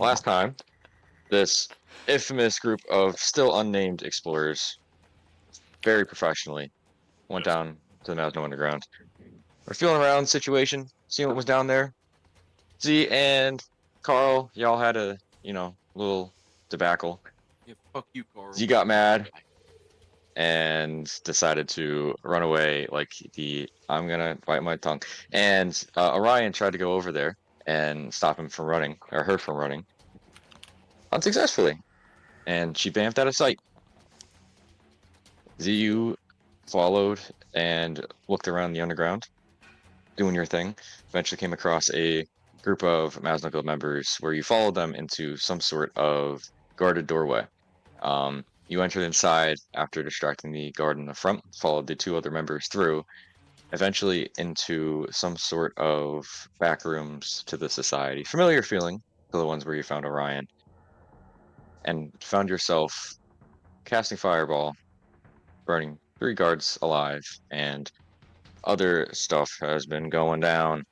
last time, this infamous group of still unnamed explorers, very professionally, went down to the Mazno Underground. We're feeling around the situation, seeing what was down there. Z and Carl, y'all had a, little debacle. Yeah, fuck you, Carl. Z got mad and decided to run away like I'm gonna bite my tongue. And Orion tried to go over there and stop him from running, or her from running, unsuccessfully. And she bamfed out of sight. ZU followed and looked around the underground, doing your thing. Eventually came across a group of Mazno Guild members where you followed them into some sort of guarded doorway. You entered inside after distracting the guard in the front, followed the two other members through, eventually into some sort of back rooms to the society. Familiar feeling to the ones where you found Orion, and found yourself casting Fireball, burning 3 guards alive, and other stuff has been going down.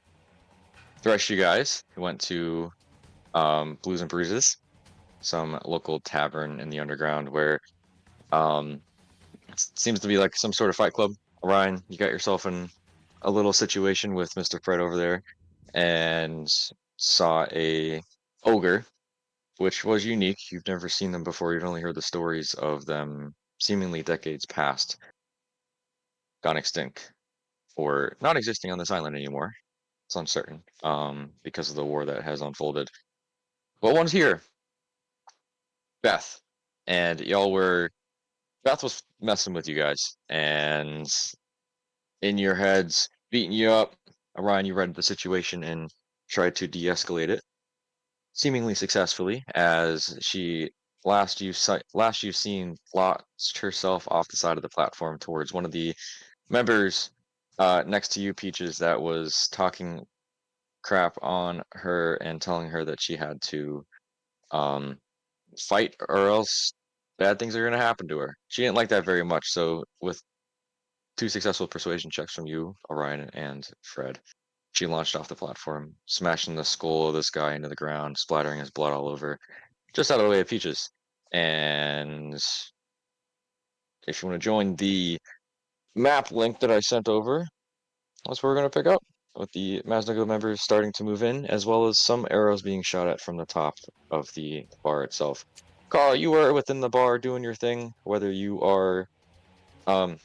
The rest of you guys went to Blues and Bruises, some local tavern in the underground where it seems to be like some sort of fight club. Orion, you got yourself in a little situation with Mr. Fred over there, and saw a ogre, which was unique. You've never seen them before. You've only heard the stories of them seemingly decades past, gone extinct, or not existing on this island anymore. It's uncertain because of the war that has unfolded. But one's here, Beth, and y'all were. Beth was messing with you guys, and in your heads, beating you up. Orion, you read the situation and tried to de-escalate it, seemingly successfully, as she last you've seen launched herself off the side of the platform towards one of the members next to you, Peaches, that was talking crap on her and telling her that she had to um, fight or else bad things are going to happen to her. She didn't like that very much, so with 2 successful persuasion checks from you, Orion, and Fred, she launched off the platform, smashing the skull of this guy into the ground, splattering his blood all over, just out of the way of Peaches. And if you want to join the map link that I sent over, that's where we're going to pick up, with the Maznago members starting to move in, as well as some arrows being shot at from the top of the bar itself. Carl, you were within the bar doing your thing, whether you are, I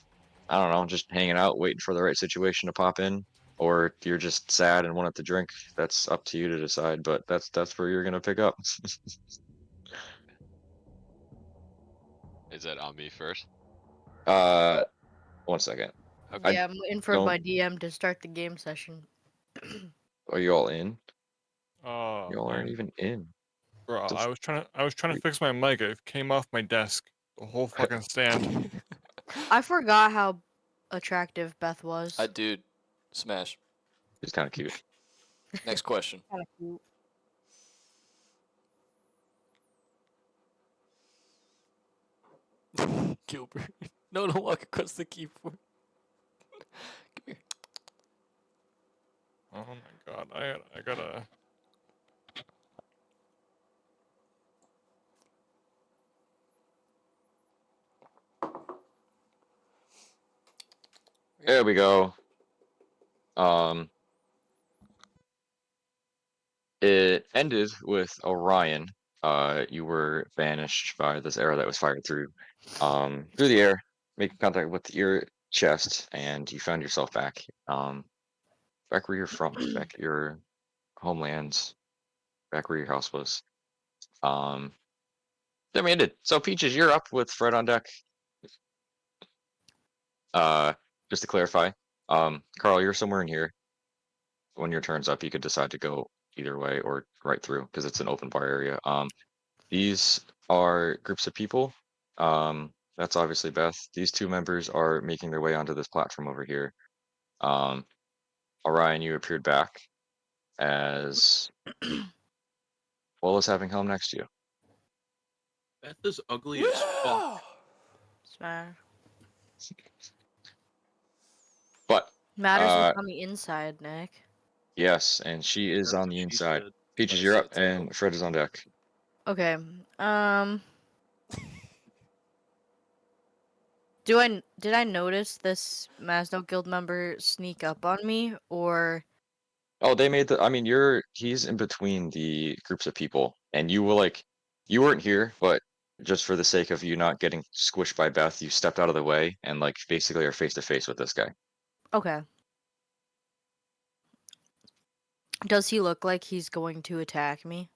don't know, just hanging out, waiting for the right situation to pop in, or you're just sad and wanted to drink. That's up to you to decide, but that's where you're going to pick up. Is that on me first? 1 second. Okay. Yeah, I'm waiting for don't- my DM to start the game session. Are you all in? Oh, Y'all aren't even in. bro, The I was trying to fix my mic. It came off my desk. The whole fucking stand. I forgot how attractive Beth was. Dude, smash. It's kind of cute. Next question. Kinda cute. Gilbert. No, don't walk across the keyboard. Come here. Oh my god, I gotta. There we go. It ended with Orion. You were banished by this arrow that was fired through the air, making contact with your chest, and you found yourself back back where you're from, back at your homelands, back where your house was. Then we ended. So Peaches, you're up with Fred on deck. Just to clarify, Carl, you're somewhere in here. When your turn's up, you could decide to go either way or right through because it's an open bar area. These are groups of people. That's obviously Beth. These 2 members are making their way onto this platform over here. Orion, you appeared back as well as having Helm next to you. Beth is ugly as fuck. Smash. But Matters what's on the inside, Nick. yes, and she is That's on the what she inside. said. Peaches, Let's you're see up, the title. and Fred is on deck. Okay. Did I notice this Mazno guild member sneak up on me, or Oh, they made the. I mean, he's in between the groups of people, and you were like, you weren't here, but just for the sake of you not getting squished by Beth, you stepped out of the way and like basically are face to face with this guy. okay? Does he look like he's going to attack me?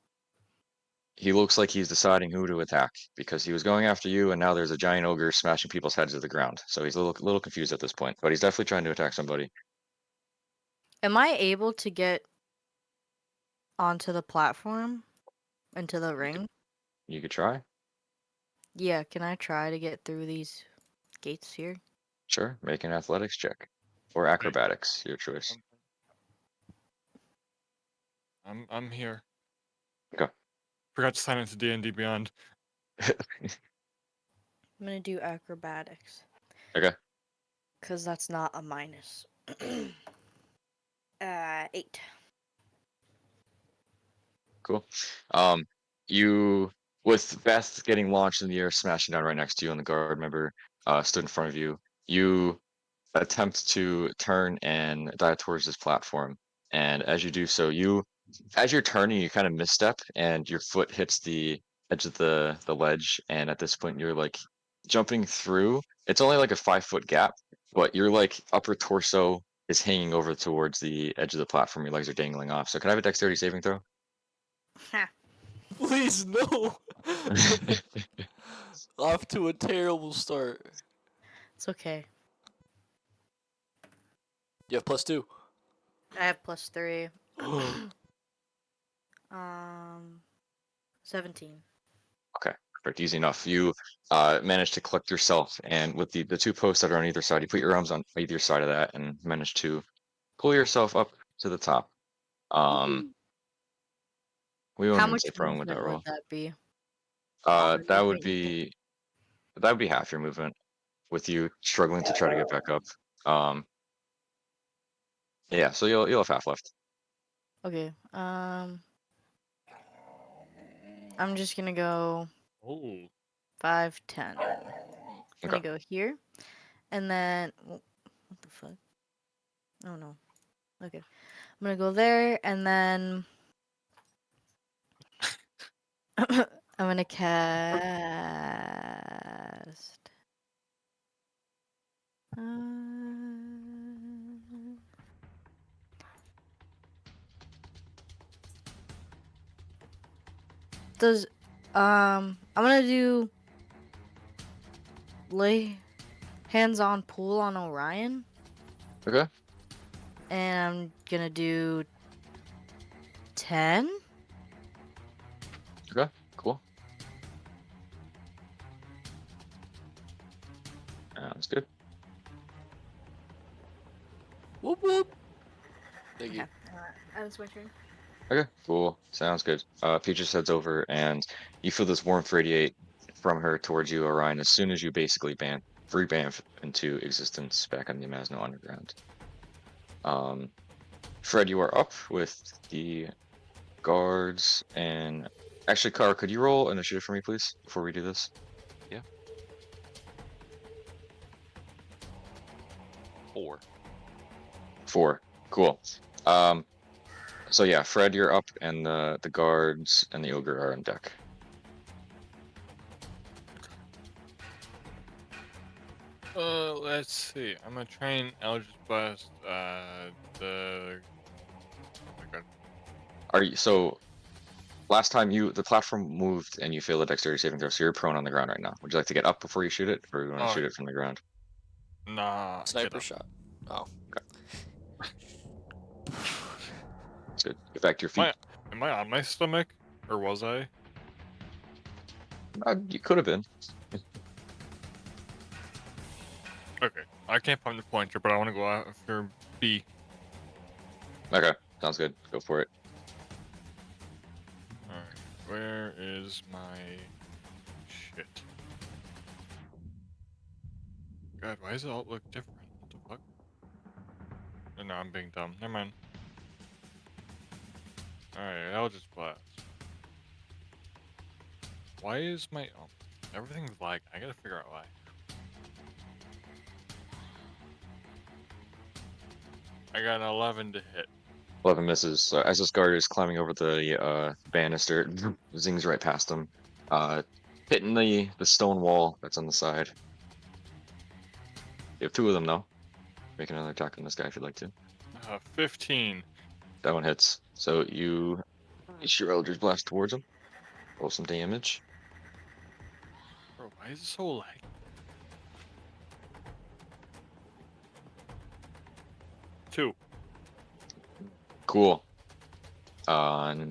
He looks like he's deciding who to attack because he was going after you, and now there's a giant ogre smashing people's heads to the ground. So he's a little confused at this point, but he's definitely trying to attack somebody. Am I able to get onto the platform, into the ring? You could try. Yeah, can I try to get through these gates here? Sure, make an athletics check or acrobatics, your choice. I'm here. Okay. Forgot to sign into D&D Beyond. I'm gonna do acrobatics. Okay. Cause that's not a minus. 8. Cool. You with Beth getting launched in the air, smashing down right next to you, and the guard member stood in front of you. You attempt to turn and dive towards this platform, and as you do so, as you're turning, you kind of misstep, and your foot hits the edge of the ledge, and at this point, you're like jumping through. It's only like a 5 foot gap, but your like upper torso is hanging over towards the edge of the platform. Your legs are dangling off. So can I have a dexterity saving throw? Please no. Off to a terrible start. It's okay. You have +2. I have +3. 17. Okay, perfect. Easy enough. You manage to collect yourself, and with the two posts that are on either side, you put your arms on either side of that and manage to pull yourself up to the top. Um, we won't How even much say prone with that movement would roll. that be? Uh, On that would movement. be that would be half your movement with you struggling to try to get back up. Um, yeah, so you'll have half left. Okay. I'm just gonna go Oh. 5, 10. I'm Okay. gonna go here, and then what the fuck? Oh no. Okay. I'm gonna go there, and then I'm gonna cast. Uh, does I'm gonna do lay hands on pool on Orion, Okay. and I'm gonna do 10. Okay. Cool. That's good. Whoop whoop. Thank you. Okay. That's my turn. Okay, cool. Sounds good. Peaches heads over, and you feel this warmth radiate from her towards you, Orion, as soon as you basically free bamf into existence back on the Mazno Underground. Fred, you are up with the guards, and actually, Car, could you roll initiative for me, please, before we do this? 4. 4. Cool. So yeah, Fred, you're up, and the guards and the ogre are on deck. Let's see. I'm gonna train Eldritch Blast. The. Oh my god. Are you so? Last time the platform moved and you failed a dexterity saving throw, so you're prone on the ground right now. Would you like to get up before you shoot it, or you want to Oh, shoot it from the ground? nah. Get Sniper up. shot. Oh. That's good. Get back to your feet. Am I on my stomach, or was I? You could have been. Okay. I can't find the pointer, but I want to go after B. Okay, sounds good. Go for it. Alright. Where is my shit? God, why does it all look different? What the fuck? No, I'm being dumb. Never mind. Alright, I'll just blast. Why is my everything's lagging? I gotta figure out why. I got an 11 to hit. 11 misses. So as this guard is climbing over the banister, zings right past him, hitting the stone wall that's on the side. You have 2 of them though. Make another attack on this guy if you'd like to. 15. That one hits. So you issue your Eldritch Blast towards him. Roll some damage. Bro, why is it so laggy? Two. Cool. Yeah,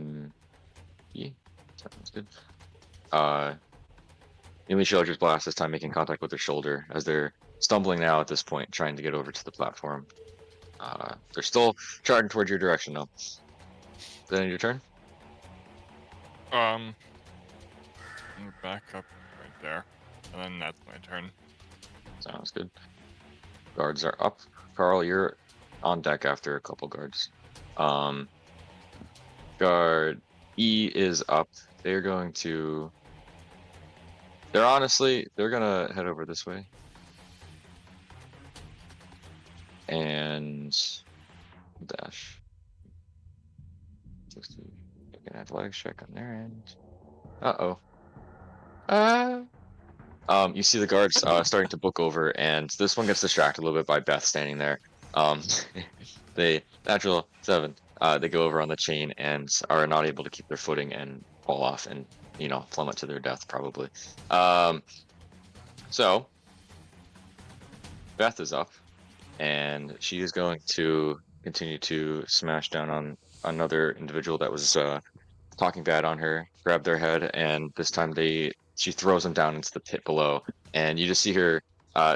sounds good. You unleash your Eldritch Blast, this time making contact with their shoulder as they're stumbling now at this point, trying to get over to the platform. They're still charging towards your direction though. Is that end of your turn? I'm back up right there, and then that's my turn. Sounds good. Guards are up. Carl, you're on deck after a couple guards. Guard E is up. They're going to. They're gonna head over this way. And dash. 60. Make an athletics check on their end. Uh-oh. You see the guards starting to book over, and this one gets distracted a little bit by Beth standing there. They natural 7. They go over on the chain and are not able to keep their footing and fall off and plummet to their death probably. So Beth is up, and she is going to continue to smash down on another individual that was talking bad on her, grab their head, and this time she throws them down into the pit below. And you just see her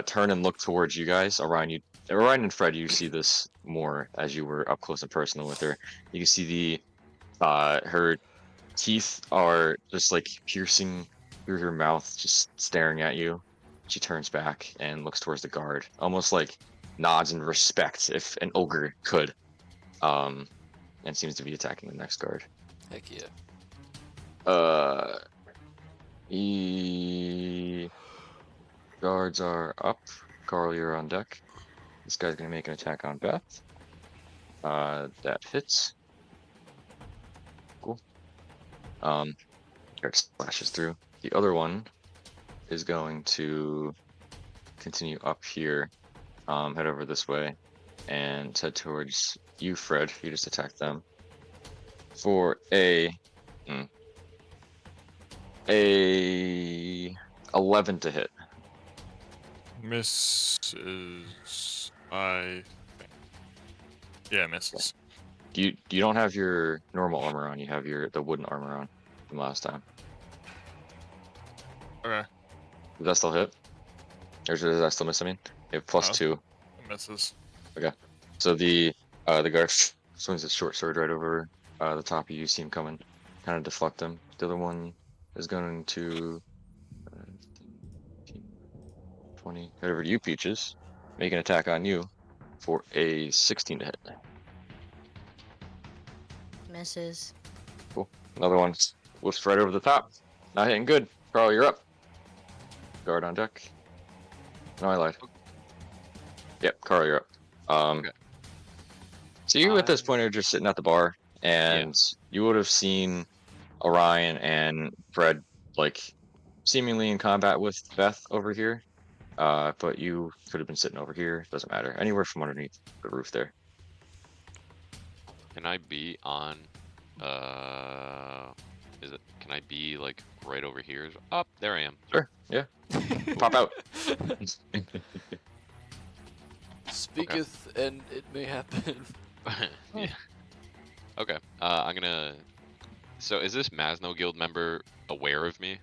turn and look towards you guys. Orion and Fred, you see this more as you were up close and personal with her. You can see her teeth are just like piercing through her mouth, just staring at you. She turns back and looks towards the guard, almost like nods in respect if an ogre could. And seems to be attacking the next guard. Heck yeah. Guards are up. Carl, you're on deck. This guy's gonna make an attack on Beth. That hits. Cool. Guard slashes through. The other one is going to continue up here, head over this way, and head towards you, Fred. You just attacked them for a 11 to hit. Misses. I think. Yeah, misses. You don't have your normal armor on. You have the wooden armor on from last time. Okay. Does that still hit? Or does that still miss? I mean, you have plus 2. It misses. Okay. So the guard swings his short sword right over the top of you. See him coming, kind of deflect him. The other one is going to 20. Head over to you, Peaches. Make an attack on you for a 16 to hit. Misses. Cool. Another one whips right over the top. Not hitting good. Carl, you're up. Guard on deck. No, I lied. Yep, Carl, you're up. Okay. So you at this point are just sitting at the bar, and you would have seen Orion and Fred like seemingly in combat with Beth over here. But you could have been sitting over here. Doesn't matter. Anywhere from underneath the roof there. Can I be on? Can I be like right over here? Up there I am. Sure. Yeah. Pop out. Speaketh, and it may happen. Yeah. Okay. I'm gonna. So is this Mazno Guild member aware of me?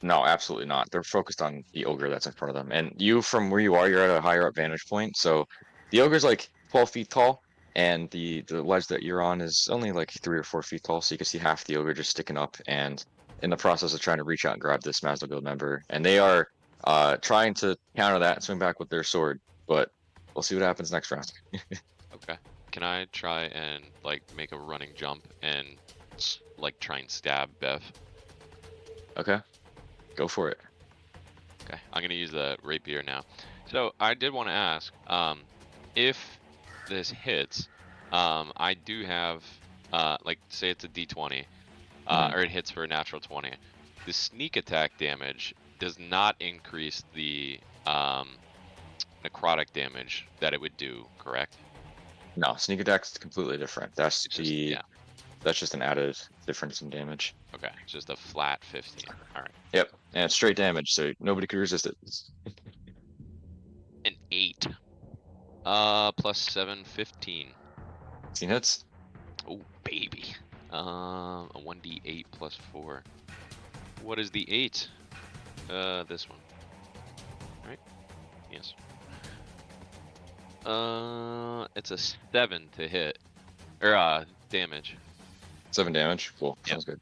No, absolutely not. They're focused on the ogre that's in front of them. And you, from where you are, you're at a higher up vantage point. So the ogre's like 12 feet tall, and the ledge that you're on is only like 3 or 4 feet tall. So you can see half the ogre just sticking up, and in the process of trying to reach out and grab this Mazda Guild member. And they are trying to counter that and swing back with their sword. But we'll see what happens next round. Okay. Can I try and like make a running jump and like try and stab Bev. Okay, go for it. Okay, I'm gonna use the rapier now. So I did want to ask, if this hits, I do have, like, say it's a D20, Mhm. or it hits for a natural 20. The sneak attack damage does not increase the necrotic damage that it would do, correct? No, sneak attack's completely different. That's It's just, yeah, that's just an added difference in damage. okay, it's just a flat 15. All right, Yep, and it's straight damage, so nobody could resist it. an 8. Plus 7, 15. 15 hits. Oh, baby. A 1d8 plus 4. What is the 8? This one. Right? Yes. It's a 7 to hit. Or, damage. 7 damage. Cool. Yep. Sounds good.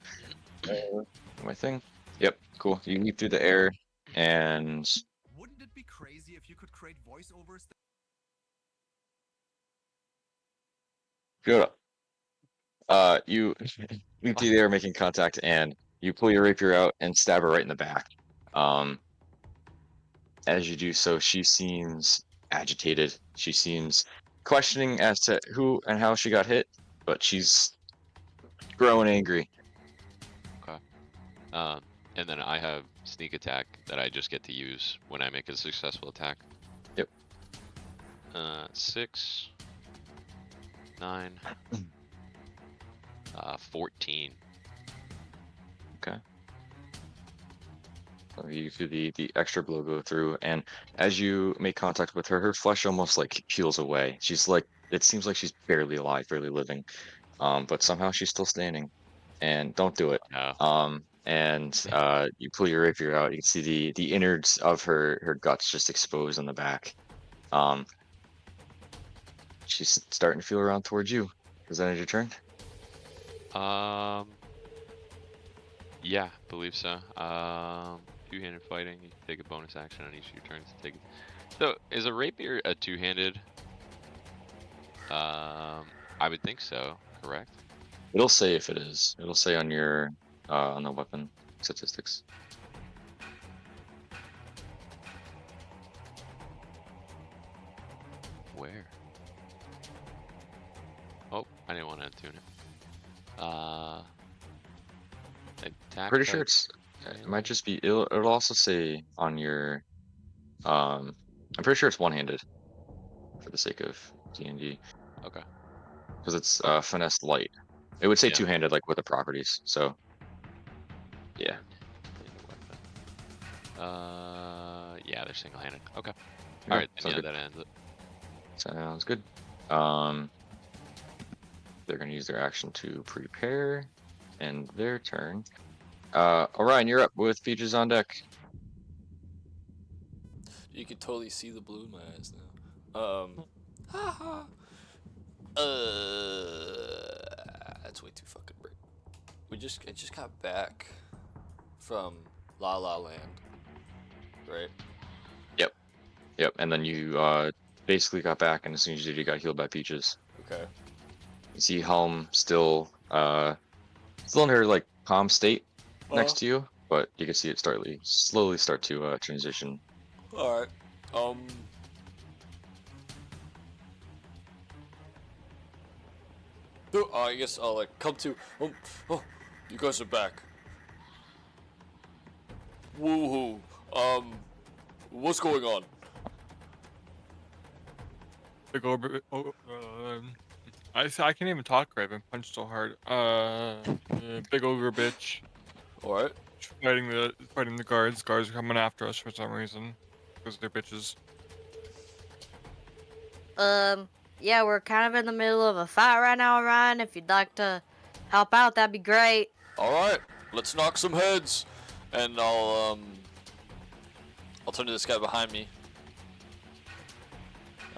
My thing. Yep. Cool. You leap through the air, and Wouldn't it be crazy if you could create voiceovers? go up. You leap through the air, making contact, and you pull your rapier out and stab her right in the back. As you do so, she seems agitated. She seems questioning as to who and how she got hit, but she's growing angry. And then I have sneak attack that I just get to use when I make a successful attack. Yep. 6, 9, 14. Okay. So you feel the extra blow go through, and as you make contact with her, her flesh almost like peels away. She's like, it seems like she's barely alive, barely living. But somehow she's still standing. And don't do it. No. And you pull your rapier out. You can see the innards of her guts just exposed on the back. She's starting to feel around towards you. Is that your turn? Yeah, believe so. Two-handed fighting. You can take a bonus action on each of your turns to take it. So, is a rapier a two-handed? I would think so. Correct. It'll say if it is. It'll say on your on the weapon statistics. Where? Oh, I didn't want to tune it. Attack. Pretty sure type, it might just be. It'll also say on your I'm pretty sure it's one-handed for the sake of D&D. Okay. Because it's finesse light. It would say Yeah. two-handed like with the properties. So yeah. Yeah, they're single-handed. Okay. Yeah, All right. sounds Yeah, good. that ends it. Sounds good. They're gonna use their action to prepare, and their turn. Orion, you're up with Peaches on deck. You can totally see the blue in my eyes now. Haha. That's way too fucking bright. I just got back from La La Land, right? Yep. And then you basically got back, and as soon as you did, you got healed by Peaches. Okay. You see Helm still in her like calm state next to you, but you can see it slowly start to transition. All right. I guess I'll like come to. Oh, you guys are back. Woohoo. What's going on? Big over. I can't even talk right. I've been punched so hard. Big ogre bitch. All right. Fighting the guards. Guards are coming after us for some reason. Because they're bitches. Yeah, we're kind of in the middle of a fight right now, Ryan. If you'd like to help out, that'd be great. All right. Let's knock some heads, and I'll turn to this guy behind me.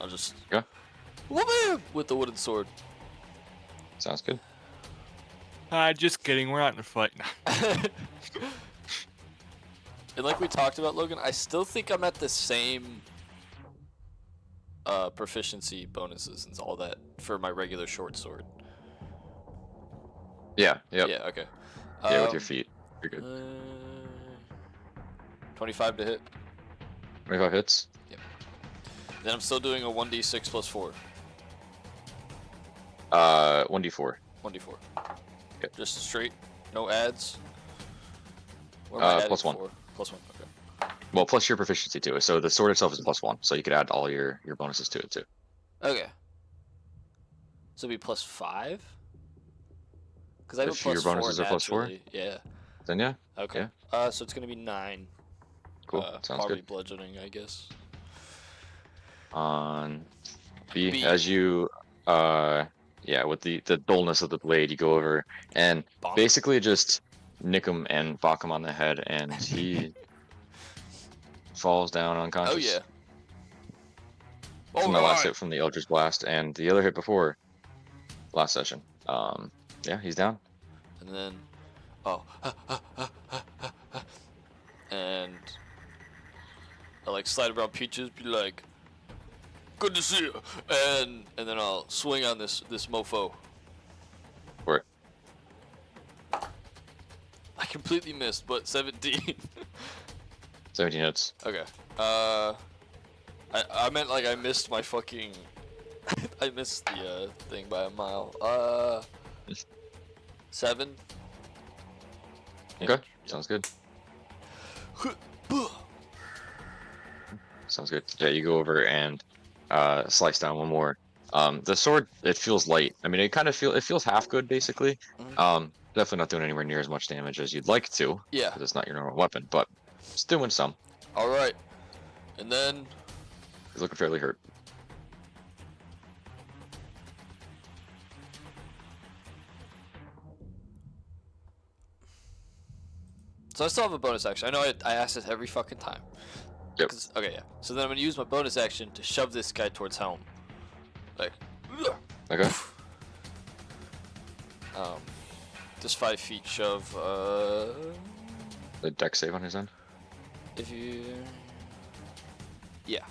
I'll just whoop him with the wooden sword. Sounds good. Just kidding. We're not in a fight now. And like we talked about, Logan, I still think I'm at the same proficiency bonuses and all that for my regular short sword. Yeah. Yep. Yeah. Okay. Yeah, with your feet. You're good. 25 to hit. 25 hits. Then I'm still doing a 1d6 plus 4. 1d4. 1d4. Yep. Just straight, no adds. Or am I adding +1. 4? +1. Okay. Well, plus your proficiency to it. So the sword itself is +1, so you could add all your bonuses to it too. Okay. So it'd be +5. Because I have a If your +4 bonuses are +4, naturally. Yeah. then yeah. Okay. Yeah. So it's gonna be 9. Cool. Sounds probably good. bludgeoning, I guess. On B, B. as you yeah, with the dullness of the blade, you go over and Bonk. basically just nick him and bonk him on the head, and he falls down unconscious. Oh yeah. From the last hit from the Eldritch Blast and the other hit before last session. Yeah, he's down. And then, oh, and I like slide around Peaches, be like, "Good to see you," and then I'll swing on this mofo. For it. I completely missed, but 17. 17 hits. Okay. I meant like I missed my fucking. I missed the thing by a mile. 7. Okay, sounds good. Sounds good. Yeah, you go over and slice down one more. The sword, it feels light. I mean, it feels half good basically. Definitely not doing anywhere near as much damage as you'd like to. Yeah. Because it's not your normal weapon, but it's doing some. All right. And then He's looking fairly hurt. so I still have a bonus action. I know I ask this every fucking time. Yep. Okay, yeah. So then I'm gonna use my bonus action to shove this guy towards Helm. Like. Okay. Just 5 feet shove. The deck save on his end. If you. Yeah.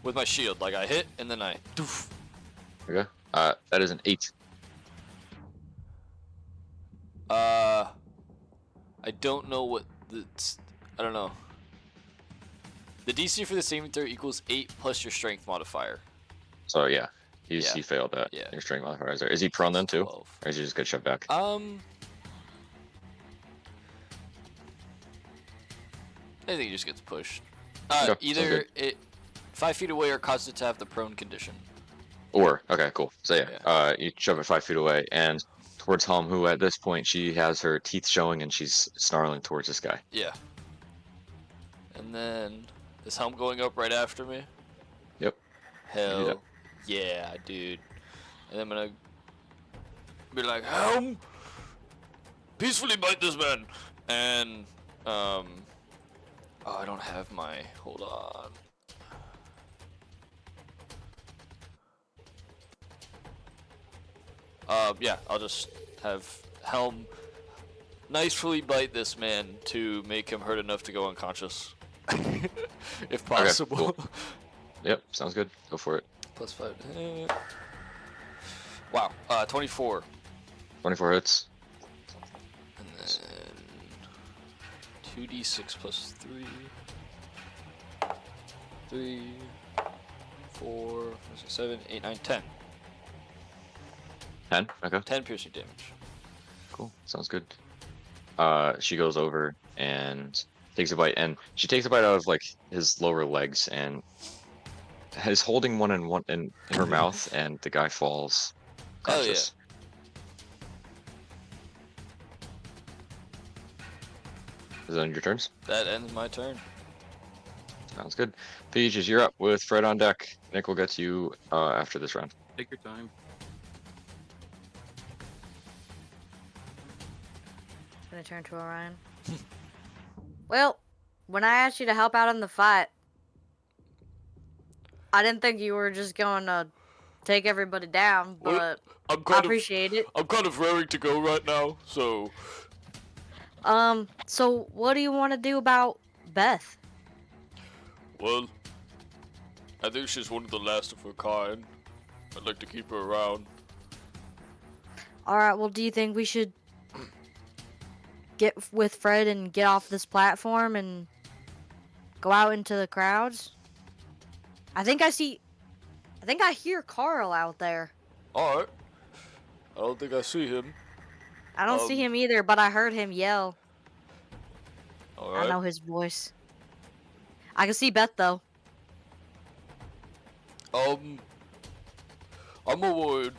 With my shield, like I hit and then I. Doof. Okay. That is an 8. I don't know what I don't know. The DC for the saving throw equals 8 plus your strength modifier. So yeah, he Yeah. failed that. Yeah. Your strength modifier is there. Is he prone then too, 12. or is he just get shoved back? I think he just gets pushed. Okay, sounds Either good. it 5 feet away or causes it to have the prone condition. Or okay, cool. So yeah, you shove it 5 feet away and towards Helm, who at this point she has her teeth showing and she's snarling towards this guy. Yeah. And then is Helm going up right after me? Yep. Hell yeah, dude. And I'm gonna be like, Helm, peacefully bite this man. And oh, I don't have my. Hold on. Yeah, I'll just have Helm nicely bite this man to make him hurt enough to go unconscious. If possible. cool. Yep, sounds good. Go for it. +5. Wow, 24. 24 hits. And then 2d6 plus 3. 3, 4, 5, 6, 7, 8, 9, 10. 10. Okay. 10 piercing damage. Cool. Sounds good. She goes over and takes a bite, and she takes a bite out of like his lower legs and is holding one in her mouth, and the guy falls Hell conscious. Is that on your turns? That ends my turn. Sounds good. Peaches, you're up with Fred on deck. Nick will get to you after this round. Take your time. It's gonna turn to Orion. Well, when I asked you to help out in the fight, I didn't think you were just going to take everybody down, but I'm I appreciate it. I'm kind of raring to go right now, so. So what do you want to do about Beth? Well, I think she's one of the last of her kind. I'd like to keep her around. All right. Well, do you think we should get with Fred and get off this platform and go out into the crowds? I think I hear Carl out there. Alright. I don't think I see him. I don't see him either, but I heard him yell. I Alright. know his voice. I can see Beth though. I'm more worried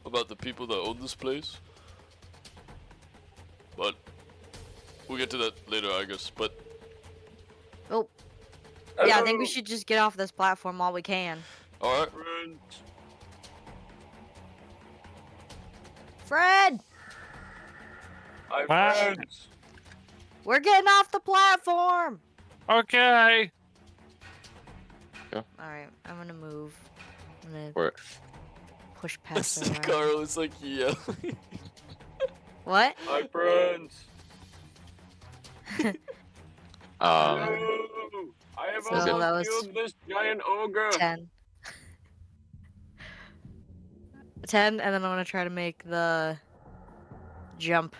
about the people that own this place. But we'll get to that later, I guess. But Oh. Yeah, I think we should just get off this platform while we can. alright. Fred! Fred! We're getting off the platform! Okay. Alright, I'm gonna move. I'm gonna Where? push past the Carl is like, yeah. What? My friends. Um, I have So that was killed this giant ogre. 10. 10, and then I'm gonna try to make the jump.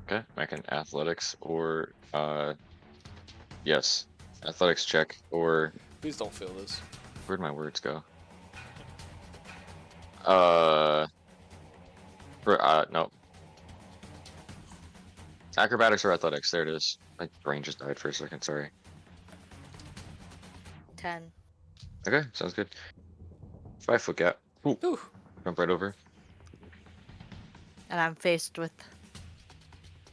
okay, make an athletics or yes, athletics check or Please don't fail this. where'd my words go? No. Acrobatics or athletics? There it is. My brain just died for a second. Sorry. 10. Okay, sounds good. 5 foot gap. Ooh, Ooh. jump right over. And I'm faced with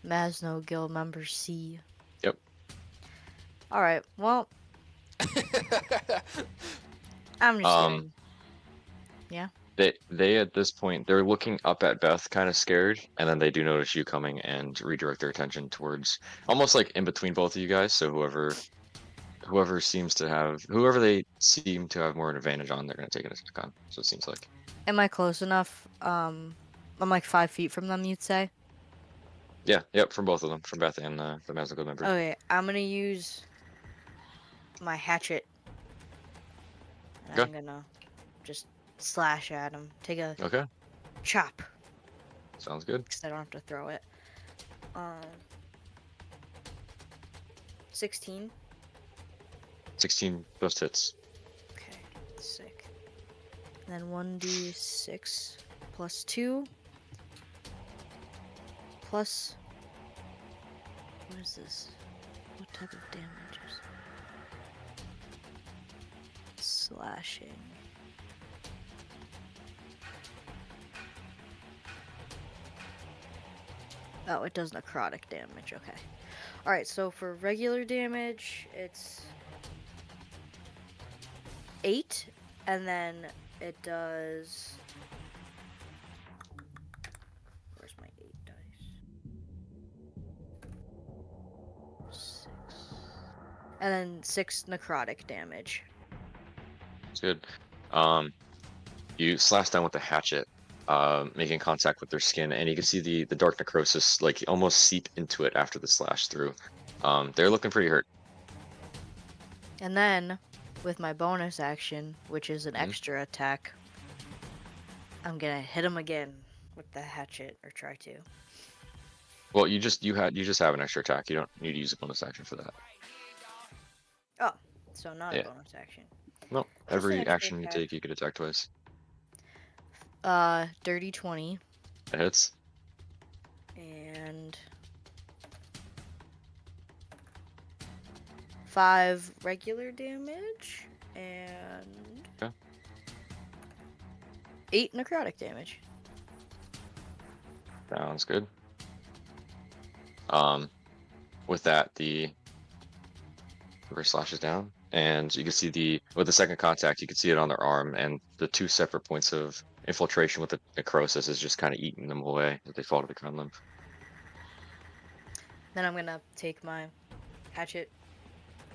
Mazno Guild member C. Yep. Alright, well, I'm just gonna... They at this point they're looking up at Beth, kind of scared, and then they do notice you coming and redirect their attention towards almost like in between both of you guys. So whoever they seem to have more an advantage on, they're gonna take an attack on. So it seems like. Am I close enough? I'm like 5 feet from them, you'd say? Yeah, yep, from both of them, from Beth and the magical member. Okay, I'm gonna use my hatchet. And I'm gonna just slash at him. Take a Okay, chop, sounds good. because I don't have to throw it. 16. 16 just hits. Okay, sick. And then 1d6 plus 2 plus... What is this? What type of damage is it? Slashing. Oh, it does necrotic damage. Okay. Alright, so for regular damage, it's 8, and then it does... Where's my 8 dice? 6. And then 6 necrotic damage. It's good. You slash down with the hatchet, making contact with their skin, and you can see the dark necrosis like almost seep into it after the slash through. They're looking pretty hurt. And then, with my bonus action, which is an extra attack, I'm gonna hit him again with the hatchet, or try to. Well, you just have an extra attack. You don't need to use a bonus action for that. Oh, so not Yeah. a bonus action. No, an every extra action you attack. take, you could attack twice. Dirty 20, That hits. and 5 regular damage, and Okay. 8 necrotic damage. Sounds good. With that, the river slashes down, and you can see with the second contact, you can see it on their arm, and the 2 separate points of infiltration with the necrosis is just kind of eating them away as they fall to the ground limp. Then I'm gonna take my hatchet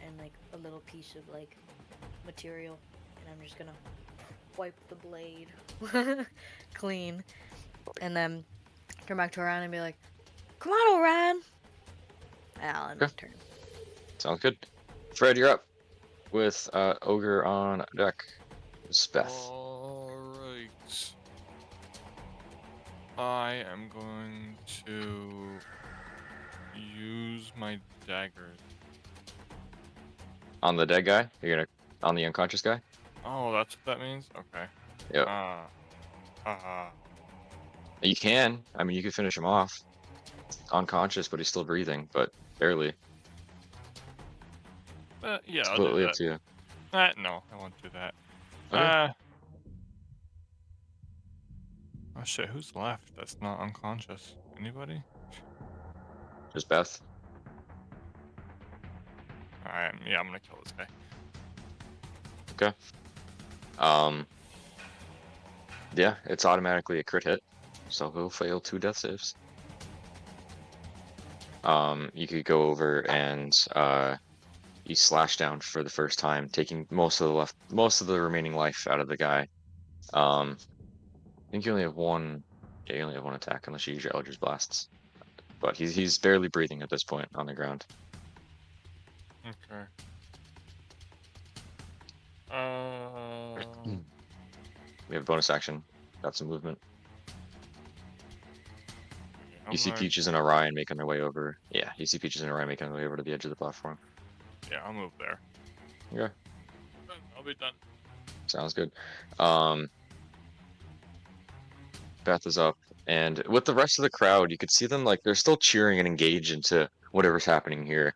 and like a little piece of like material, and I'm just gonna wipe the blade clean, and then turn back to Orion and be like, "Come on, Orion!" I'll end my Okay. turn. Sounds good. Fred, you're up with Ogre on deck. It's Beth. Alright. I am going to use my daggers. On the dead guy? You're gonna on the unconscious guy? Oh, that's what that means? Okay. Yep. Haha. You can. I mean, you could finish him off. Unconscious, but he's still breathing, but barely. Yeah, I'll do Completely up that. to you. No, I won't do that. Okay. Oh shit, who's left that's not unconscious? Anybody? Just Beth. Alright, yeah, I'm gonna kill this guy. Okay. Yeah, it's automatically a crit hit, so he'll fail 2 death saves. You could go over and you slash down for the first time, taking most of the remaining life out of the guy. I think you only have one. Yeah, you only have one attack unless you use your Eldritch Blasts. But he's barely breathing at this point on the ground. Okay. We have a bonus action. Got some movement. I'm You see gonna, Peaches and Orion making their way over. Yeah, you see Peaches and Orion making their way over to the edge of the platform. yeah, I'll move there. Yeah, I'll be done. sounds good. Beth is up, and with the rest of the crowd, you could see them like they're still cheering and engaged into whatever's happening here.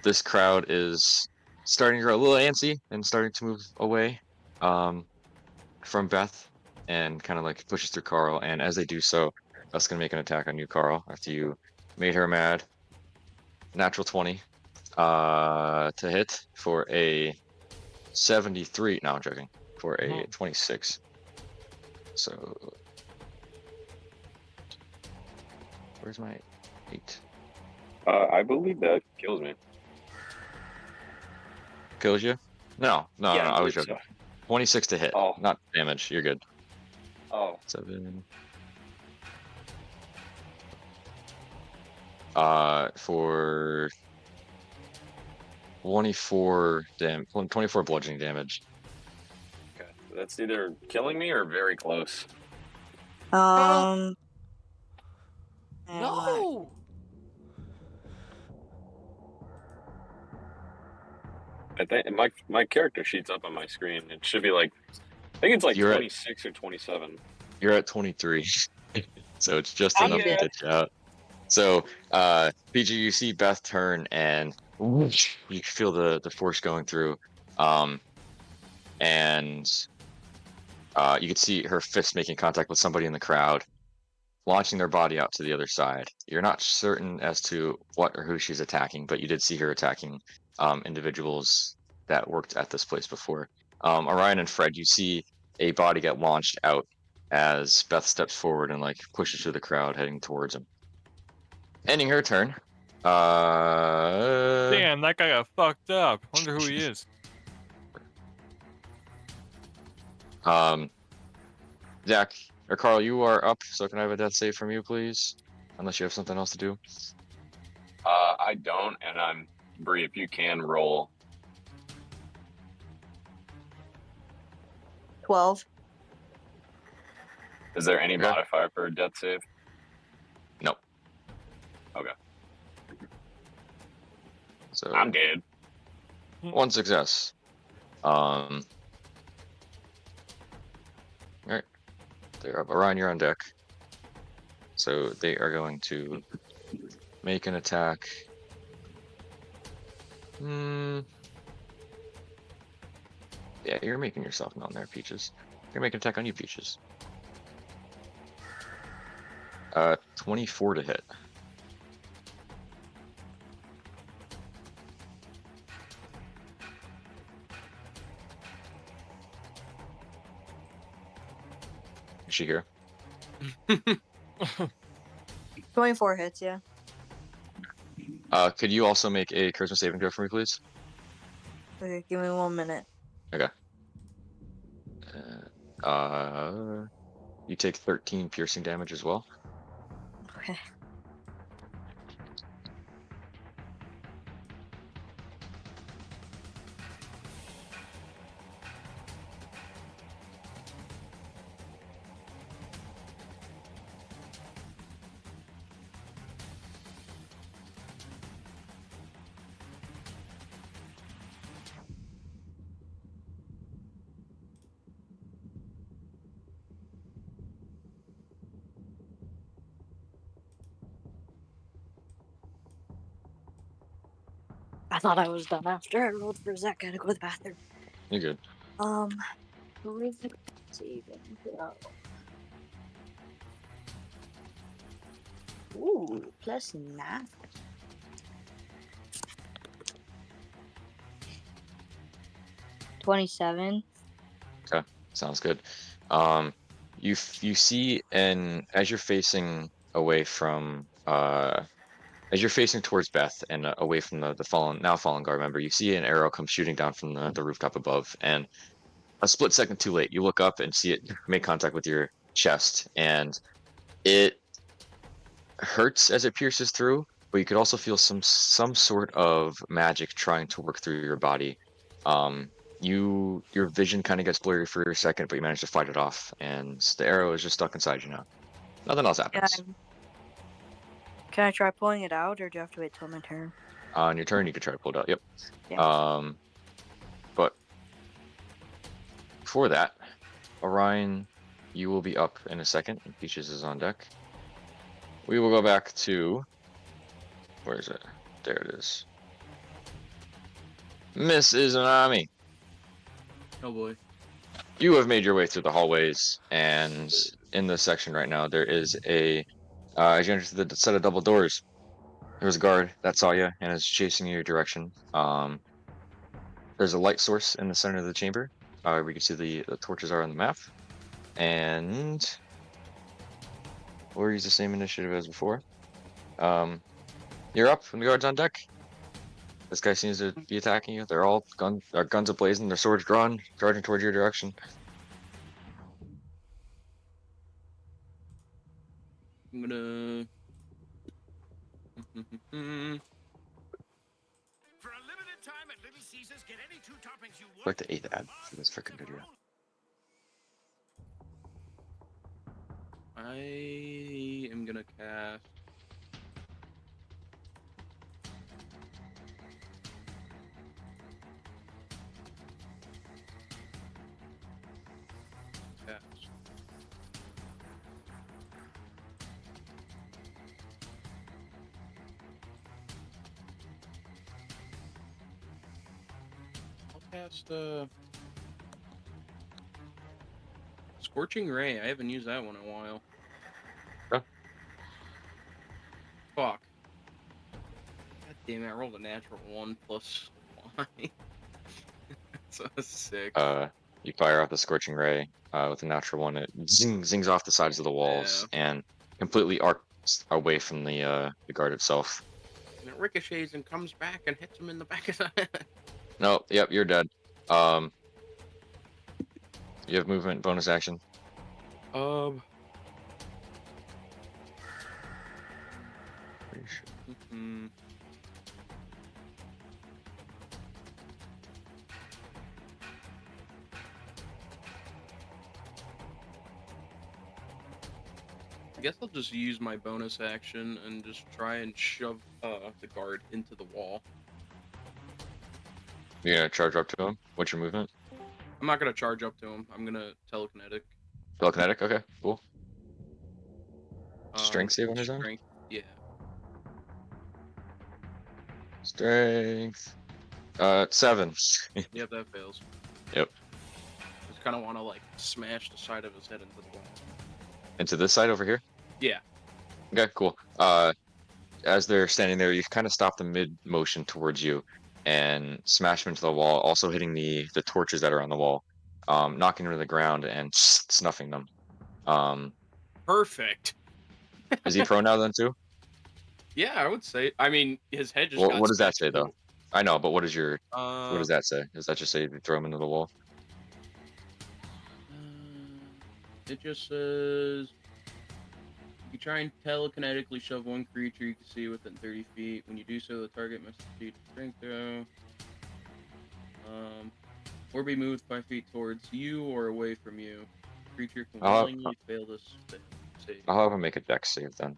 This crowd is starting to grow a little antsy and starting to move away from Beth and kind of like pushes through Carl. And as they do so, Beth's gonna make an attack on you, Carl, after you made her mad. Natural 20 to hit for a 73. No, I'm joking. For a 26. So where's my 8? I believe that kills me. Kills you? No, Yeah, I I was believe joking. so. 26 to hit, Oh. not damage. You're good. Oh, 7. For 24 bludgeoning damage. okay. That's either killing me or very close. Never mind. No. I think my character sheet's up on my screen. It should be like, I think it's like You're at 26 or 27. You're at 23, so it's just I'm enough to dead. ditch out. So, PG, you see Beth turn, and whoosh, you feel the force going through, and you can see her fist making contact with somebody in the crowd, launching their body out to the other side. You're not certain as to what or who she's attacking, but you did see her attacking individuals that worked at this place before. Orion and Fred, you see a body get launched out as Beth steps forward and like pushes through the crowd, heading towards him. Ending her turn. Damn, that guy got fucked up. Wonder who he is. Zach or Carl, you are up, so can I have a death save from you, please? Unless you have something else to do. I don't, and I'm Bree. If you can roll, 12. is there any Okay. modifier for a death save? Nope. Okay. So I'm dead. one success. All right. They're up. Orion, you're on deck. So they are going to make an attack. Yeah, you're making yourself known there, Peaches. You're making an attack on you, Peaches. 24 to hit. Is she here? 24 hits, yeah. Could you also make a charisma saving throw for me, please? Okay, give me 1 minute. Okay. You take 13 piercing damage as well. Okay. I thought I was done after I rolled for Zach. Gotta go to the bathroom. You're good. Who is the saving throw? Ooh, +9. +27. Okay, sounds good. You see, and as you're facing away from as you're facing towards Beth and away from the fallen guard member, you see an arrow come shooting down from the rooftop above, and a split second too late, you look up and see it make contact with your chest, and it hurts as it pierces through, but you could also feel some sort of magic trying to work through your body. Your vision kind of gets blurry for a second, but you manage to fight it off, and the arrow is just stuck inside you now. Nothing else happens. Can I try pulling it out, or do you have to wait till my turn? On your turn, you could try to pull it out. Yep. Yeah. But before that, Orion, you will be up in a second, and Peaches is on deck. We will go back to, where is it? There it is. Mrs. Anami, Oh boy. you have made your way through the hallways, and in this section right now, there is as you enter the set of double doors, there was a guard that saw you and is chasing you your direction. There's a light source in the center of the chamber. We can see the torches are on the map, and we'll use the same initiative as before. You're up, and the guard's on deck. This guy seems to be attacking you. They're all guns ablazing, their swords drawn, charging towards your direction. I'm gonna. For a limited time at Little Caesars, get any 2 toppings you I'd like the 8th ad for this freaking video. I am gonna cast. I'll cast Scorching Ray. I haven't used that one in a while. Huh? Fuck. God damn it, I rolled a natural 1 plus Y. So that's 6. You fire off the scorching ray with a natural one. It zings off the sides of the walls and completely arcs away from the guard itself. And it ricochets and comes back and hits him in the back of the head. No, yep, you're dead. You have movement, bonus action. I guess I'll just use my bonus action and just try and shove the guard into the wall. You're gonna charge up to him? What's your movement? I'm not gonna charge up to him. I'm gonna telekinetic. Telekinetic? Okay, cool. Strength save on his own? Strength, yeah. Strength. 7. Yep, that fails. Yep. Just kind of want to like smash the side of his head into the wall. Into this side over here? Yeah. Okay, cool. As they're standing there, you kind of stop them mid-motion towards you and smash them into the wall, also hitting the torches that are on the wall, knocking them to the ground and snuffing them. Perfect. Is he prone now then too? Yeah, I would say. I mean, his head just. What does that say though? I know, but what does what that say? Does that just say you throw him into the wall? It just says you try and telekinetically shove one creature you can see within 30 feet. When you do so, the target must succeed a strength throw. Or be moved 5 feet towards you or away from you. The creature can willingly fail this save. I'll have him make a dex save then.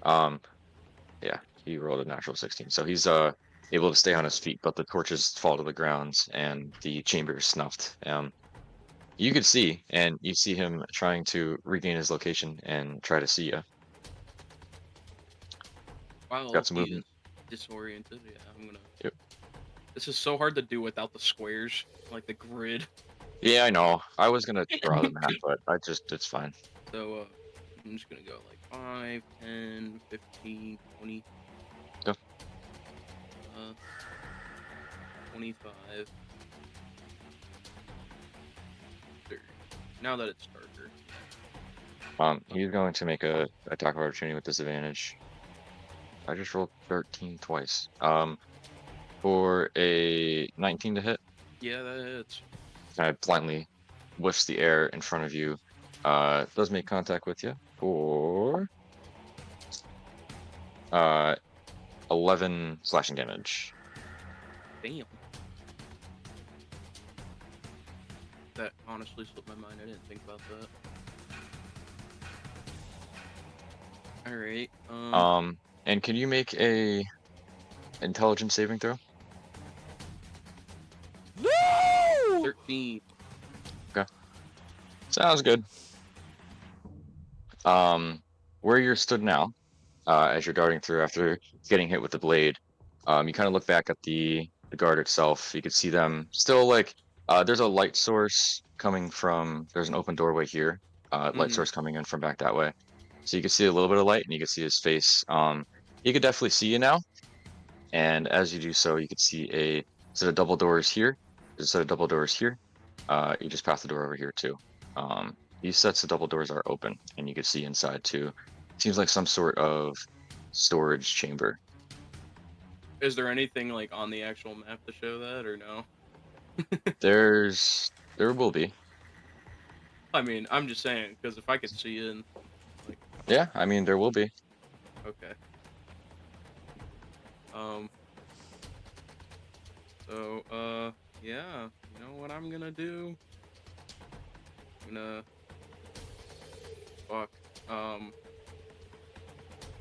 Yeah, he rolled a natural 16, so he's able to stay on his feet, but the torches fall to the ground and the chamber is snuffed. You could see, and you see him trying to regain his location and try to see you. While Got some he movement. is disoriented, yeah, I'm gonna. Yep. This is so hard to do without the squares, like the grid. Yeah, I know. I was gonna draw the map, but it's fine. So I'm just gonna go like 5, 10, 15, 20. Go. 25. 30. Now that it's darker. He's going to make a attack of opportunity with disadvantage. I just rolled 13 twice. For a 19 to hit, Yeah, that hits. kind of blindly whiffs the air in front of you. Does make contact with you for 11 slashing damage. Damn. That honestly slipped my mind. I didn't think about that. All right. And can you make a intelligence saving throw? No! 13. Sounds good. Where you're stood now, as you're darting through after getting hit with the blade, you kind of look back at the guard itself. You could see them still like there's a light source coming from. There's an open doorway here. Light Mhm. source coming in from back that way. So you can see a little bit of light, and you can see his face. He could definitely see you now. And as you do so, you can see a set of double doors here. There's a set of double doors here. You just pass the door over here too. These sets of double doors are open, and you can see inside too. Seems like some sort of storage chamber. Is there anything like on the actual map to show that, or no? There will be. I mean, I'm just saying because if I could see in, like, Yeah, I mean there will be. okay. Um. So, yeah. You know what I'm gonna do? I'm gonna. Fuck. I'm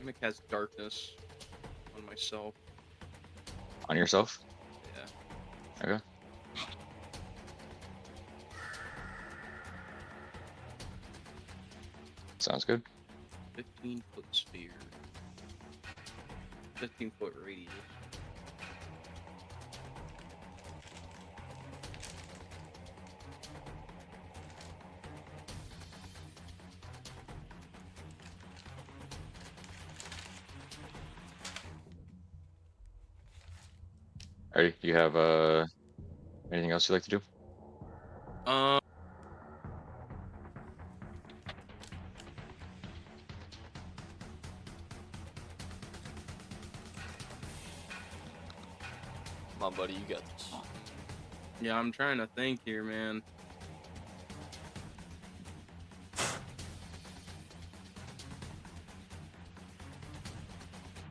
gonna cast darkness on myself. On yourself. Yeah. Okay. Sounds good. 15-foot sphere. 15-foot radius. Alright, do you have anything else you'd like to do? Um. Come on, buddy, you got this. Yeah, I'm trying to think here, man.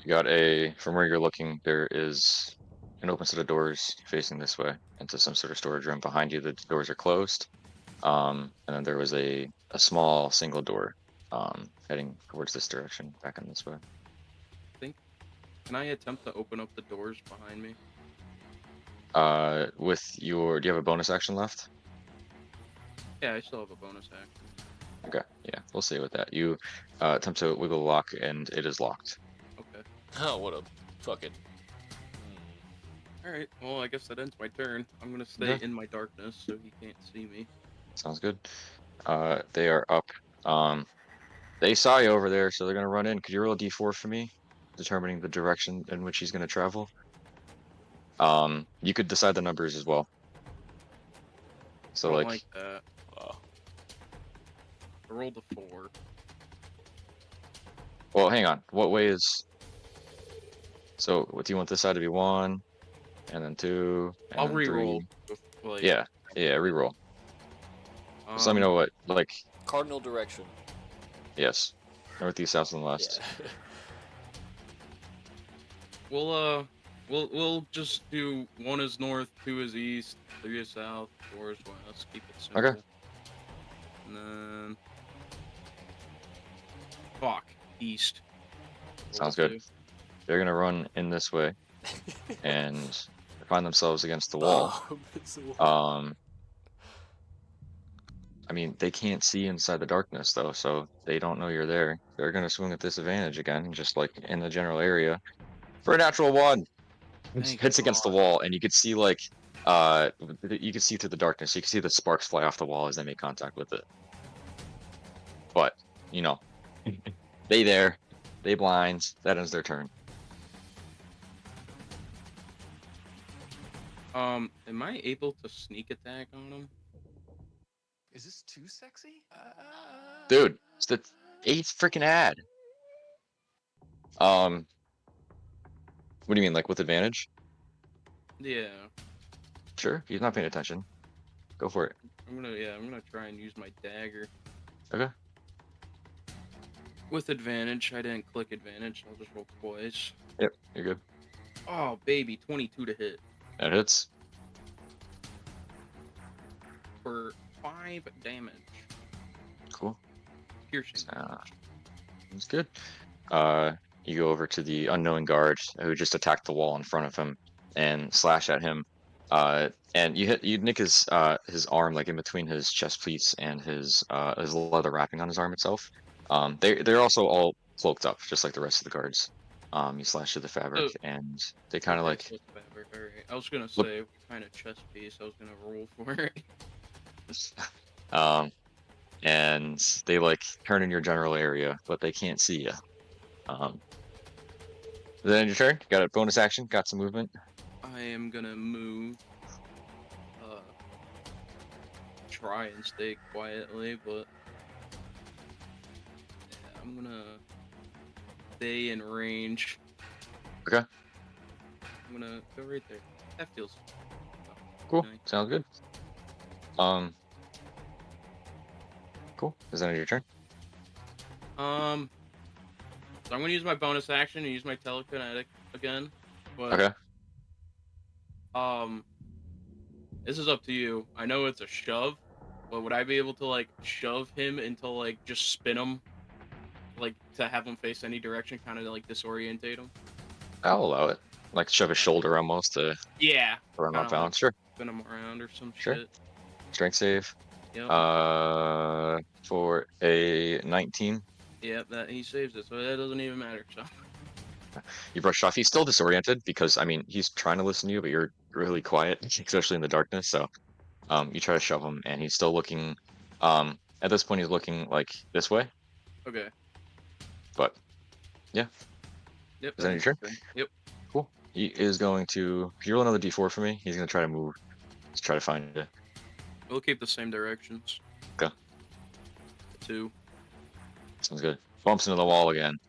You got from where you're looking, there is an open set of doors facing this way into some sort of storage room. Behind you, the doors are closed. And then there was a small single door heading towards this direction, back in this way. Can I attempt to open up the doors behind me? Do you have a bonus action left? Yeah, I still have a bonus action. Okay, yeah, we'll see with that. You attempt to wiggle the lock, and it is locked. Okay. Oh, what a fucking. All right. Well, I guess that ends my turn. I'm gonna stay Yeah. in my darkness so he can't see me. Sounds good. They are up. They saw you over there, so they're gonna run in. Could you roll a d4 for me, determining the direction in which he's gonna travel? You could decide the numbers as well. So Don't like, like that. I rolled a 4. well, hang on. What way is? So, what do you want this side to be 1, and then 2, and I'll then re-roll. 3? Like, Yeah, reroll. Just let me know what, like, Cardinal direction. yes, northeast, south, and west. Yeah. We'll just do 1 is north, 2 is east, 3 is south, 4 is west. Keep it simple. Okay. And then, fuck, east. Sounds Roll good. 2. They're gonna run in this way and find themselves against the wall. Oh, it's a- I mean, they can't see inside the darkness though, so they don't know you're there. They're gonna swing at disadvantage again, just like in the general area, for a natural 1. Thank hits against the God. wall, and you could see like you could see through the darkness. You can see the sparks fly off the wall as they make contact with it. But you know, they blind. That ends their turn. Am I able to sneak attack on him? Is this too sexy? Dude, it's the 8th freaking ad. What do you mean, like with advantage? Yeah. Sure, he's not paying attention. Go for it. I'm gonna try and use my dagger. Okay. With advantage. I didn't click advantage. I'll just roll twice. Yep, you're good. Oh, baby, 22 to hit That hits. for 5 damage. Cool. Piercing. That's good. You go over to the unknowing guard who just attacked the wall in front of him and slash at him. And you nick his arm like in between his chest piece and his leather wrapping on his arm itself. They're also all cloaked up just like the rest of the guards. You slash through the fabric Oh, and they kind of okay, like so it's fabric. All right. I was gonna look- say what kind of chest piece I was gonna roll for it. and they like turn in your general area, but they can't see you. Then your turn. Got a bonus action. Got some movement. I am gonna move. Try and stay quietly, but yeah, I'm gonna stay in range. Okay. I'm gonna go right there. That feels Cool. nice. Sounds good. Cool. Is that your turn? So I'm gonna use my bonus action and use my telekinetic again. But Okay. this is up to you. I know it's a shove, but would I be able to like shove him into like just spin him, like to have him face any direction, kind of like disorientate him? I'll allow it. Like shove his shoulder almost to Yeah. throw him Kind off of like balance. Sure. spin him around or some Sure. shit. Strength save. Yep. For a 19. Yep. That he saves it, so that doesn't even matter. So. You brush off. He's still disoriented because I mean he's trying to listen to you, but you're really quiet, especially in the darkness. So you try to shove him, and he's still looking. At this point, he's looking like this way. Okay. But yeah, Yep. is that your turn? Good. Yep. Cool. He is going to. Can you roll another d4 for me? He's going to try to move. Let's try to find you. We'll keep the same directions. Okay. 2. Sounds good. Bumps into the wall again.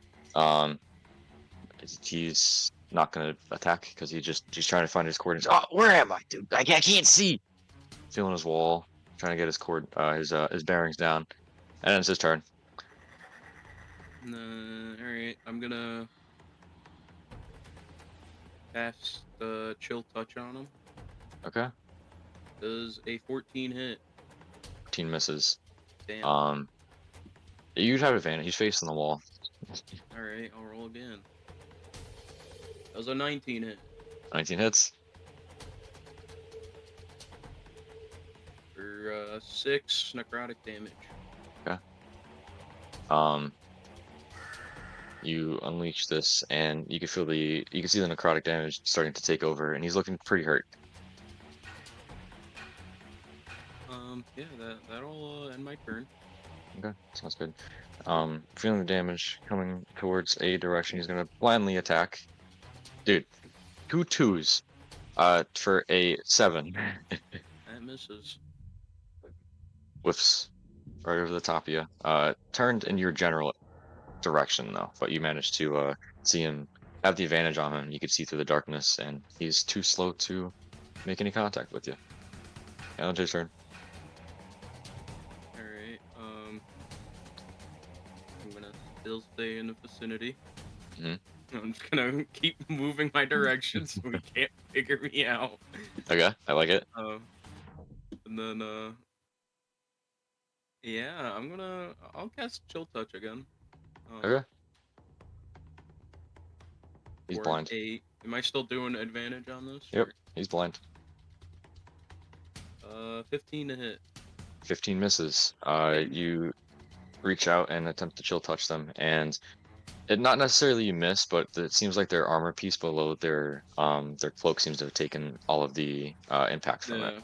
He's not going to attack because he's trying to find his coordinates. Oh, where am I, dude? I can't see. Feeling his wall, trying to get his bearings down, and then it's his turn. All right. I'm gonna cast the chill touch on him. Okay. Does a 14 hit? 15 misses. Damn. You'd have advantage. He's facing the wall. All right. I'll roll again. That was a 19 hit 19 hits. for 6 necrotic damage. You unleash this, and you can see the necrotic damage starting to take over, and he's looking pretty hurt. Yeah. That'll end my turn. Okay, sounds good. Feeling the damage coming towards a direction, he's gonna blindly attack. Dude, 2 2s. For a 7. That misses. Whiffs right over the top of you. Turned in your general direction though, but you managed to see him have the advantage on him. You could see through the darkness, and he's too slow to make any contact with you. LJ's turn. All right. I'm gonna still stay in the vicinity. Mhm. I'm just gonna keep moving my direction so he can't figure me out. Okay, I like it. And then yeah, I'll cast chill touch again. Okay. He's for blind. 8. Am I still doing advantage on this? Yep, he's blind. 15 to hit. 15 misses. You reach out and attempt to chill touch them, and It not necessarily you miss, but it seems like their armor piece below their cloak seems to have taken all of the impact from it. Yeah.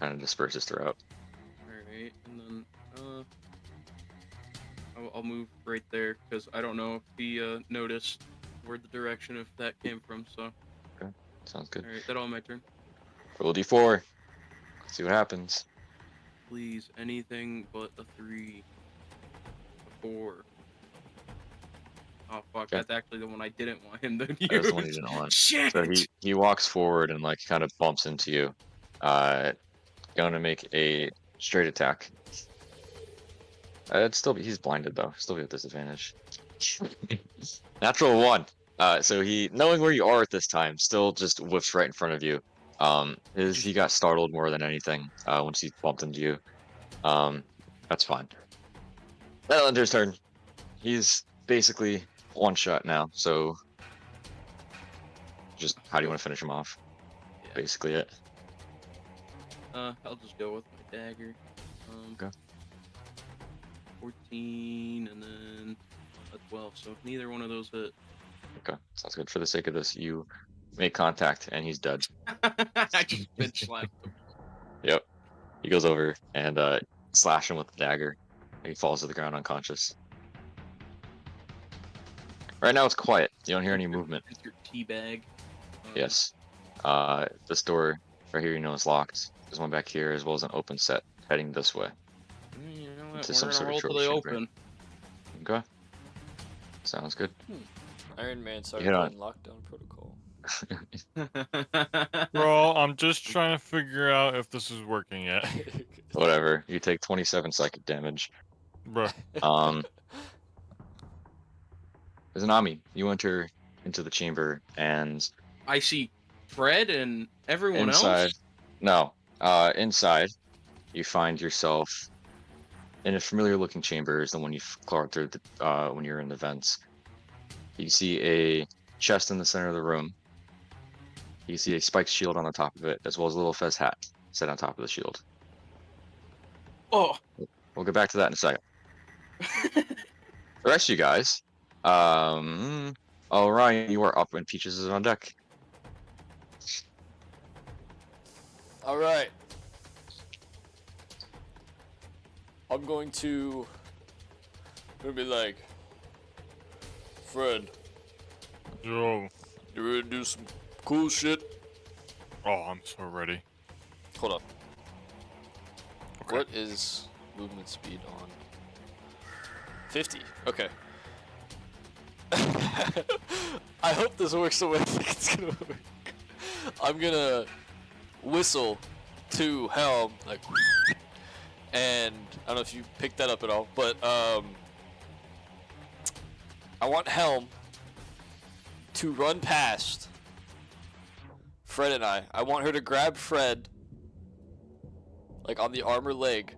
Kind of disperses throughout. Alright, and then I'll move right there because I don't know if he noticed where the direction of that came from. So Okay, sounds good. alright, that all my turn. Roll d4. See what happens. Please, anything but a 3, a 4. Oh fuck, Okay. that's actually the one I didn't want him to use. That is the one you didn't want. Shit! So he walks forward and like kind of bumps into you. Going to make a straight attack. He's blinded though. Still be at disadvantage. Natural 1. So he, knowing where you are at this time, still just whiffs right in front of you. He got startled more than anything once he bumped into you. That's fine. Elander's turn. He's basically one shot now. So just how do you want to finish him off? Yeah. Basically it. I'll just go with my dagger. Okay. 14 and then a 12. So neither one of those hit. Okay, sounds good. For the sake of this, you make contact and he's dead. I just bitch slapped him. Yep. He goes over and slash him with the dagger. He falls to the ground unconscious. Right now it's quiet. You don't hear any movement. It's your tea bag. Yes. This door right here, you know, is locked. There's one back here as well as an open set heading this way. You know what? To We're some gonna sort of roll to trophy the chamber. open. Okay. Sounds good. Iron Man started hit on. playing Lockdown Protocol. Bro, I'm just trying to figure out if this is working yet. Whatever. You take 27 psychic damage. Bro. Izanami, you enter into the chamber and I see Fred and everyone inside. else. No. Inside, you find yourself in a familiar looking chamber is the one you've clawed through when you're in the vents. You see a chest in the center of the room. You see a spiked shield on the top of it, as well as a little fez hat set on top of the shield. Oh. We'll get back to that in a second. The rest of you guys, Ryan, you are up when Peaches is on deck. All right. I'm going to be like, Fred, Yo. you ready to do some cool shit? Oh, I'm so ready. Hold up. Okay. What is movement speed on? 50. Okay. I hope this works the way I think it's gonna work. I'm gonna whistle to Helm, like, and I don't know if you picked that up at all, but I want Helm to run past Fred and I. I want her to grab Fred, like on the armor leg,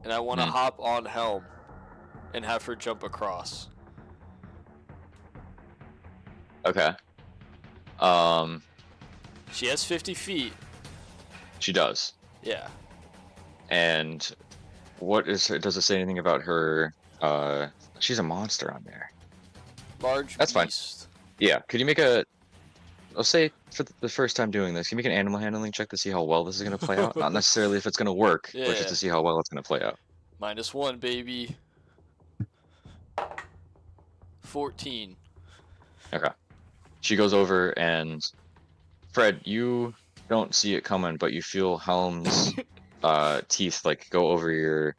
and I want to hop on Helm and have her jump across. Okay. She has 50 feet. She does. Yeah. And does it say anything about her? She's a monster on there. Large That's fine. beast. Yeah. Could you make I'll say for the first time doing this, can you make an animal handling check to see how well this is going to play out? Not necessarily if it's going to work, but Yeah. just to see how well it's going to play out. -1, baby. 14. Okay. She goes over and Fred, you don't see it coming, but you feel Helm's teeth like go over your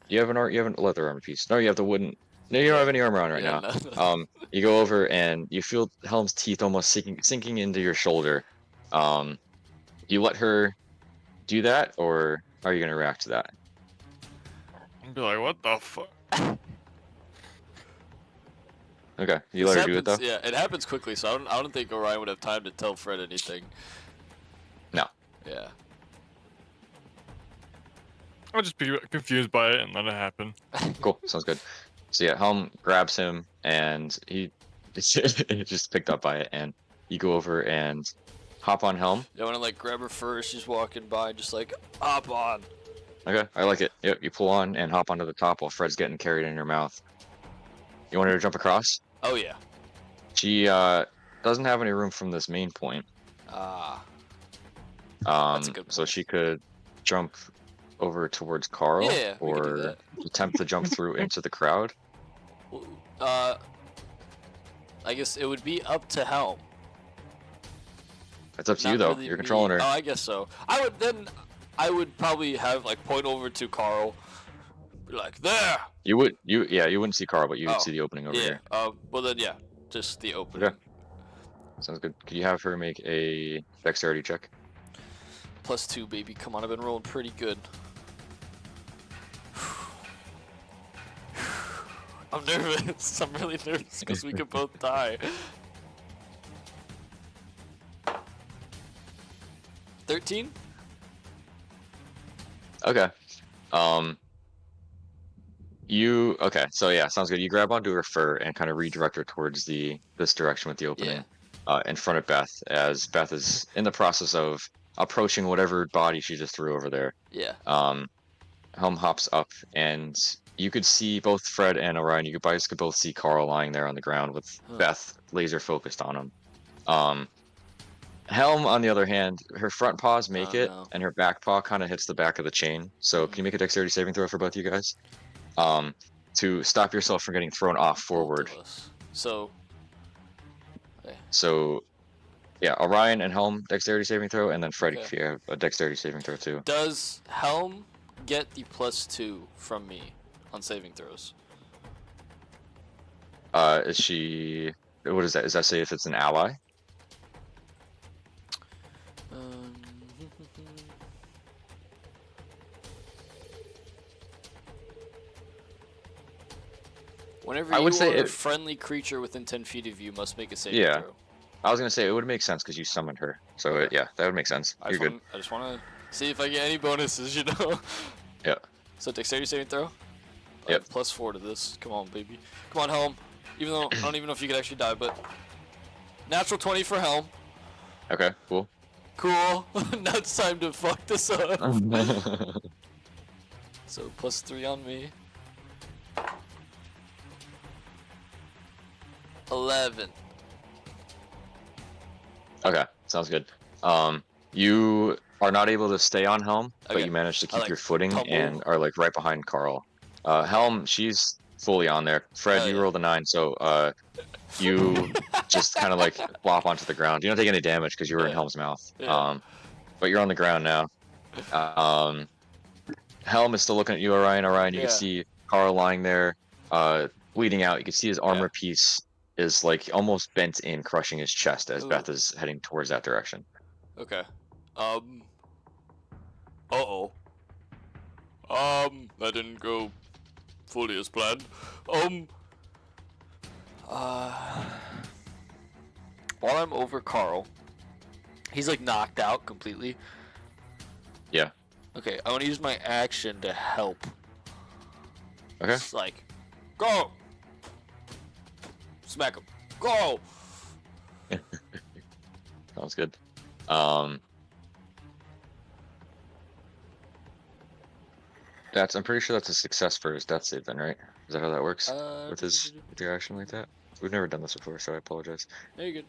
you have a leather armor piece. No, you have the wooden. No, you don't have any armor on right Yeah, now. no. You go over and you feel Helm's teeth almost sinking into your shoulder. You let her do that, or are you gonna react to that? I'd be like, what the fuck? Okay, you This let her do it though. happens- Yeah, it happens quickly, so I don't think Orion would have time to tell Fred anything. No. Yeah. I'll just be confused by it and let it happen. Cool, sounds good. So yeah, Helm grabs him and he just picked up by it, and you go over and hop on Helm. I want to like grab her first. She's walking by, just like hop on. Okay, I like it. Yep, you pull on and hop onto the top while Fred's getting carried in your mouth. You want her to jump across? Oh yeah. She doesn't have any room from this main point. Ah. That's a good So point. she could jump over towards Carl, Yeah, we could do or that. attempt to jump through into the crowd. I guess it would be up to Helm. It's up to you Not though. really You're me. controlling her. Oh, I guess so. I would probably have like point over to Carl, be like there. You wouldn't see Carl, but you would see the opening over yeah. here. Well then, yeah, just the opening. Okay. Sounds good. Could you have her make a dexterity check? +2, baby. Come on, I've been rolling pretty good. I'm nervous. I'm really nervous because we could both die. 13? Okay. Okay, so yeah, sounds good. You grab onto her fur and kind of redirect her towards this direction with the opening in front of Beth, as Beth is in the process of approaching whatever body she just threw over there. Yeah. Helm hops up, and you could see both Fred and Orion. You guys could both see Carl lying there on the ground with Beth laser focused on him. Helm, on the other hand, her front paws make it, and her back paw kind of hits the back of the chain. So can you make a dexterity saving throw for both of you guys? To stop yourself from getting thrown off forward. So. So, yeah, Orion and Helm dexterity saving throw, and then Fred if you have a dexterity saving throw too. Does Helm get the +2 from me on saving throws? Is she? What is that? Does that say if it's an ally? Whenever I would say a friendly creature within 10 feet of you must make a saving throw. I was gonna say it would make sense because you summoned her. So yeah, that would make sense. You're good. I just want to see if I get any bonuses, you know. Yeah. So dexterity saving throw. Yep. +4 to this. Come on, baby. Come on, Helm. Even though I don't even know if you could actually die, but natural 20 for Helm. Okay. Cool. Cool. Now it's time to fuck this up. So +3 on me. 11. Okay, sounds good. You are not able to stay on Helm, but you manage to keep your footing and are like right behind Carl. Helm, she's fully on there. Fred, you rolled a 9, so you just kind of like flop onto the ground. You don't take any damage because you were in Helm's mouth. But you're on the ground now. Helm is still looking at you, Orion. Orion, you can see Carl lying there, bleeding out. You can see his armor piece is like almost bent in, crushing his chest as Beth is heading towards that direction. Okay. Uh-oh. That didn't go fully as planned. While I'm over Carl, he's like knocked out completely. Yeah. Okay, I want to use my action to help. Okay. It's like, go! Smack him. Go! Sounds good. I'm pretty sure that's a success for his death save then, right? Is that how that works? With your action like that? We've never done this before, so I apologize. No, you're good.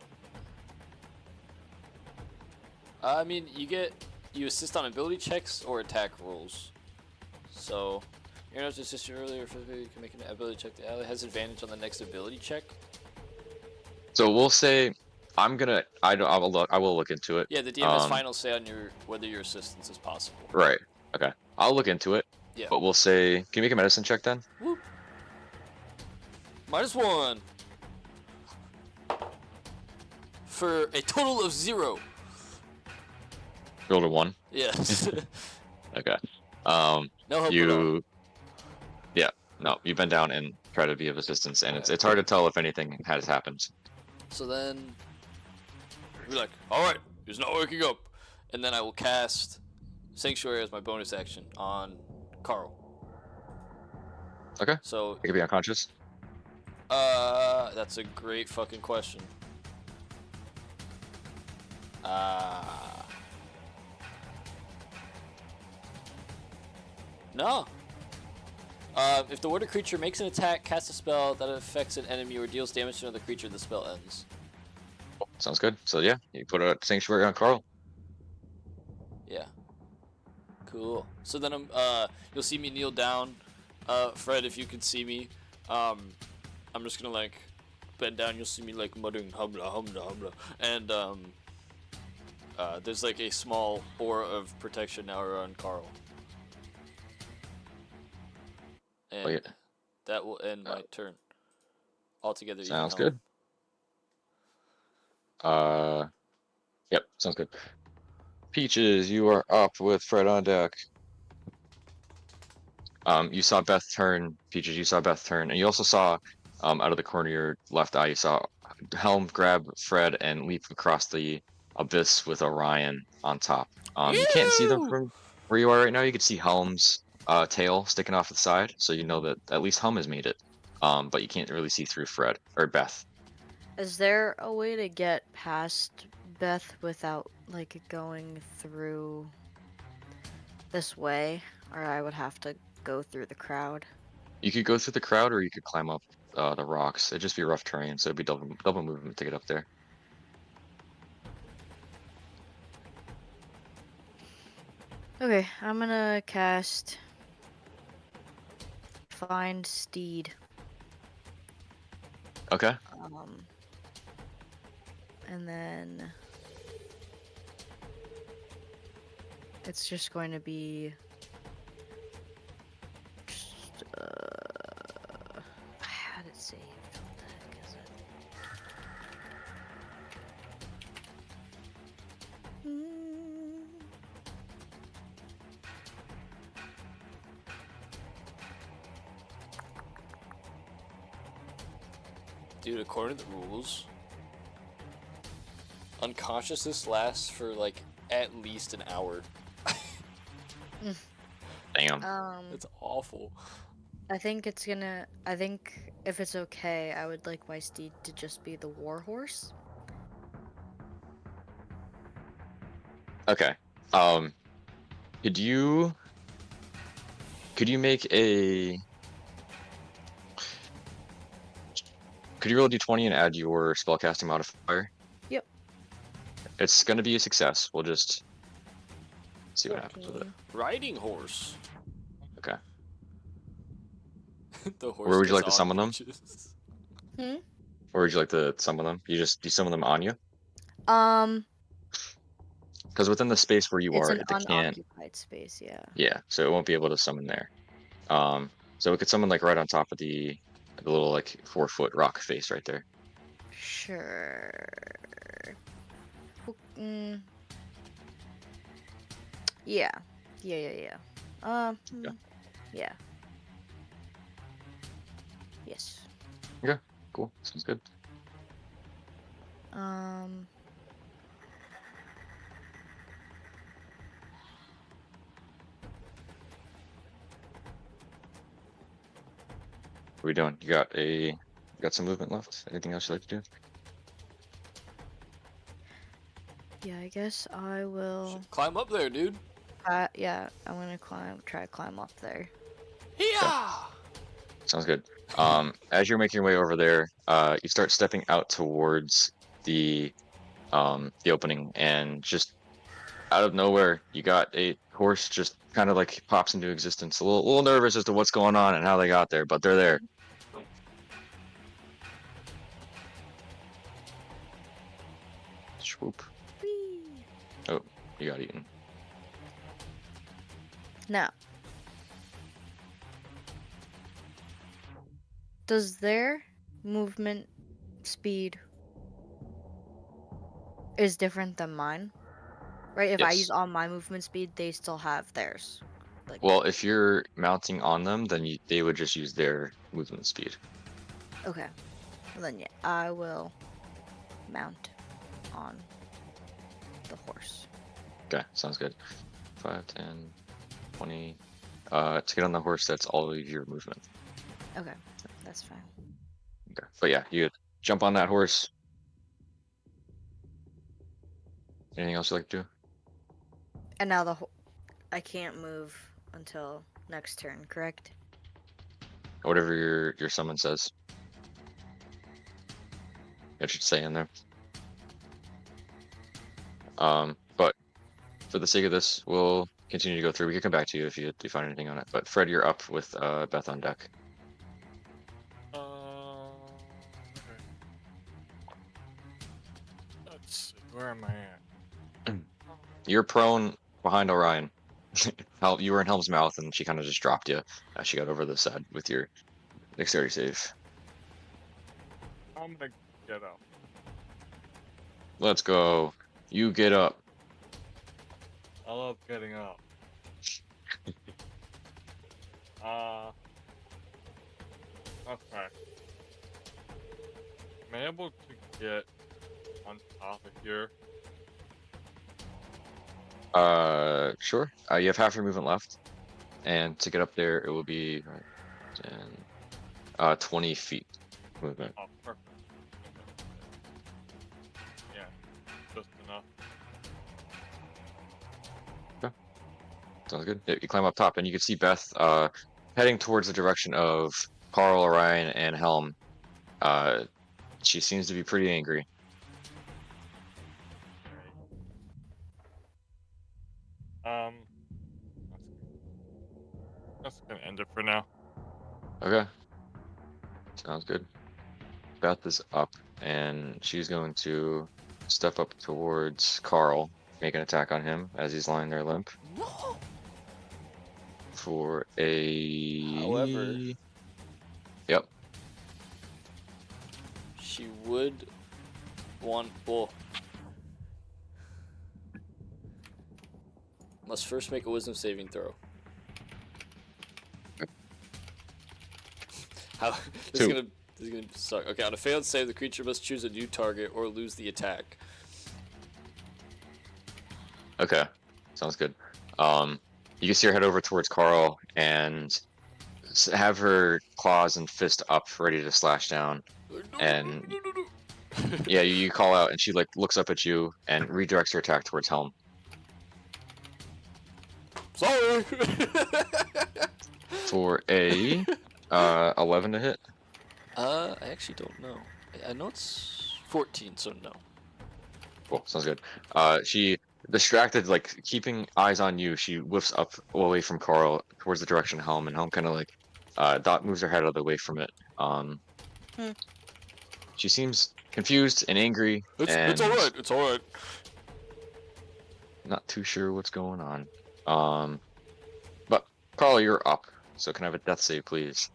I mean, you assist on ability checks or attack rolls. So, you're not just assisted earlier, physically you can make an ability check. The ally has advantage on the next ability check. So we'll say, I will look into it. Yeah, the DM has final say on whether your assistance is possible. Right. Okay. I'll look into it. Yeah. But we'll say, can you make a medicine check then? Whoop. -1. For a total of 0. Rolled a 1. Yes. Okay. No hope you bend down and try to be of assistance, and it's hard to tell if anything has happened. So then, be like, all right, he's not waking up, and then I will cast Sanctuary as my bonus action on Carl. Okay. So it could be unconscious. That's a great fucking question. No. If the water creature makes an attack, casts a spell that affects an enemy, or deals damage to another creature, the spell ends. Sounds good. So yeah, you put a sanctuary on Carl. Yeah. Cool. So then you'll see me kneel down. Fred, if you can see me, I'm just gonna like bend down. You'll see me like muttering humla humla humla, and there's like a small aura of protection now around Carl. And yeah. that will end my turn. Altogether, even Sounds Helm. good. Yep, sounds good. Peaches, you are up with Fred on deck. You saw Beth turn, Peaches, you saw Beth turn, and you also saw, out of the corner of your left eye, you saw Helm grab Fred and leap across the abyss with Orion on top. You can't see them Ew! from where you are right now. You can see Helm's tail sticking off to the side, so you know that at least Helm has made it. But you can't really see through Fred or Beth. Is there a way to get past Beth without like going through this way, or I would have to go through the crowd? You could go through the crowd, or you could climb up the rocks. It'd just be rough terrain, so it'd be double movement to get up there. Okay, I'm gonna cast Find Steed. Okay. And then it's just going to be just, I had it saved. What the heck is it? Dude, according to the rules, unconsciousness lasts for like at least an hour. Damn. It's awful. I think if it's okay, I would like my steed to just be the war horse. Okay. Could you make a could you roll a d20 and add your spellcasting modifier? Yep. It's gonna be a success. We'll just see what happens with it. 14. Riding horse. Okay. The horse. Where would you goes like to on summon them? leeches. Hmm? Where would you like to summon them? You summon them on you? Because within the space where you It's are, an it can't. unoccupied space, yeah. Yeah, so it won't be able to summon there. So it could summon like right on top of the little like 4-foot rock face right there. Sure. Mm. Yeah. Yeah. Yeah. Yeah. Yes. Okay, cool. Sounds good. What are we doing? You got some movement left? Anything else you'd like to do? Yeah, I guess I will. Climb up there, dude. Yeah, I'm gonna try to climb up there. Yeah. Sounds good. As you're making your way over there, you start stepping out towards the opening, and just out of nowhere, you got a horse just kind of like pops into existence. A little nervous as to what's going on and how they got there, but they're there. Swoop. Whee! Oh, you got eaten. Now, does their movement speed is different than mine? Right? If I Yes. use all my movement speed, they still have theirs. Like, Well, if you're mounting on them, then they would just use their movement speed. okay. Well, then yeah, I will mount on the horse. Okay, sounds good. 5, 10, 20. To get on the horse, that's all of your movement. Okay, that's fine. Okay. But yeah, you jump on that horse. Anything else you like to do? And now I can't move until next turn, correct? whatever your summon says. It should say in there. But for the sake of this, we'll continue to go through. We can come back to you if you do find anything on it. But Fred, you're up with Beth on deck. Okay. Let's see. Where am I at? You're prone behind Orion. You were in Helm's mouth, and she kind of just dropped you as she got over the side with your dexterity save. I'm gonna get up. Let's go. You get up. I love getting up. Okay. Am I able to get on top of here? Sure. You have half your movement left, and to get up there, it will be 20 feet movement. Oh, perfect. Yeah, just enough. Sounds good. Yeah, you climb up top, and you can see Beth heading towards the direction of Carl, Orion, and Helm. She seems to be pretty angry. That's gonna end it for now. Okay. Sounds good. Beth is up, and she's going to step up towards Carl, make an attack on him as he's lying there limp. No. For a. However, Yep. she would want. Well, must first make a wisdom saving throw. How this is Two. gonna suck. Okay, on a failed save, the creature must choose a new target or lose the attack. Okay. Sounds good. You can see her head over towards Carl and have her claws and fist up, ready to slash down. And yeah, you call out, and she like looks up at you and redirects her attack towards Helm. Sorry. For a 11 to hit. I actually don't know. I know it's 14, so no. Cool, sounds good. She distracted, like keeping eyes on you. She whiffs up away from Carl towards the direction of Helm, and Helm kind of like Dot moves her head out of the way from it. She seems confused and angry. It's all right. It's all right. Not too sure what's going on. But Carl, you're up. So can I have a death save, please?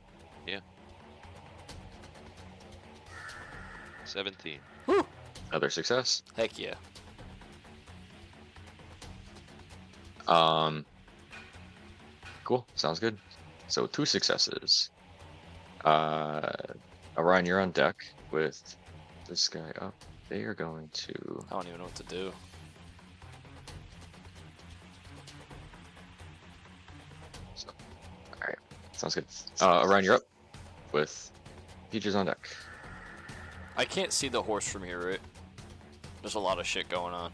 17. Woo. Another success. Heck yeah. Cool. Sounds good. So 2 successes. Orion, you're on deck with this guy up. They are going to. I don't even know what to do. All right. Sounds good. Orion, you're up with Peaches on deck. I can't see the horse from here, right? There's a lot of shit going on.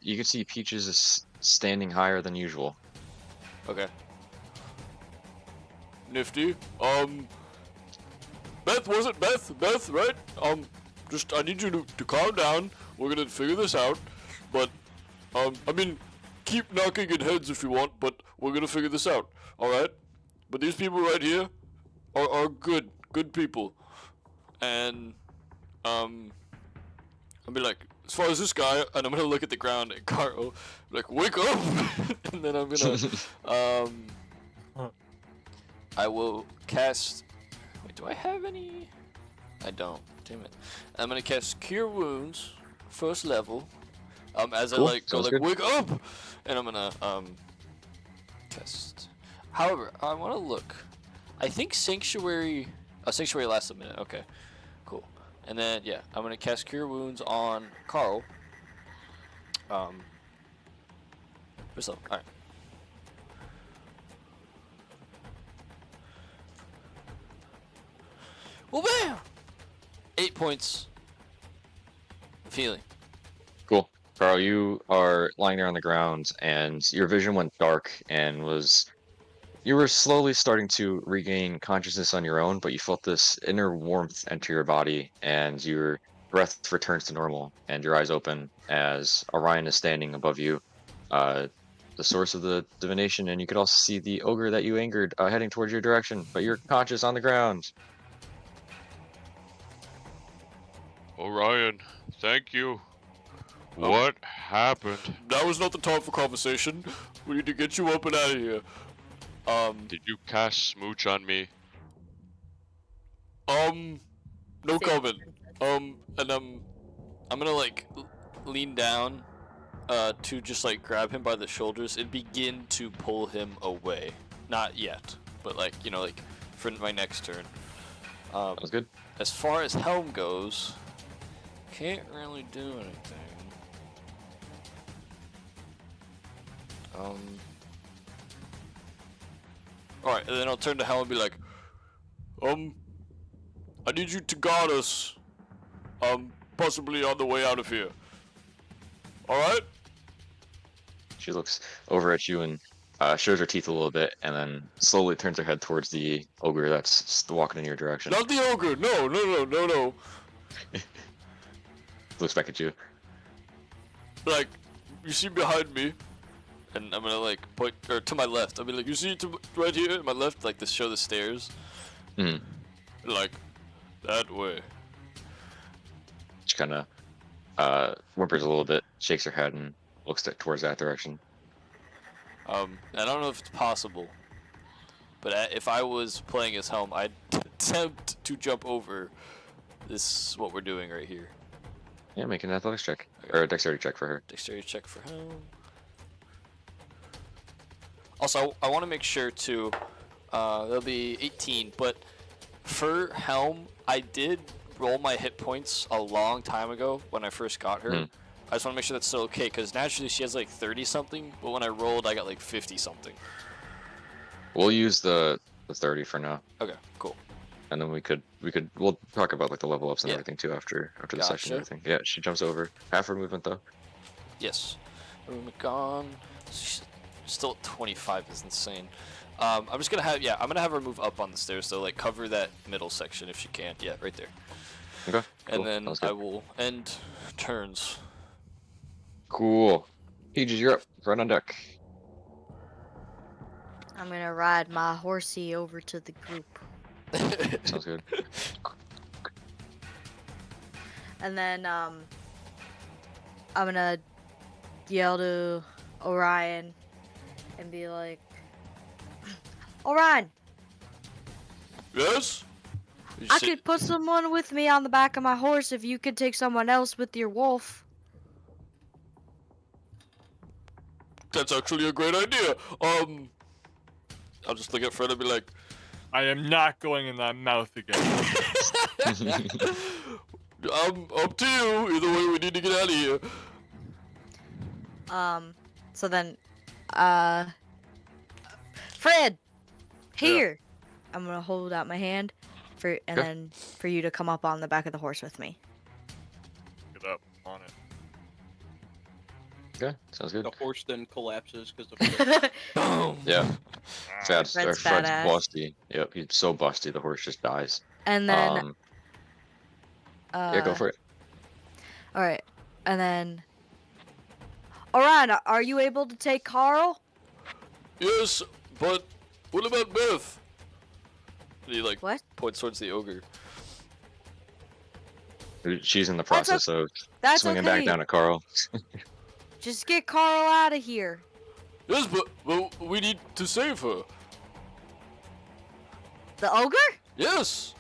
You can see Peaches is standing higher than usual. Okay. Nifty. Beth, was it Beth? Beth, right? Just, I need you to calm down. We're gonna figure this out. But, I mean, keep knocking in heads if you want, but we're gonna figure this out. Alright? But these people right here are good people. And, I'll be like, as far as this guy, and I'm gonna look at the ground and Carl, like, wake up! And then I'm gonna, I will cast, wait, do I have any? I don't, damn it. I'm gonna cast Cure Wounds, first level, as Cool. I like, go Sounds like, good. wake up! And I'm gonna, test. However, I wanna look, I think Sanctuary lasts a minute, okay. Cool. And then, yeah, I'm going to cast Cure Wounds on Carl. First level. Alright. Well, bam! 8 points of healing. Cool. Carl, you are lying there on the ground, and your vision went dark and was You were slowly starting to regain consciousness on your own, but you felt this inner warmth enter your body, and your breath returns to normal, and your eyes open as Orion is standing above you, uh, the source of the divination, and you could also see the ogre that you angered heading towards your direction, but you're conscious on the ground. Orion, thank you. What happened? Now is not the time for conversation. We need to get you up and out of here. Did you cast smooch on me? No Save comment. the And I'm gonna like lean down, to just like grab him by the shoulders and begin to pull him away. Not yet, but like, you know, like for my next turn. That was good. As far as Helm goes, can't really do anything. Alright, and then I'll turn to Helm and be like, I need you to guard us, possibly on the way out of here. Alright? She looks over at you and shows her teeth a little bit, and then slowly turns her head towards the ogre that's walking in your direction. Not the ogre! No. Looks back at you. Like, you see behind me, and I'm gonna like point, or to my left, I'll be like, you see to right here, to my left, like to show the stairs? Hmm. Like, that way. She kind of whimpers a little bit, shakes her head, and looks towards that direction. I don't know if it's possible, but if I was playing as Helm, I'd attempt to jump over this, what we're doing right here. Yeah, make an athletics check. Or a dexterity check for her. Dexterity check for Helm. Also, I want to make sure to, there'll be 18, but for Helm, I did roll my hit points a long time ago when I first got her. I just want to make sure that's still okay, because naturally she has like 30 something, but when I rolled, I got like 50 something. We'll use the 30 for now. Okay, cool. And then we'll talk about like the level ups and Yeah. everything too after the session and Gotcha. everything. Yeah, she jumps over. Half her movement though. Yes. Movement gone. She's still at 25 is insane. I'm just gonna have, I'm gonna have her move up on the stairs, so like cover that middle section if she can. Yeah, right there. Okay. And Cool. then Sounds I good. will end turns. Cool. Peaches, you're up. Right on deck. I'm gonna ride my horsey over to the group. Sounds good. And then I'm gonna yell to Orion and be like, Orion, Yes? You I say- could put someone with me on the back of my horse if you could take someone else with your wolf. That's actually a great idea. I'll just look at Fred and be like, I am not going in that mouth again. up to you. Either way, we need to get out of here. So then, Fred, here. I'm gonna hold out my hand and then for you to come up on the back of the horse with me. Get up on it. Okay, sounds good. The horse then collapses because of Boom. Yeah. Fred's Fred's Fred's badass. busty. Yep, he's so busty the horse just dies. And then, Yeah, go for it. all right, and then, Orion, are you able to take Carl? Yes, but what about Beth? And he like What? points towards the ogre. She's in the That's process of That's swinging okay. back down at Carl. Just get Carl out of here. Yes, but we need to save her. The ogre? Yes.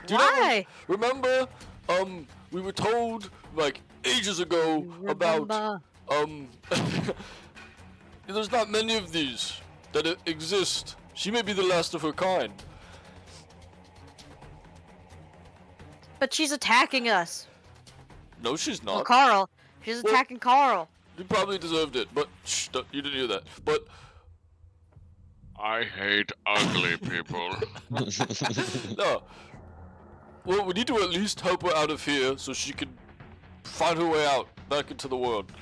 Do you not Why? remember? We were told like ages ago about Remember. there's not many of these that exist. She may be the last of her kind. But she's attacking us. No, she's Well, not. Carl. She's Well- attacking Carl. You probably deserved it, but shh, you didn't hear that. But I hate ugly people. no. Well, we need to at least help her out of here so she can find her way out back into the world.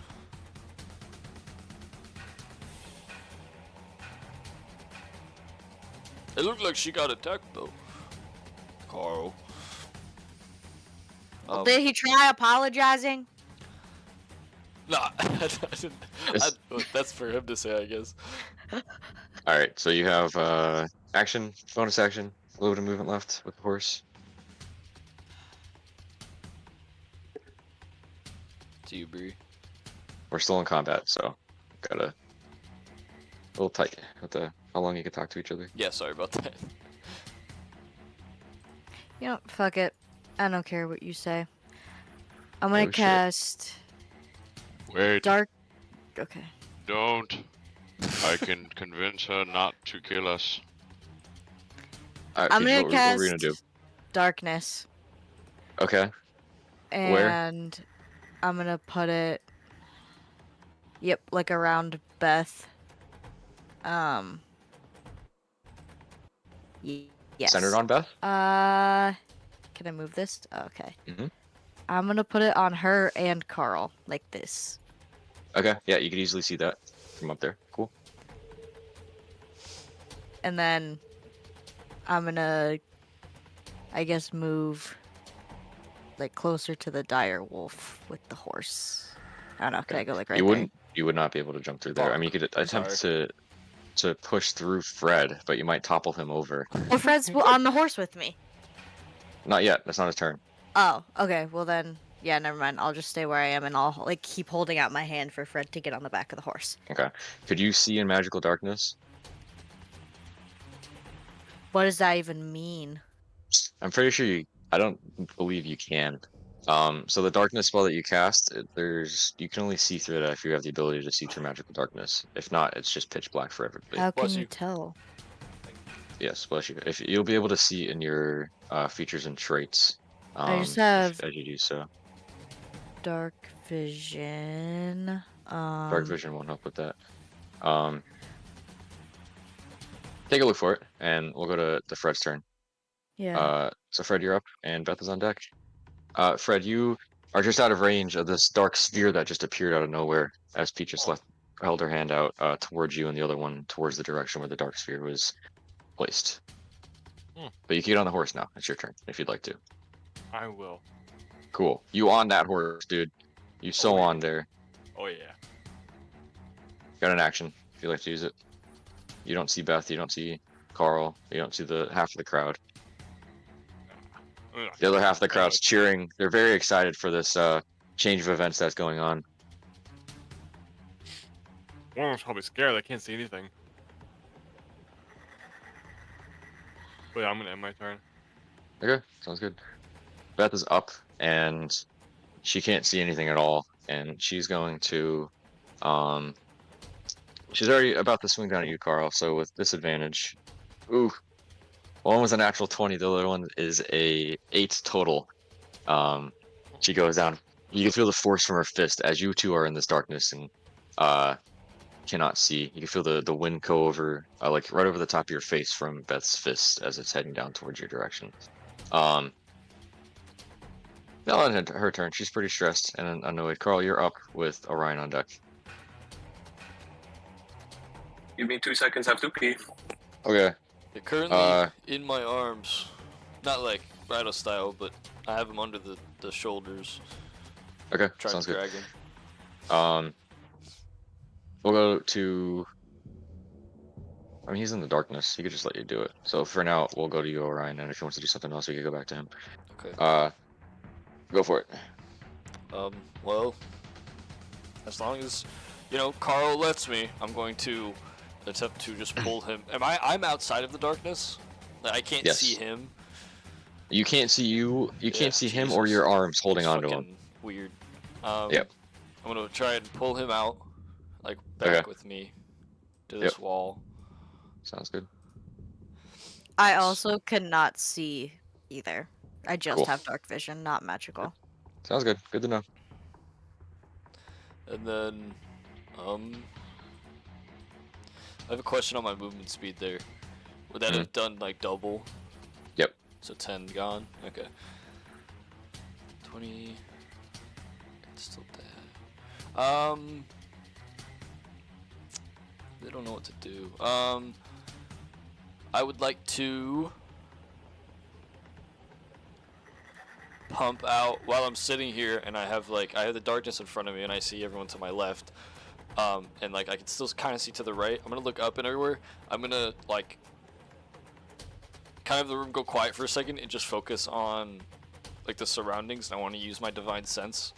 It looked like she got attacked though. Carl. Did he try apologizing? Nah, I didn't, It's- that's for him to say, I guess. All right, so you have action, bonus action, a little bit of movement left with the horse. To you, Bree. We're still in combat, so got a little tight with the how long you can talk to each other. Yeah, sorry about that. You know, fuck it. I don't care what you say. I'm gonna Oh, shit. cast Wait, dark. Okay. don't. I can convince her not to kill us. I'm Peach, gonna what were we cast gonna do? darkness, Okay, Where? and I'm gonna put it. Yep, like around Beth. Yes. centered on Beth. Can I move this? Okay. Mhm. I'm gonna put it on her and Carl, like this. Okay, yeah, you could easily see that from up there. Cool. And then I'm gonna, I guess, move like closer to the dire wolf with the horse. I don't know. Can I go like right You would not be able to jump through there. I mean, you could attempt to push through Fred, but you might topple him over. there? Well, Fred's on the horse with me. Not yet. That's not his turn. Oh, okay. Well then, yeah, never mind. I'll just stay where I am, and I'll like keep holding out my hand for Fred to get on the back of the horse. Okay. Could you see in magical darkness? What does that even mean? I'm pretty sure you. I don't believe you can. So the darkness spell that you cast, you can only see through that if you have the ability to see through magical darkness. If not, it's just pitch black for everybody. How can Bless you you. tell? Yes, bless you. If you'll be able to see in your features and traits, I just have as you do so. dark vision. Dark vision won't help with that. Take a look for it, and we'll go to Fred's turn. Yeah. So Fred, you're up, and Beth is on deck. Fred, you are just out of range of this dark sphere that just appeared out of nowhere as Peach just held her hand out towards you, and the other one towards the direction where the dark sphere was placed. But you can get on the horse now. It's your turn if you'd like to. I will. Cool. You on that horse, dude. You so yeah. on there. Oh yeah. Got an action if you'd like to use it. You don't see Beth. You don't see Carl. You don't see the half of the crowd. The other half of the crowd's cheering. They're very excited for this change of events that's going on. One of them's probably scared. I can't see anything. But yeah, I'm gonna end my turn. Okay, sounds good. Beth is up, and she can't see anything at all, and she's going to, she's already about to swing down at you, Carl, so with disadvantage. Ooh, one was a natural 20, the other one is a 8 total. She goes down. You can feel the force from her fist as you two are in this darkness and cannot see. You can feel the wind go over, like right over the top of your face from Beth's fist as it's heading down towards your direction. Now on her turn. She's pretty stressed and annoyed. Carl, you're up with Orion on deck. Give me 2 seconds. I have to pee. Okay. They're currently in my arms. Not like Rhino style, but I have him under the shoulders. Okay, Trying sounds to good. drag him. We'll go to. I mean, he's in the darkness. He could just let you do it. So for now, we'll go to you, Orion, and if he wants to do something else, we can go back to him. Okay. Go for it. Well, as long as, Carl lets me, I'm going to attempt to just pull him. I'm outside of the darkness? Like, I can't Yes. see him. You can't see you. You can't see him or Jesus. your arms holding It's onto him. fucking weird. Yep. I'm gonna try and pull him out, like back with me to this wall. Sounds good. I also cannot see either. I just Cool. have dark vision, not magical. Sounds good. Good to know. And then, I have a question on my movement speed there. Would that have done like double? Yep. So 10 gone. Okay. 20. Still dead. They don't know what to do. I would like to pump out while I'm sitting here, and I have the darkness in front of me, and I see everyone to my left, and like I can still kind of see to the right. I'm gonna look up and everywhere. I'm gonna like kind of the room go quiet for a second and just focus on like the surroundings. And I want to use my divine sense,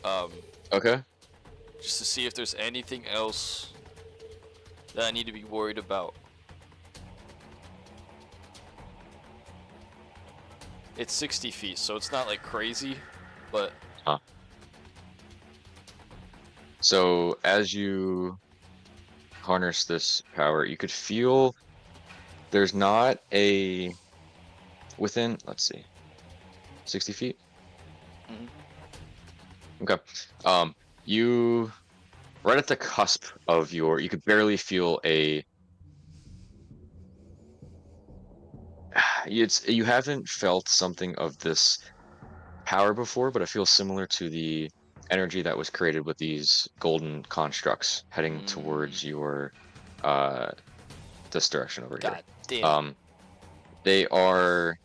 Okay. just to see if there's anything else that I need to be worried about. It's 60 feet, so it's not like crazy, but So as you harness this power, you could feel there's not a within, let's see, 60 feet. Mhm. Okay. You right at the cusp of you could barely feel you haven't felt something of this power before, but it feels similar to the energy that was created with these golden constructs heading towards your uh this direction over here. God damn. They are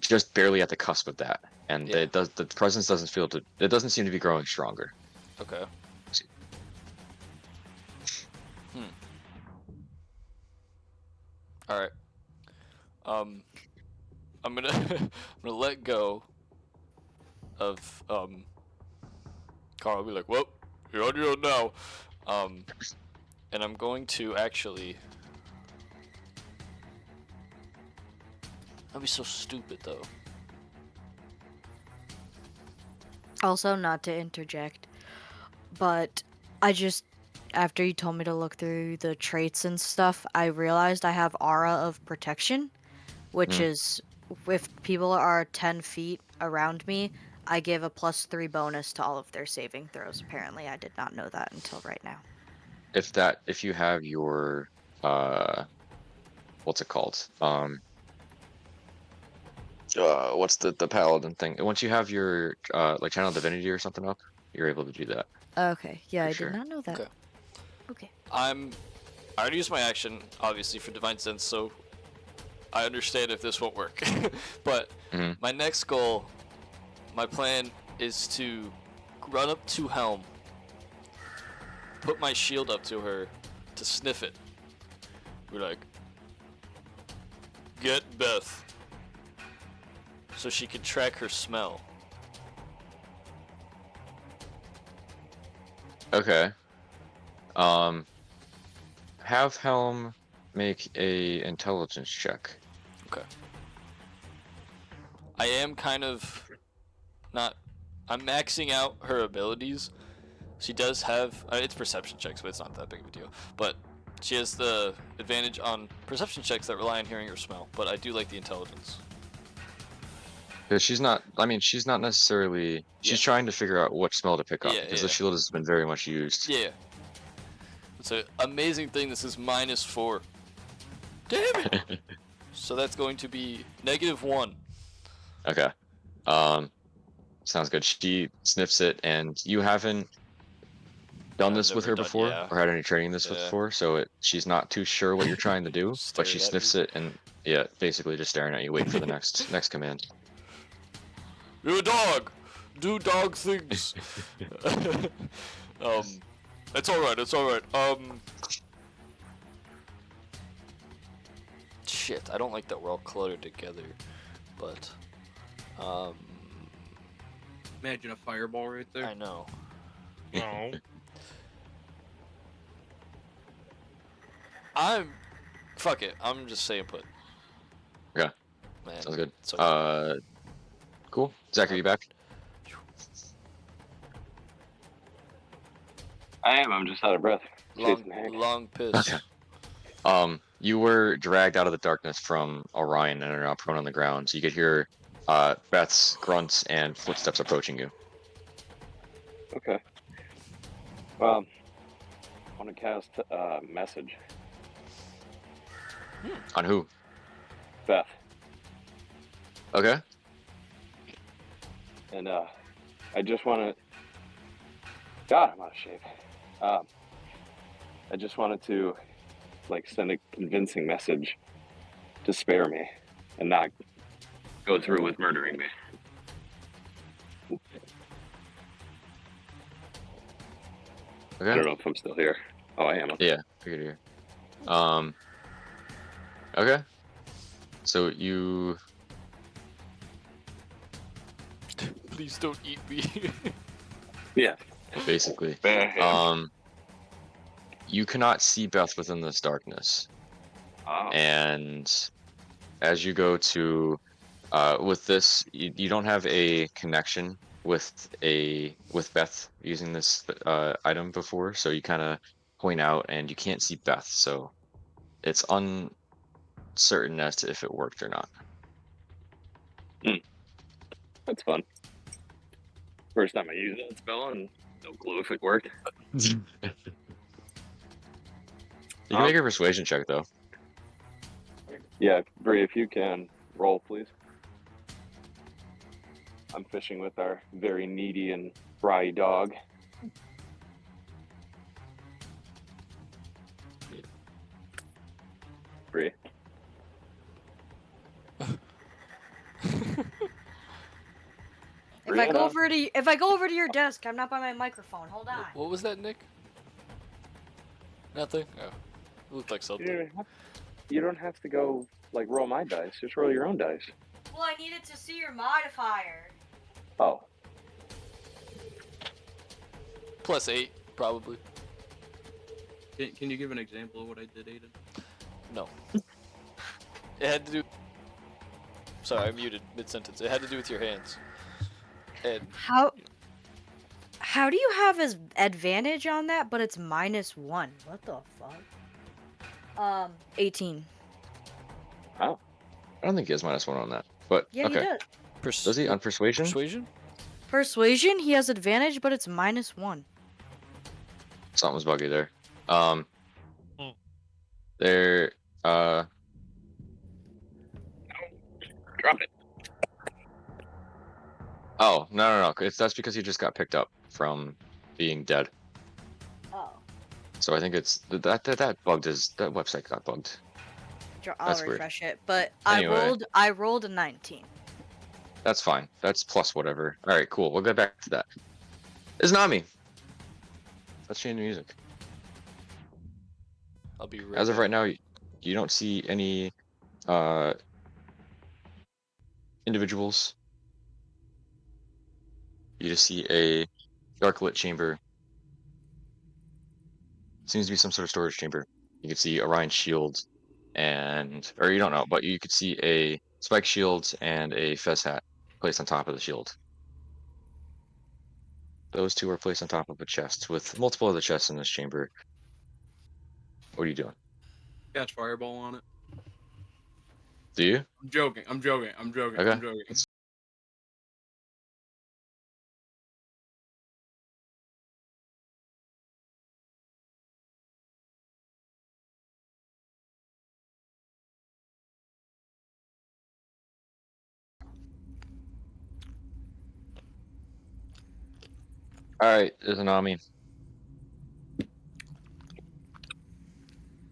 just barely at the cusp of that, and Yeah. the presence it doesn't seem to be growing stronger. Okay. All right. I'm gonna I'm gonna let go of Carl. I'll be like, well, you're on your own now. And I'm going to actually. That'd be so stupid though. Also, not to interject, but I just, after you told me to look through the traits and stuff, I realized I have Aura of Protection, which is if people are 10 feet around me, I give a +3 bonus to all of their saving throws. Apparently, I did not know that until right now. If you have your what's it called? What's the paladin thing? Once you have your like channel divinity or something up, you're able to do that. Okay, yeah, For I sure. did not know that. Okay. Okay. I already used my action, obviously, for Divine Sense, so I understand if this won't work. But my next goal, my plan is to run up to Helm, put my shield up to her to sniff it. We're like, get Beth, so she can track her smell. Okay. Have Helm make a intelligence check. Okay. I am kind of not. I'm maxing out her abilities. She does have. It's perception checks, but it's not that big of a deal. But she has the advantage on perception checks that rely on hearing or smell. But I do like the intelligence. Because she's not. I mean, she's not necessarily. She's trying to figure out what smell to pick up because the shield has been very much used. Yeah. It's an amazing thing. This is -4. Damn it! So that's going to be -1. Okay. Sounds good. She sniffs it, and you haven't done this with her before or had any training this with before, so she's not too sure what you're trying to do, but she sniffs it and basically just staring at you, waiting for the next command. You're a dog. Do dog things. It's all right. It's all right. Shit, I don't like that we're all cluttered together, but Imagine a fireball right there. I know. No. Fuck it. I'm just saying put. Okay. Man, Sounds good. so Cool. Zach, are you back? I am. I'm just out of breath. long piss. Okay. You were dragged out of the darkness from Orion and are now prone on the ground. So you could hear Beth's grunts and footsteps approaching you. Okay. I want to cast message. On who? Beth. Okay. And I just want to. God, I'm out of shape. I just wanted to like send a convincing message to spare me and not go through with murdering me. I Okay. don't know if I'm still here. Oh, I am. Yeah, figured here. Okay. So you Please don't eat me. Yeah. basically, Bam. you cannot see Beth within this darkness, Oh. and as you go to, with this, you don't have a connection with Beth using this item before, so you kind of point out and you can't see Beth, so it's uncertain as to if it worked or not. That's fun. First time I used that spell, and no clue if it worked. You can make a persuasion check though. Yeah, Bree, if you can, roll, please. I'm fishing with our very needy and spry dog. Bree. If I go over to your desk, I'm not by my microphone. Hold on. What was that, Nick? Nothing? Oh. It looked like something. You don't have to go, like, roll my dice. Just roll your own dice. Well, I needed to see your modifier. Oh. +8, probably. Can you give an example of what I did, Aiden? No. It had to do... Sorry, I muted mid-sentence. It had to do with your hands. And How do you have an advantage on that, but it's -1? What the fuck? 18. Oh. I don't think he has -1 on that, but Yeah, okay. he does. Does he on persuasion? Persuasion? Persuasion, he has advantage, but it's -1. Something was buggy there. Hmm. There. Drop it. Oh no. That's because he just got picked up from being dead. Oh. So I think it's that bugged that website got bugged. I'll That's weird. refresh it, but Anyway. I rolled a 19. That's fine. That's plus whatever. All right, cool. We'll get back to that. It's Nami. Let's change the music. I'll be right As of back. right now, you don't see any individuals. You just see a dark lit chamber. Seems to be some sort of storage chamber. You can see Orion's shield, or you don't know, but you could see a spike shield and a fez hat placed on top of the shield. Those two are placed on top of a chest with multiple other chests in this chamber. What are you doing? Cast fireball on it. Do you? I'm joking. Okay. I'm joking. All right, Izanami.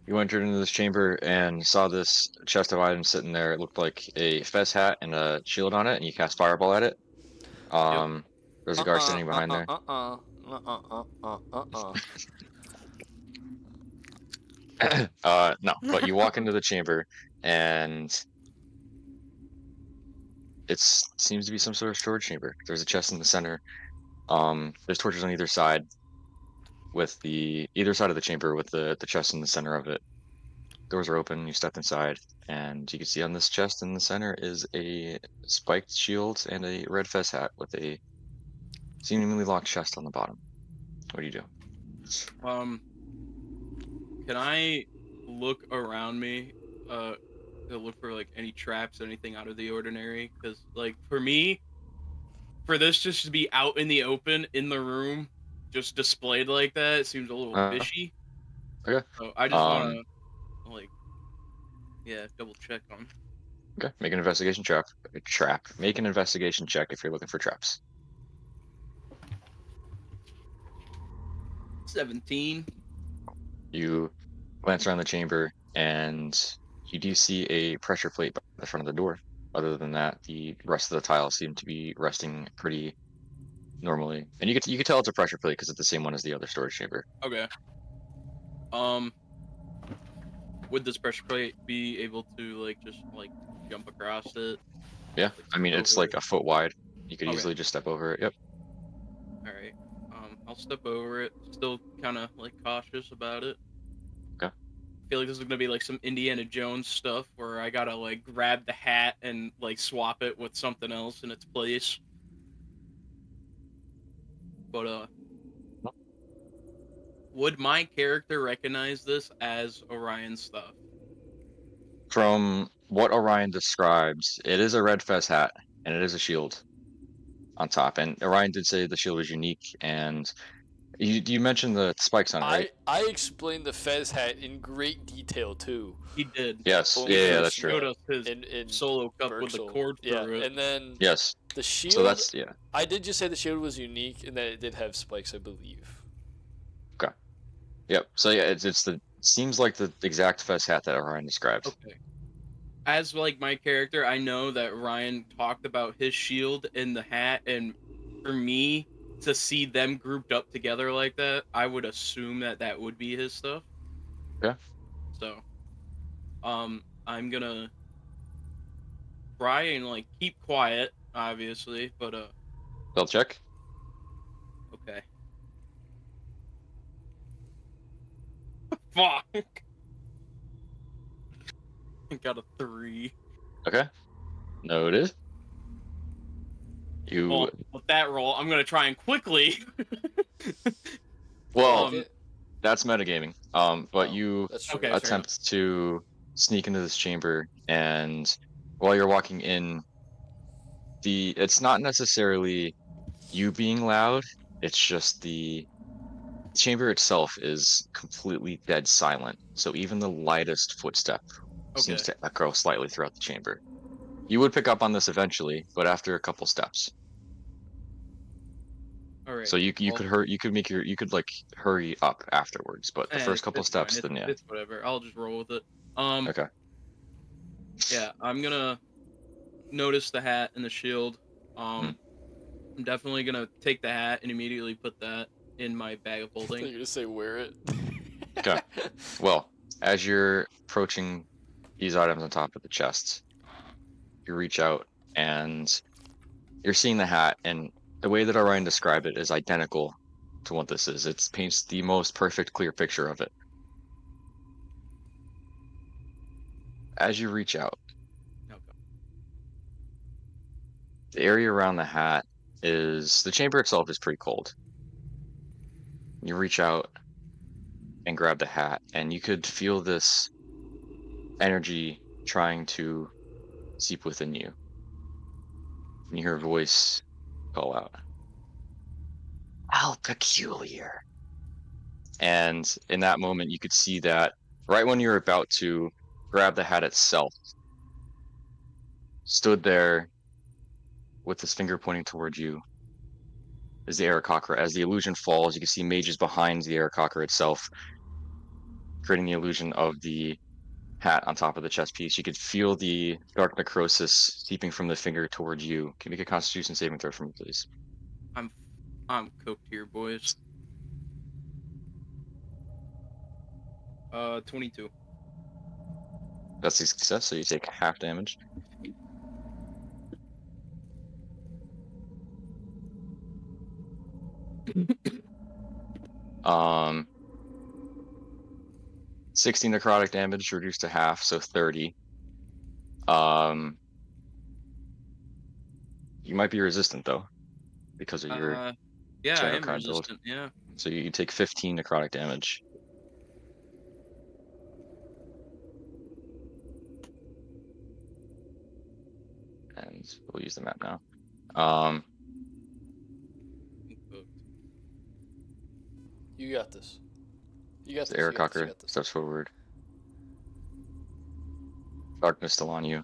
You entered into this chamber and saw this chest of items sitting there. It looked like a fez hat and a shield on it, and you cast fireball at it. There's a guard standing behind there. No, but you walk into the chamber, and it seems to be some sort of storage chamber. There's a chest in the center. There's torches on either side, with either side of the chamber with the chest in the center of it. Doors are open. You step inside, and you can see on this chest in the center is a spiked shield and a red fez hat with a seemingly locked chest on the bottom. What do you do? Can I look around me, to look for like any traps, anything out of the ordinary? Because like for me, for this just to be out in the open in the room, just displayed like that, it seems a little fishy. Okay. So I just want to like, yeah, double check on. Okay. Make an investigation check. Make an investigation check if you're looking for traps. 17. You glance around the chamber, and you do see a pressure plate by the front of the door. Other than that, the rest of the tiles seem to be resting pretty normally, and you could tell it's a pressure plate because it's the same one as the other storage chamber. Okay. Would this pressure plate be able to like just like jump across it? Yeah, Like, I mean step it's over like it? a foot wide. You could Okay. easily just step over it. Yep. All right. I'll step over it. Still kind of like cautious about it. Okay. I feel like this is gonna be like some Indiana Jones stuff where I gotta like grab the hat and like swap it with something else in its place. But would my character recognize this as Orion's stuff? From what Orion describes, it is a red fez hat and it is a shield on top. And Orion did say the shield was unique. And you mentioned the spikes on it, right? I explained the Fez hat in great detail too. He did. Yes. When Yeah, we yeah, first that's true. Showed us his in solo cup with the Berksel. cord Yeah, through it. and then Yes. the shield. So that's yeah. I did just say the shield was unique and that it did have spikes, I believe. Okay. Yep. So yeah, it's the seems like the exact fez hat that Orion described. Okay. As like my character, I know that Ryan talked about his shield and the hat, and for me to see them grouped up together like that, I would assume that that would be his stuff. Yeah. So, I'm gonna try and like keep quiet, obviously, but Spell check. okay. Fuck. I got a 3. Okay. Noted. You Well, with that roll, I'm gonna try and quickly. well, Okay. that's metagaming. But Oh, you that's true. Okay, fair attempt to sneak into this chamber, and while you're walking in, it's not necessarily you being loud, it's just the chamber itself is completely dead silent. So even the lightest footstep seems Okay. to echo slightly throughout the chamber. You would pick up on this eventually, but after a couple steps. All right. So you well, could hurry, you could like hurry up afterwards, but the first couple it's steps, fine. then yeah. It's whatever. I'll just roll with it. Okay. Yeah, I'm gonna notice the hat and the shield. Hmm. I'm definitely gonna take the hat and immediately put that in my bag of I thought holding. you were gonna say wear it. Okay. Well, as you're approaching these items on top of the chests, you reach out and you're seeing the hat, and the way that Orion described it is identical to what this is. It paints the most perfect, clear picture of it. As you reach out, Okay. the area around the hat the chamber itself is pretty cold. You reach out and grab the hat, and you could feel this energy trying to seep within you. And you hear a voice call out, "How peculiar." And in that moment, you could see that right when you're about to grab the hat itself, stood there with his finger pointing towards you is the Aarakocra. As the illusion falls, you can see mages behind the Aarakocra itself, creating the illusion of the hat on top of the chest piece. You could feel the dark necrosis seeping from the finger towards you. Can you make a Constitution saving throw for me, please? I'm cooked here, boys. 22. That's a success, so you take half damage. um 16 necrotic damage reduced to half, so 30. You might be resistant though, because of your Yeah, I tarot am card build. resistant. Yeah. So you take 15 necrotic damage. And we'll use the map now. I'm cooked. You got this. You got The this. You got this. You Aarakocra got this. steps forward. Darkness still on you.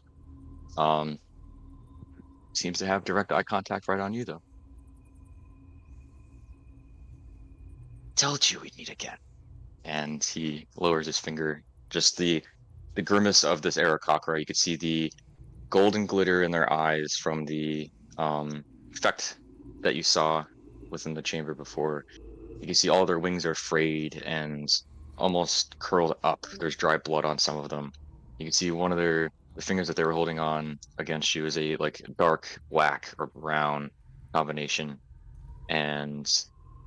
Seems to have direct eye contact right on you though. Told you we'd meet again. and he lowers his finger. Just the grimace of this Aarakocra. You could see the golden glitter in their eyes from the effect that you saw within the chamber before. You can see all their wings are frayed and almost curled up. There's dry blood on some of them. You can see one of the fingers that they were holding on against you is a like dark black or brown combination, and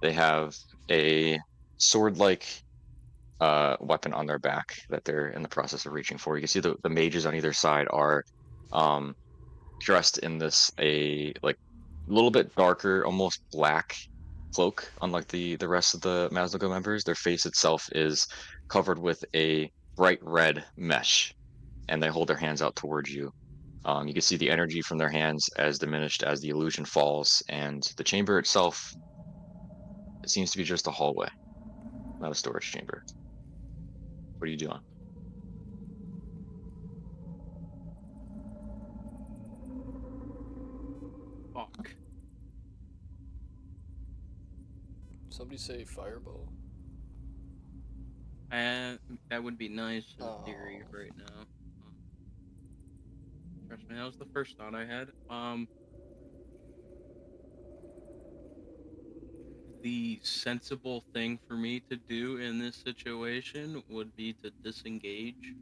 they have a sword-like weapon on their back that they're in the process of reaching for. You can see the mages on either side are um, dressed in this a like a little bit darker, almost black cloak, unlike the rest of the Mazno members. Their face itself is covered with a bright red mesh, and they hold their hands out towards you. You can see the energy from their hands as diminished as the illusion falls, and the chamber itself, it seems to be just a hallway, not a storage chamber. What are you doing? Fuck. Somebody say fireball. And that would be nice in theory Oh. right now. Trust me, that was the first thought I had. The sensible thing for me to do in this situation would be to disengage.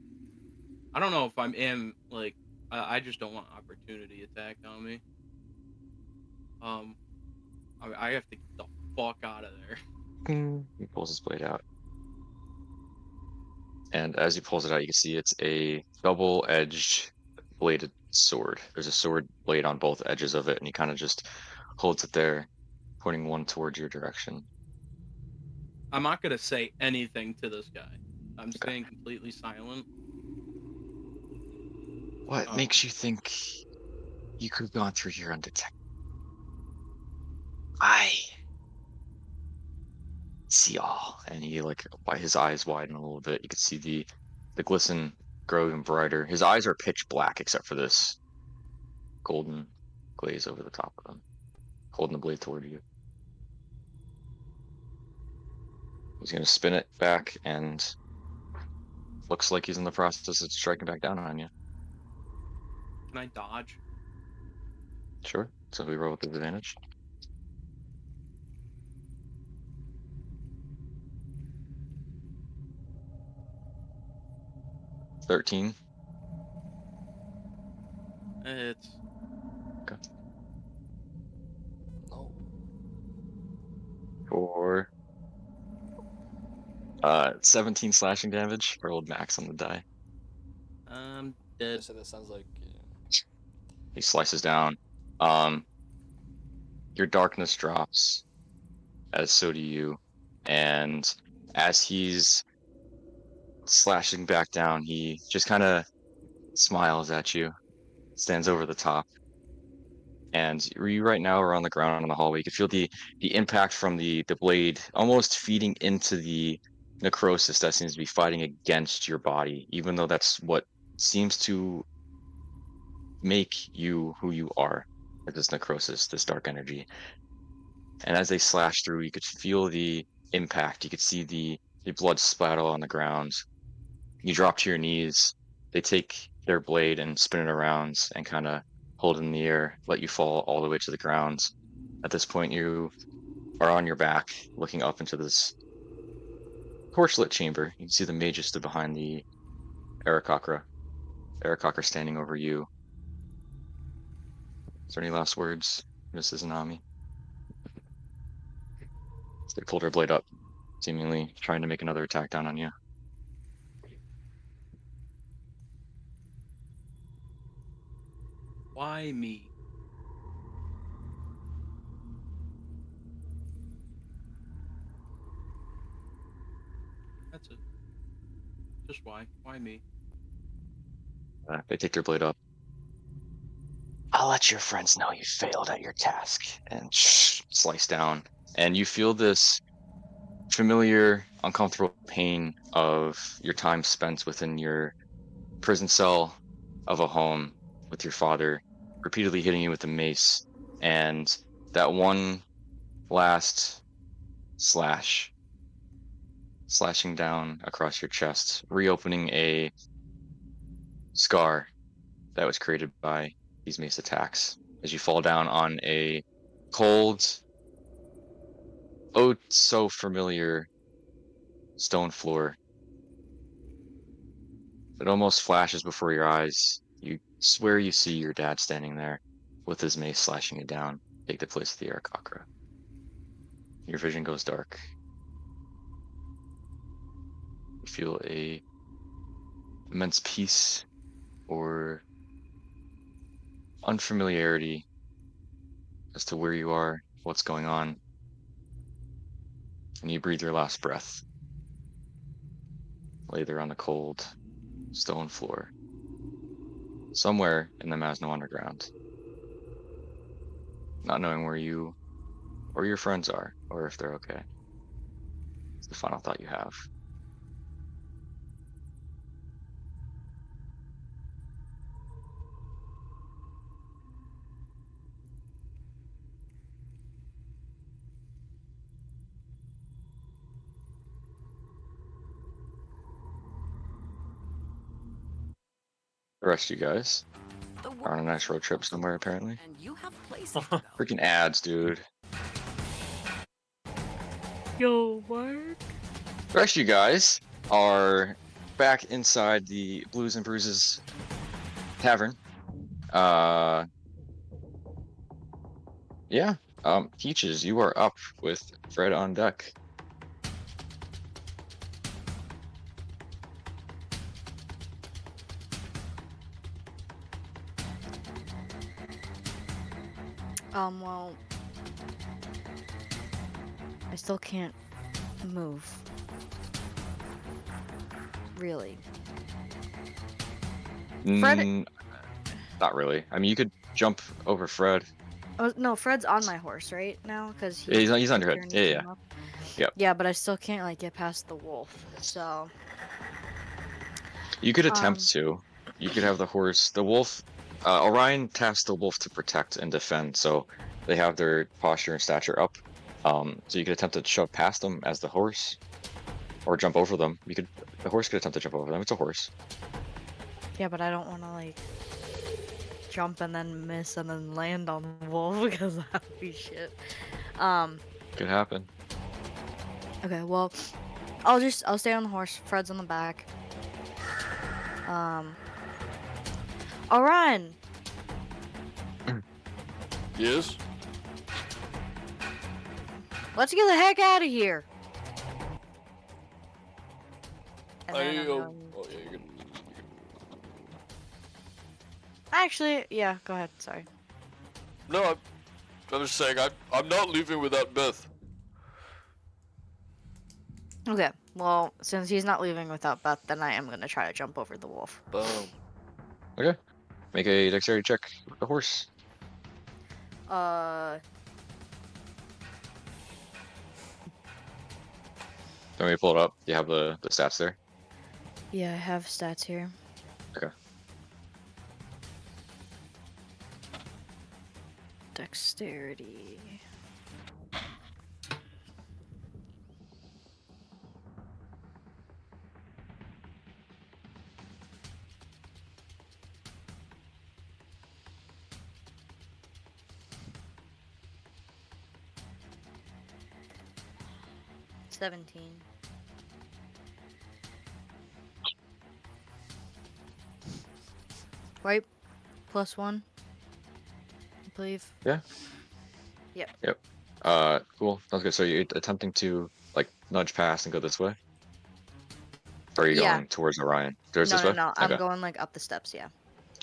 I don't know if am like I just don't want opportunity attack on me. I have to get the fuck out of there. He pulls his blade out. And as he pulls it out, you can see it's a double-edged bladed sword. There's a sword blade on both edges of it, and he kind of just holds it there, pointing one towards your direction. I'm not gonna say anything to this guy. I'm Okay. staying completely silent. What makes you think you could have gone through here undetected? I see all. And he like his eyes widen a little bit. You can see the glisten grow even brighter. His eyes are pitch black except for this golden glaze over the top of them, holding the blade toward you. He's gonna spin it back, and looks like he's in the process of striking back down on you. Can I dodge? Sure. So we roll with advantage. $13. It's No. For 17 slashing damage. Rolled max on the die. I'm I dead. said that sounds like. He slices down. Your darkness drops, as so do you. And as he's slashing back down, he just kind of smiles at you, stands over the top. And you right now are on the ground in the hallway. You can feel the impact from the blade almost feeding into the necrosis that seems to be fighting against your body, even though that's what seems to make you who you are, this necrosis, this dark energy. And as they slash through, you could feel the impact. You could see the blood splatter on the ground. You drop to your knees. They take their blade and spin it around and kind of hold it in the air, let you fall all the way to the ground. At this point, you are on your back, looking up into this torchlit chamber. You can see the mages stood behind the Aarakocra. Aarakocra standing over you. Is there any last words, Mrs. Anami? They pulled her blade up, seemingly trying to make another attack down on you. Why me? That's it. Just why? Why me? They take their blade up. I'll let your friends know you failed at your task, and slice down. And you feel this familiar, uncomfortable pain of your time spent within your prison cell of a home with your father, repeatedly hitting you with a mace, and that one last slash slashing down across your chest, reopening a scar that was created by these mace attacks as you fall down on a cold, oh so familiar stone floor. It almost flashes before your eyes. You swear you see your dad standing there with his mace slashing you down, take the place of the Arakakra. Your vision goes dark. You feel a immense peace or unfamiliarity as to where you are, what's going on, and you breathe your last breath. Lay there on the cold stone floor, somewhere in the Mazno underground, not knowing where you or your friends are, or if they're okay. It's the final thought you have. The rest of you guys are on a nice road trip somewhere, apparently. And you have places to go. Freaking ads, dude. Yo, Mark. The rest of you guys are back inside the Blues and Bruises tavern. Yeah. Peaches, you are up with Fred on deck. Well, I still can't move. Really. Fred- Not really. I mean, you could jump over Fred. Oh, no, Fred's on my horse right now because Yeah, he's on your head. Yeah. Yep. Yeah, but I still can't like get past the wolf. So You could attempt to. You could have the horse. The wolf. Orion tasks the wolf to protect and defend, so they have their posture and stature up. So you could attempt to shove past them as the horse, or jump over them. The horse could attempt to jump over them. It's a horse. yeah, but I don't want to like jump and then miss and then land on the wolf because that would be shit. Could happen. Okay, well, I'll stay on the horse. Fred's on the back. Orion, Yes? let's get the heck out of here. And I, then I'm going- oh yeah, you can. Actually, yeah, go ahead. Sorry. No, I'm just saying, I'm not leaving without Beth. Okay, well, since he's not leaving without Beth, then I am gonna try to jump over the wolf. Boom. Okay. Make a dexterity check with the horse. Let me pull it up. You have the stats there. Yeah, I have stats here. Okay. Dexterity. $17. Right? +1. I believe. Yeah. Yep. Yep. Cool. Sounds good. So you're attempting to like nudge past and go this way? Or are you Yeah. going towards Orion? Towards No, this no, way? no. I'm Okay. going like up the steps. Yeah.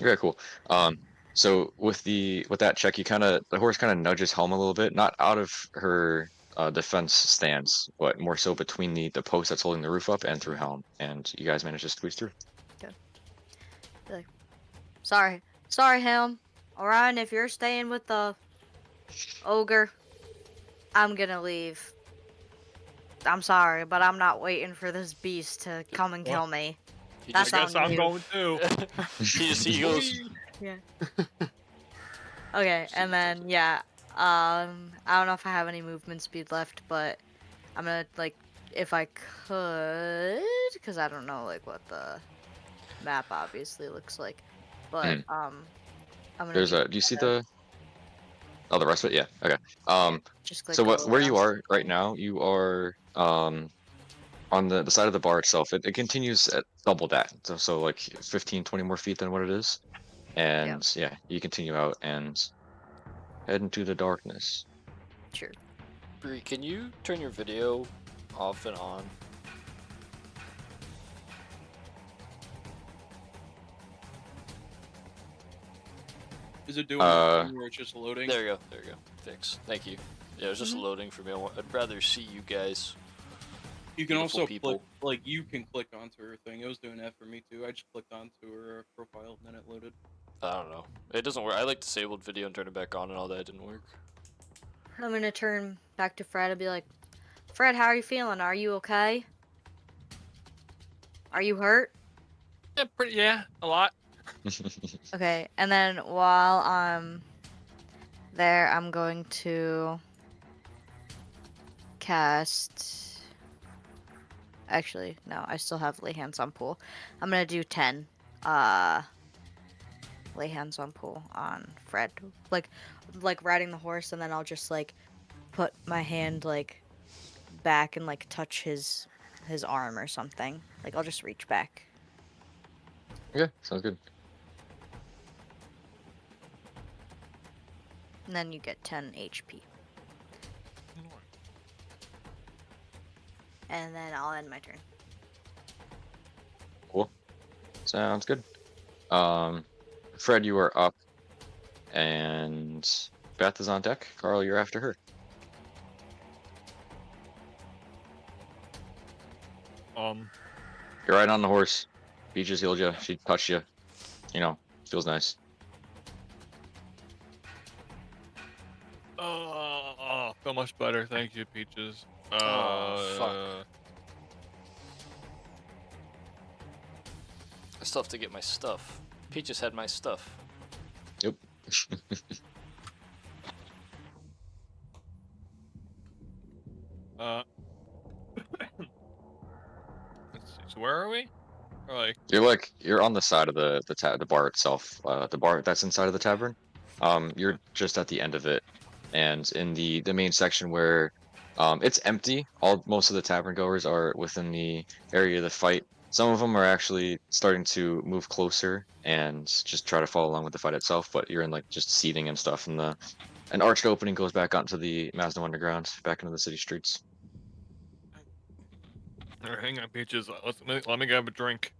Okay, cool. So with that check, the horse kind of nudges home a little bit, not out of her defense stance, but more so between the post that's holding the roof up and through Helm, and you guys manage to squeeze through. Like, sorry, Helm. Orion, if you're staying with the ogre, I'm gonna leave. I'm sorry, but I'm not waiting for this beast to come and kill me. He That's just, I on guess I'm you. going too. he goes. Yeah. Okay, and then yeah, I don't know if I have any movement speed left, but I'm gonna like if I could, because I don't know like what the map obviously looks like, but I'm gonna There's use a. Do you see the? Oh, the rest of it. Yeah. Okay. yeah, Um. just So click what? go Where you around. are right now? You are on the side of the bar itself. It continues at double that. So like 15, 20 more feet than what it is. Yeah, And yeah, you continue out and head into the darkness. sure. Bree, can you turn your video off and on? Is it doing the Uh. thing where it's just loading? There you go. There you go. Thanks. Thank you. Yeah, it was just loading for me. I'd rather see you guys. You can Beautiful also people. click, like, you can click onto her thing. It was doing that for me too. I just clicked onto her profile and then it loaded. I don't know. It doesn't work. I like disabled video and turn it back on and all that. It didn't work. I'm gonna turn back to Fred and be like, Fred, how are you feeling? Are you okay? Are you hurt? Yeah, a lot. Okay, and then while I'm there, I'm going to cast. Actually, no, I still have lay hands on pool. I'm gonna do 10. Lay hands on pool on Fred, like riding the horse, and then I'll just like put my hand like back and like touch his arm or something. Like I'll just reach back. Okay, sounds good. And then you get 10 HP. And then I'll end my turn. Cool. Sounds good. Fred, you are up, and Beth is on deck. Carl, you're after her. You're right on the horse. Peaches healed you. She touched you. You know, feels nice. Feel much better. Thank you, Peaches. Oh, fuck. I still have to get my stuff. Peaches had my stuff. Yep. Let's see. So where are we? Or like, You're on the side of the bar itself. The bar that's inside of the tavern. You're just at the end of it, and in the main section where it's empty. Most of the tavern goers are within the area of the fight. Some of them are actually starting to move closer and just try to follow along with the fight itself. But you're in like just seating and stuff, and an arched opening goes back onto the Mazno underground, back into the city streets. hang on, Peaches. Let me grab a drink.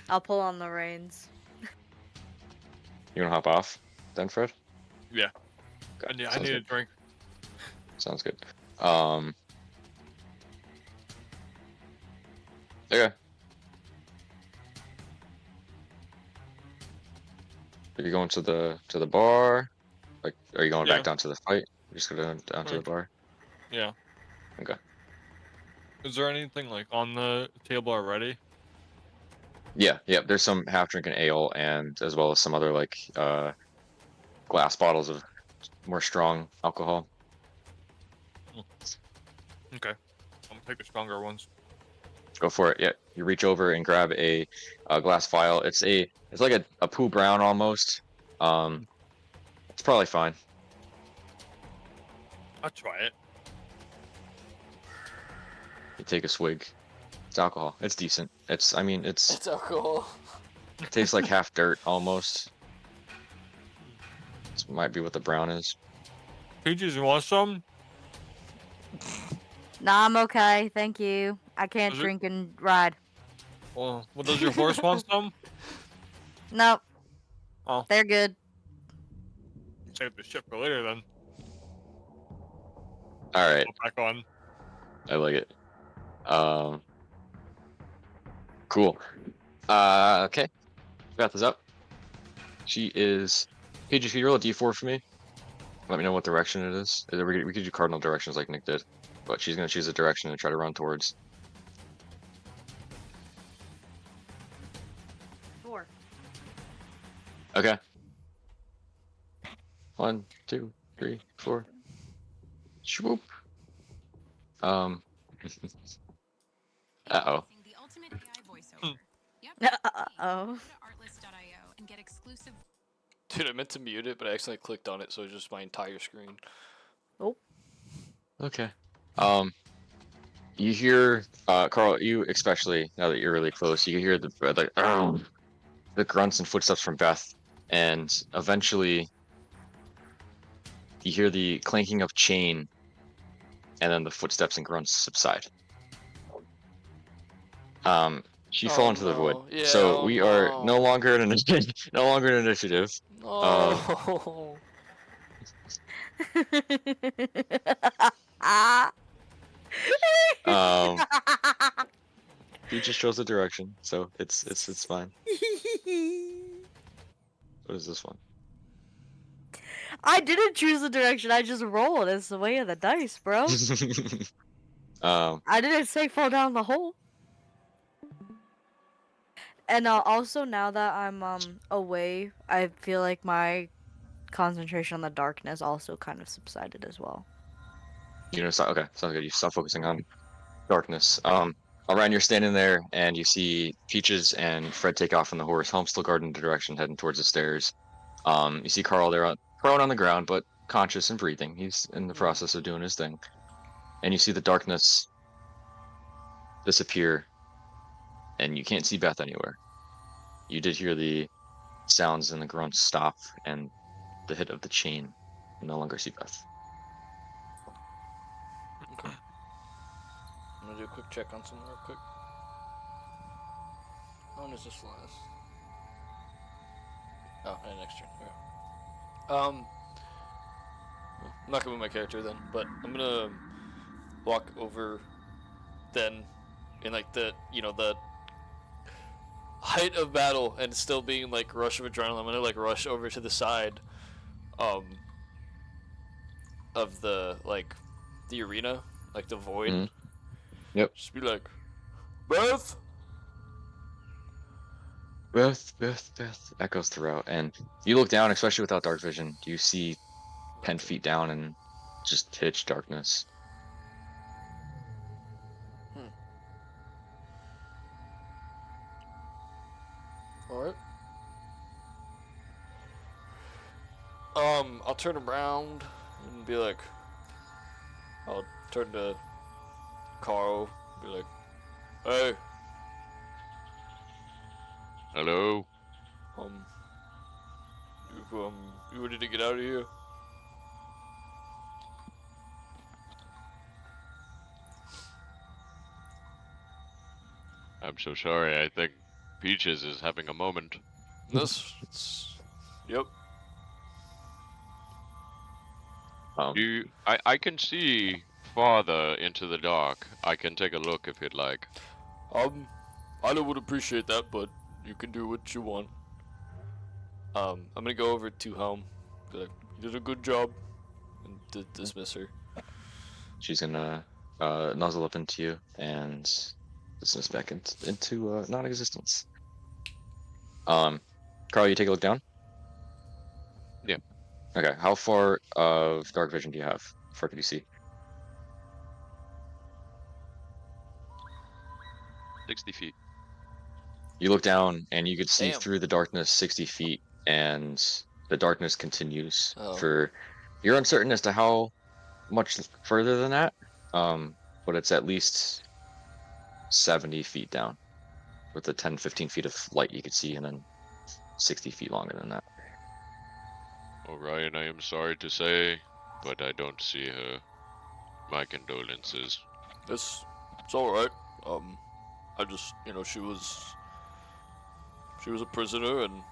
I'll pull on the reins. You wanna hop off, then, Fred? Yeah. Okay, I sounds need a good. drink. Sounds good. Okay. Are you going to the bar? Like, are you going Yeah. back down to the fight? You're just going down to the Right. bar? Yeah. Okay. Is there anything like on the table already? Yeah, yeah. There's some half-drinking ale and as well as some other like glass bottles of more strong alcohol. Okay. I'm gonna take the stronger ones. Go for it. Yeah. You reach over and grab a glass vial. It's like a poo brown almost. It's probably fine. I'll try it. You take a swig. It's alcohol. It's decent. I mean, It's alcohol. it tastes like half dirt almost. This might be what the brown is. Peaches, you want some? Nah, I'm okay. Thank you. I can't Does it- drink and ride. Well, does your horse want some? Nope. Oh. They're good. Save the shit for later then. All right. Put back on. I like it. Cool. Okay. Beth is up. She is. Paige, if you roll a d4 for me, let me know what direction it is. We could do cardinal directions like Nick did, but she's gonna choose a direction and try to run towards. 4. Okay. 1, 2, 3, 4. Swoop. Um. Uh-oh. The ultimate AI voiceover. Yep. Uh-oh. Go to artlist.io and get exclusive. Dude, I meant to mute it, but I accidentally clicked on it, so it's just my entire screen. Oh. Okay. You hear, Carl, you especially, now that you're really close, you hear the grunts and footsteps from Beth, and eventually you hear the clanking of chain, and then the footsteps and grunts subside. She fell Oh into the void. no. Yeah, So oh we are no no. longer in no longer in initiative. No. Um, he just shows the direction, so it's fine. What is this one? I didn't choose the direction. I just rolled. It's the way of the dice, bro. I didn't say fall down the hole. And also now that I'm away, I feel like my concentration on the darkness also kind of subsided as well. You know, okay, sounds good. You stop focusing on darkness. Orion, you're standing there, and you see Peaches and Fred take off on the horse. Helm still guarding the direction, heading towards the stairs. You see Carl there, prone on the ground, but conscious and breathing. He's in the process of doing his thing. And you see the darkness disappear, and you can't see Beth anywhere. You did hear the sounds and the grunts stop, and the hit of the chain. You no longer see Beth. Okay. I'm gonna do a quick check on something real quick. How long does this last? Oh, and next turn. Okay. I'm not gonna move my character then, but I'm gonna walk over then in like the the height of battle and still being like rush of adrenaline. I'm gonna like rush over to the side of the the arena, like the void. Mhm. Yep. Just be like, Beth. Beth echoes throughout, and you look down, especially without dark vision. You see 10 feet down and just pitch darkness. Alright. I'll turn around and be like, I'll turn to Carl, be like, hey, Hello? you ready to get out of here? I'm so sorry. I think Peaches is having a moment. Yep. I can see farther into the dark. I can take a look if you'd like. I would appreciate that, but you can do what you want. I'm gonna go over to Helm. Be like, you did a good job, and dismiss her. She's gonna nuzzle up into you and dismiss back into non-existence. Carl, you take a look down? Yeah. Okay, how far of dark vision do you have? How far can you see? 60 feet. You look down and you could see Damn. through the darkness 60 feet, and the darkness continues Oh. you're uncertain as to how much further than that, but it's at least 70 feet down with the 10-15 feet of light you could see, and then 60 feet longer than that. Orion, I am sorry to say, but I don't see her. My condolences. It's alright. I just, she was a prisoner and,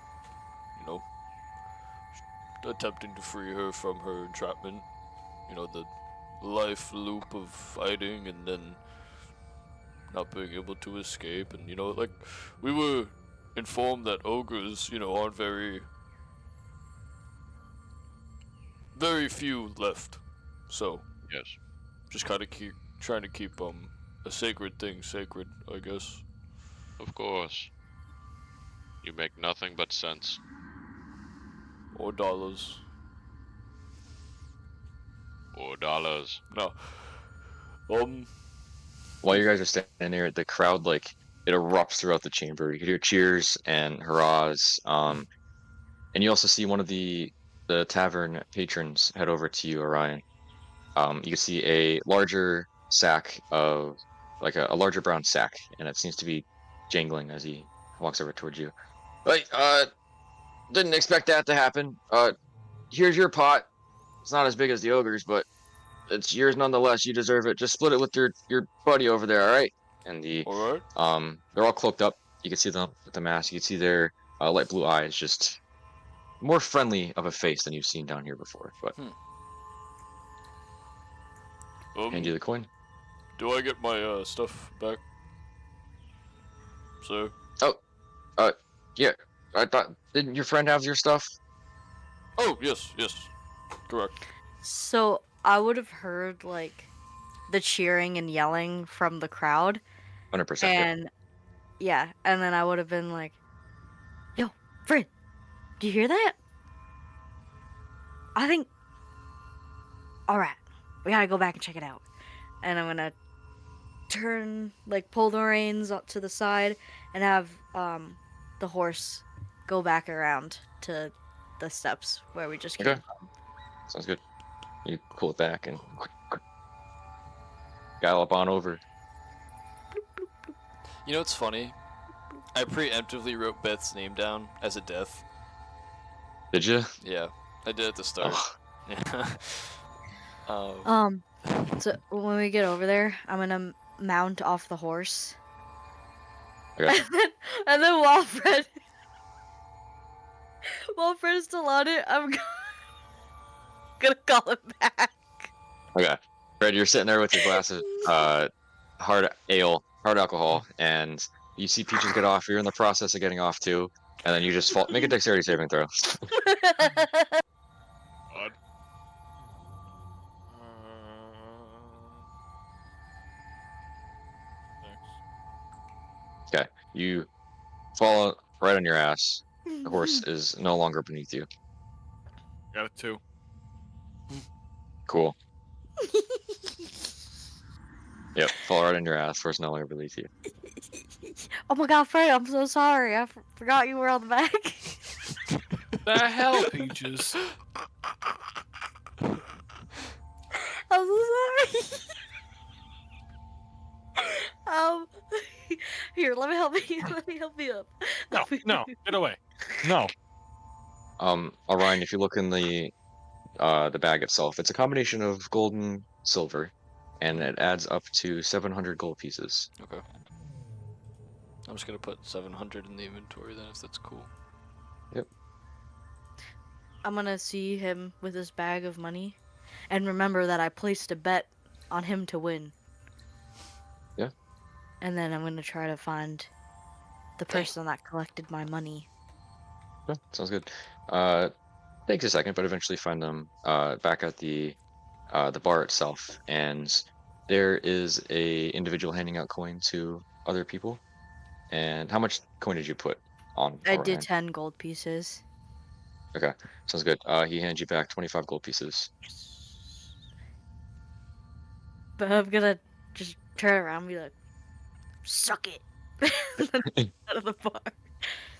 attempting to free her from her entrapment. The life loop of fighting and then not being able to escape. And, we were informed that ogres, aren't very few left. So, Yes. just kind of trying to keep, a sacred thing sacred, I guess. Of course. You make nothing but sense. Or dollars. $4. No. While you guys are standing there, the crowd it erupts throughout the chamber. You can hear cheers and hurrahs. And you also see one of the tavern patrons head over to you, Orion. You can see a larger sack of a larger brown sack, and it seems to be jangling as he walks over towards you. Like, didn't expect that to happen. Here's your pot. It's not as big as the ogre's, but it's yours nonetheless. You deserve it. Just split it with your buddy over there, all right? And Alright. they're all cloaked up. You can see them with the mask. You can see their light blue eyes, just more friendly of a face than you've seen down here before. But hand you the coin. Do I get my stuff back? So. Oh, yeah. I thought, didn't your friend have your stuff? Oh, yes, correct. So I would have heard like the cheering and yelling from the crowd, 100%. and yeah, and then I would have been like, "Yo, friend, do you hear that? I think. All right, we gotta go back and check it out." And I'm gonna pull the reins up to the side, and have the horse go back around to the steps where we just came Okay. from. Sounds good. You pull it back and gallop on over. You know what's funny? I preemptively wrote Beth's name down as a death. Did you? Yeah, I did at the start. Oh. So when we get over there, I'm gonna mount off the horse. Okay. And then while Fred is still on it, I'm gonna call him back. Okay. Fred, you're sitting there with your glass of hard alcohol, and you see Peaches get off. You're in the process of getting off too, and then you just fall. Make a dexterity saving throw. God. Okay. You fall right on your ass. The horse is no longer beneath you. Got a 2. Cool. Yep. Fall right on your ass. Horse no longer beneath you. Oh my god, Fred, I'm so sorry. I forgot you were on the back. The hell, Peaches? I'm so sorry. Here, let me help you. Let me help you up. No, get away. No. Orion, if you look in the bag itself, it's a combination of gold and silver, and it adds up to 700 gold pieces. Okay. I'm just gonna put 700 in the inventory then, if that's cool. Yep. I'm gonna see him with his bag of money, and remember that I placed a bet on him to win. Yeah. And then I'm gonna try to find the person that collected my money. Yeah, sounds good. Takes a second, but eventually find them back at the bar itself, and there is a individual handing out coin to other people. And how much coin did you put on? I did Orion? 10 gold pieces. Okay, sounds good. He hands you back 25 gold pieces. But I'm gonna just turn around and be like, "Suck it!" out of the bar.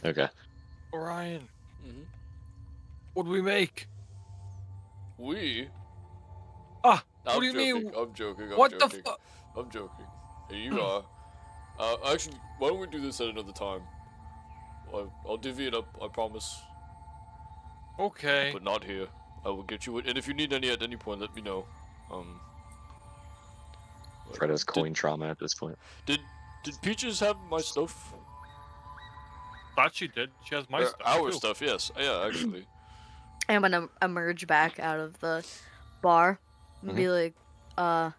Okay. Orion, Mm-hmm. what do we make? We? Ah, I'm what do you joking. mean? I'm joking. What the joking. fuck? I'm joking. Here you are. Actually, why don't we do this at another time? I'll divvy it up, I promise. Okay. But not here. I will get you it, and if you need any at any point, let me know. Fred has coin trauma at this point. Did Peaches have my stuff? Thought she did. She has my stuff. Our too. stuff, yes. Yeah, actually. I'm gonna emerge back out of the bar and be like, "Oh,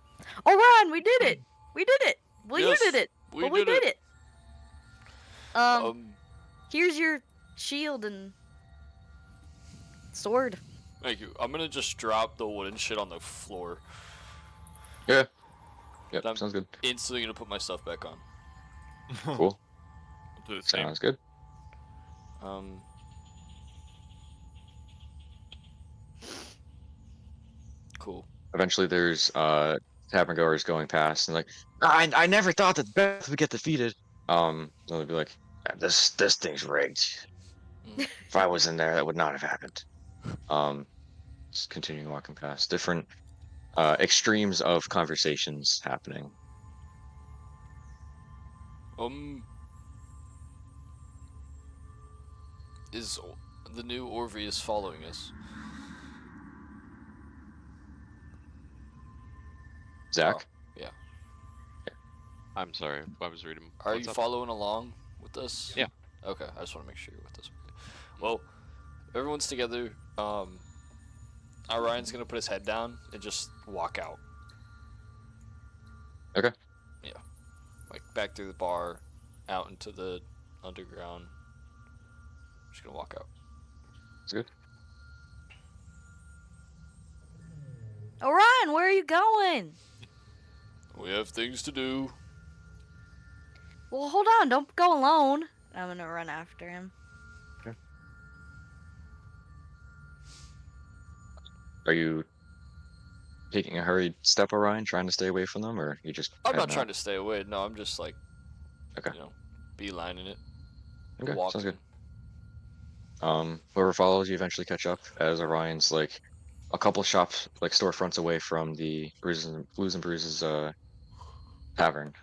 Ron, we did it! We did it! Well, Yes, you did it! we But we did did it. it! Here's your shield and sword." Thank you. I'm gonna just drop the wooden shit on the floor. Yeah. Yep, I'm sounds good. Instantly gonna put my stuff back on. Cool. I'll do the same. Sounds good. Cool. Eventually, there's tavern goers going past and like, I never thought that Beth would get defeated. They'll be like, this thing's rigged. Mm. If I was in there, that would not have happened. Um, just continuing walking past different extremes of conversations happening. Is the new Orpheus following us? Zach, Yeah. I'm sorry. I was reading. Are What's you up? following along with us? Yeah. Okay, I just want to make sure you're with us. Well, everyone's together. Ryan's gonna put his head down and just walk out. Okay. Yeah. Like back through the bar, out into the underground. Just gonna walk out. It's good. Orion, where are you going? We have things to do. Well, hold on. Don't go alone. I'm gonna run after him. Are you taking a hurried step, Orion, trying to stay away from them, or you just I'm not heading trying out? to stay away. No, I'm just like, Okay. beelining it. Okay, walking. sounds good. Whoever follows you eventually catch up as Orion's like a couple shops, like storefronts away from the Blues and Bruises tavern.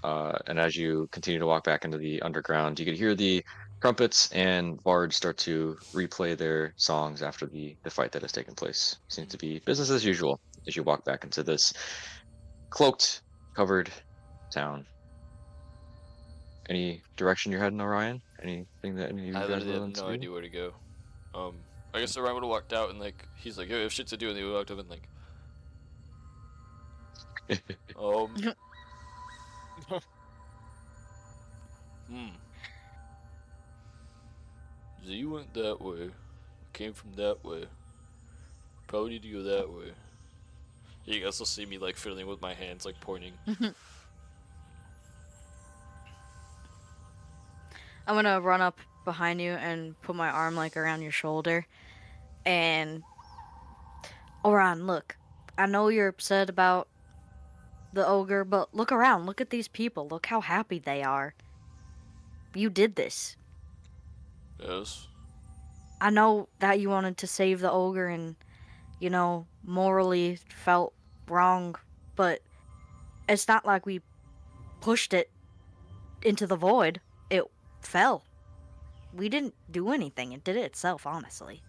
And as you continue to walk back into the underground, you could hear the trumpets and bards start to replay their songs after the fight that has taken place. Seems to be business as usual as you walk back into this cloaked, covered town. Any direction you're heading, Orion? Anything that any of you I guys literally are have willing to no do? idea where to go. I guess Ryan would have walked out and he's like, yo, if shit to do, and they walked up and Z went that way, came from that way. Probably need to go that way. You guys will see me like fiddling with my hands, like pointing. I'm gonna run up behind you and put my arm like around your shoulder. And Orion, look. I know you're upset about the ogre, but look around. Look at these people. Look how happy they are. You did this. Yes. I know that you wanted to save the ogre and, morally felt wrong, but it's not like we pushed it into the void. It fell. We didn't do anything. It did it itself, honestly.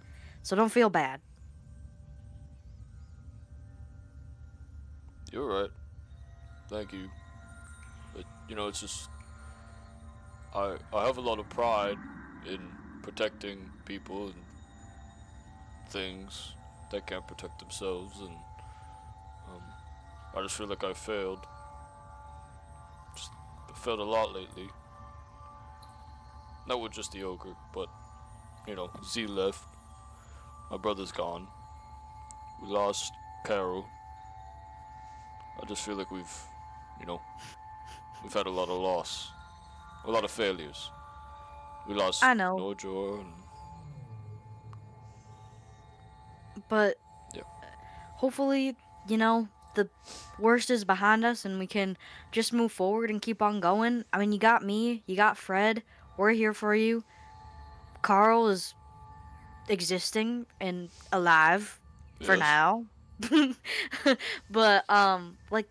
So don't feel bad. You're right. Thank you. But it's just I have a lot of pride in protecting people and things that can't protect themselves, and I just feel like I failed. I failed a lot lately. Not with just the ogre, but Z left. My brother's gone. We lost Carol. I just feel like we've had a lot of loss, a lot of failures. We lost I know. Norjor and But yeah. hopefully, the worst is behind us and we can just move forward and keep on going. I mean, you got me, you got Fred. We're here for you. Carl is existing and alive for Yes. now. But like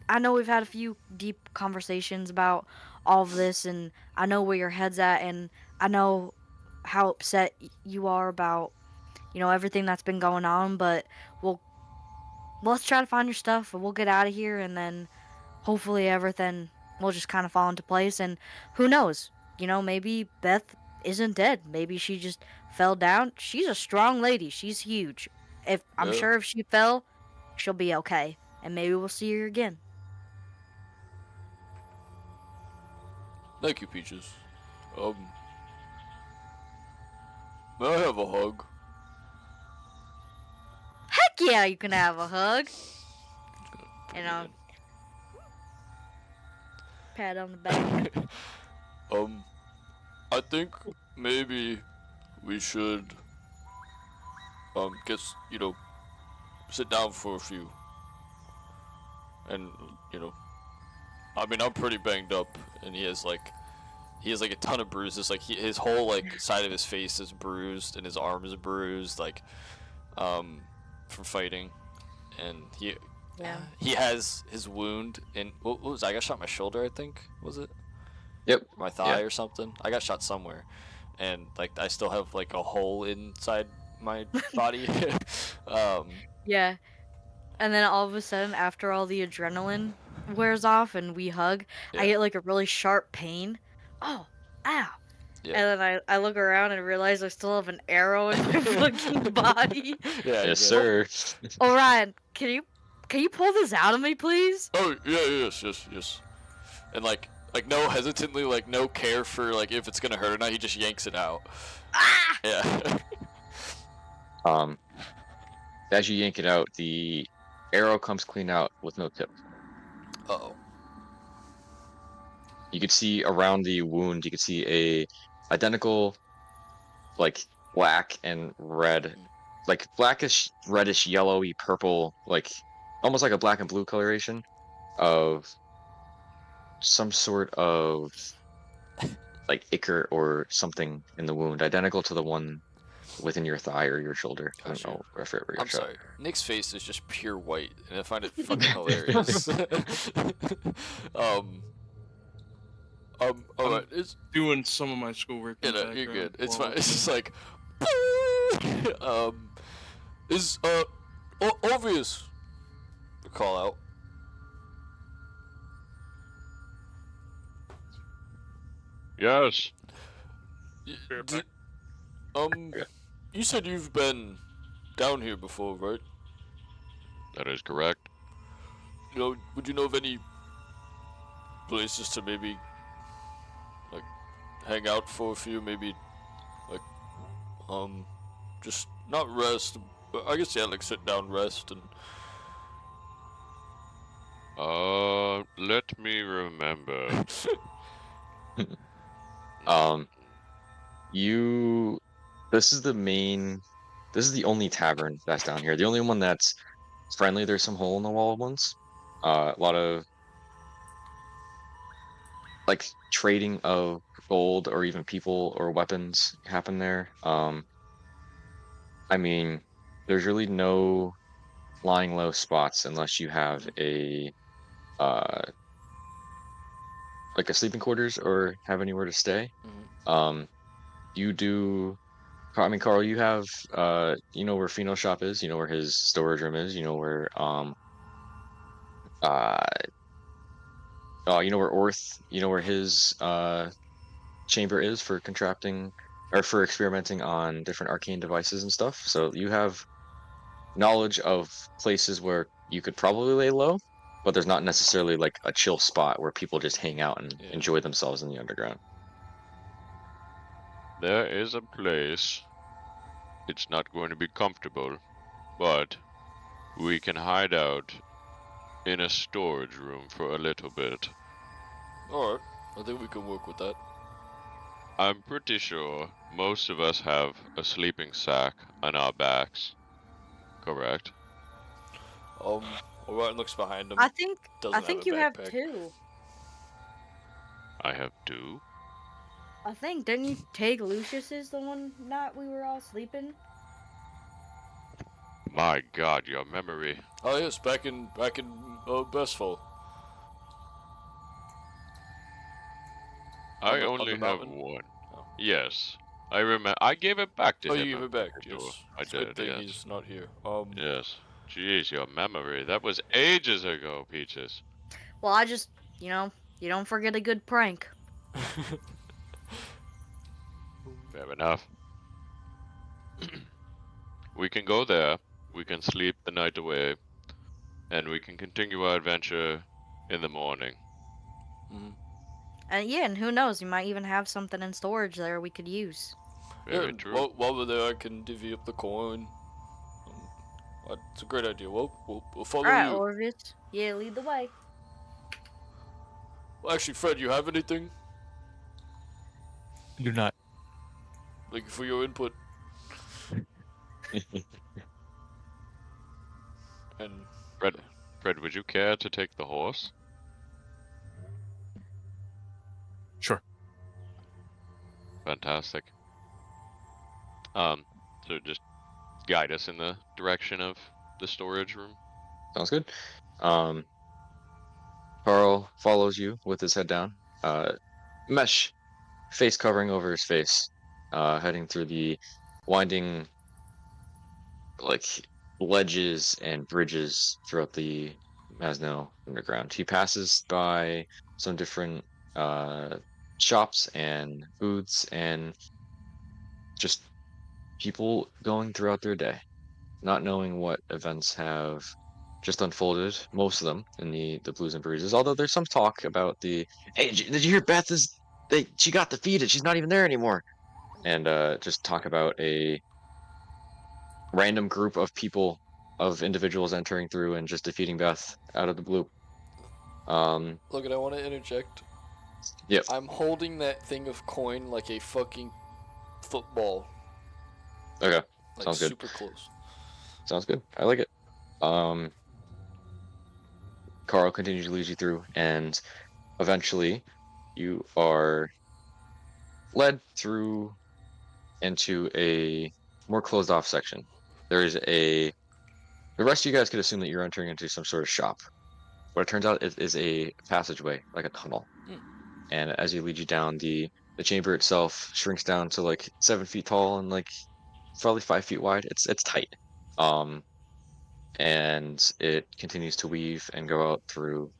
I know we've had a few deep conversations about all of this, and I know where your head's at, and I know how upset you are about everything that's been going on, but we'll let's try to find your stuff and we'll get out of here, and then hopefully everything will just kind of fall into place. And who knows, maybe Beth isn't dead. Maybe she just fell down. She's a strong lady. She's huge. I'm Yeah. sure if she fell, she'll be okay, and maybe we'll see her again. Thank you, Peaches. May I have a hug? Heck yeah, you can have a hug. And I'll pat on the back. I think maybe we should get sit down for a few. And I mean, I'm pretty banged up, and he has like a ton of bruises. Like his whole like side of his face is bruised, and his arm is bruised, like from fighting. And he has his wound in what was I got shot in my shoulder, I think, was it? Yep. My thigh or something. I got shot somewhere, and like I still have like a hole inside my body. Yeah. And then all of a sudden, after all the adrenaline wears off and we hug, I Yeah. get like a really sharp pain. Oh, ow. Yeah. And then I look around and realize I still have an arrow in my fucking body. Yeah. Yes, sir. Orion, can you pull this out of me, please? Oh yeah, yes. And like no hesitantly, like no care for like if it's gonna hurt or not, he just yanks it out. Ah! Yeah. As you yank it out, the arrow comes clean out with no tip. Uh-oh. You could see around the wound, you could see a identical, like black and red, like blackish, reddish, yellowy, purple, like almost like a black and blue coloration of some sort of like ichor or something in the wound, identical to the one within your thigh or your shoulder. I don't Gotcha. know if it ever got I'm shot. sorry. Nick's face is just pure white, and I find it fucking hilarious. Alright, it's Doing some of my schoolwork. you in the know, you're background good. It's while fine. It's just like is obvious the call out. Yes. D- you said you've been down here before, right? That is correct. Would you know of any places to maybe like hang out for a few, maybe like just not rest, but I guess like sit down, rest, and Let me remember. This is the only tavern that's down here. The only one that's friendly. There's some hole in the wall ones. A lot of like trading of gold or even people or weapons happen there. I mean, there's really no lying low spots unless you have a uh like a sleeping quarters or have anywhere to stay. You do. I mean, Carl, you have you know where Fino's shop is. You know where his storage room is. You know where uh you know where Orth. You know where his chamber is for contracting or for experimenting on different arcane devices and stuff. So you have knowledge of places where you could probably lay low, but there's not necessarily like a chill spot where people just hang out and enjoy themselves in the underground. There is a place. It's not going to be comfortable, but we can hide out in a storage room for a little bit. alright, I think we can work with that. I'm pretty sure most of us have a sleeping sack on our backs. Correct? Orion looks behind him. I think Doesn't you have backpack. two. I have two. I think didn't you take Lucius's the one night we were all sleeping? My God, your memory. Oh yes, back in Bestfall. I on only the have mountain? one. Oh. Yes, I remember. I gave it back to Oh, him. you gave it back. Sure, Yes. I It's a good did. thing Yes. he's not here. Yes. Jeez, your memory. That was ages ago, Peaches. Well, I just, you don't forget a good prank. Fair enough. We can go there. We can sleep the night away, and we can continue our adventure in the morning. And yeah, and who knows, you might even have something in storage there we could use. Very true. While we're there, I can divvy up the coin. It's a great idea. We'll follow Alright, you. Orvis. Yeah, lead the way. Well, actually, Fred, you have anything? I do not. Like, for your input? And Fred, would you care to take the horse? Sure. Fantastic. So just guide us in the direction of the storage room. Sounds good. Carl follows you with his head down. Mesh face covering over his face, heading through the winding like ledges and bridges throughout the Mazno underground. He passes by some different shops and booths and just people going throughout their day, not knowing what events have just unfolded, most of them in the Blues and Bruises. Although there's some talk about the, hey, did you hear Beth is she got defeated, she's not even there anymore, and just talk about a random group of people, of individuals entering through and just defeating Beth out of the blue. look, I want to interject. Yep. I'm holding that thing of coin like a fucking football. Okay. Like Sounds good. super close. Sounds good. I like it. Carl continues to lead you through, and eventually you are led through into a more closed off section. There is the rest of you guys could assume that you're entering into some sort of shop. What it turns out is a passageway, like a tunnel. And as you lead you down, the chamber itself shrinks down to like 7 feet tall and like probably 5 feet wide. It's tight. And it continues to weave and go out through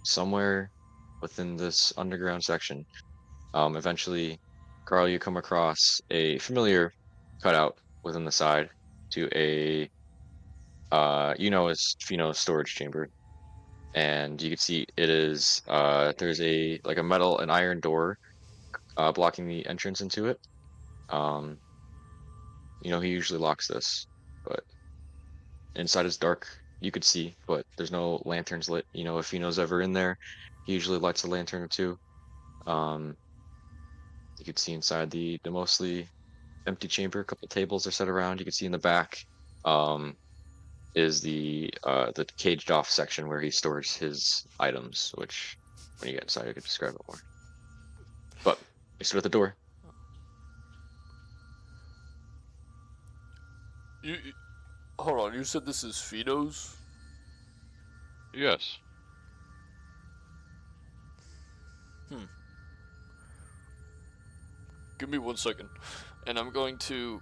somewhere within this underground section. Eventually, Carl, you come across a familiar cutout within the side to a as Fino's storage chamber, and you can see it is there's a like a metal and iron door blocking the entrance into it. Um, he usually locks this, but inside is dark. You could see, but there's no lanterns lit. If Fino's ever in there, he usually lights a lantern or two. Um, you could see inside the mostly empty chamber. A couple tables are set around. You can see in the back is the caged off section where he stores his items, which when you get inside I could describe it more. But we stood at the door. Hold on, you said this is Fido's? Yes. Give me 1 second. And I'm going to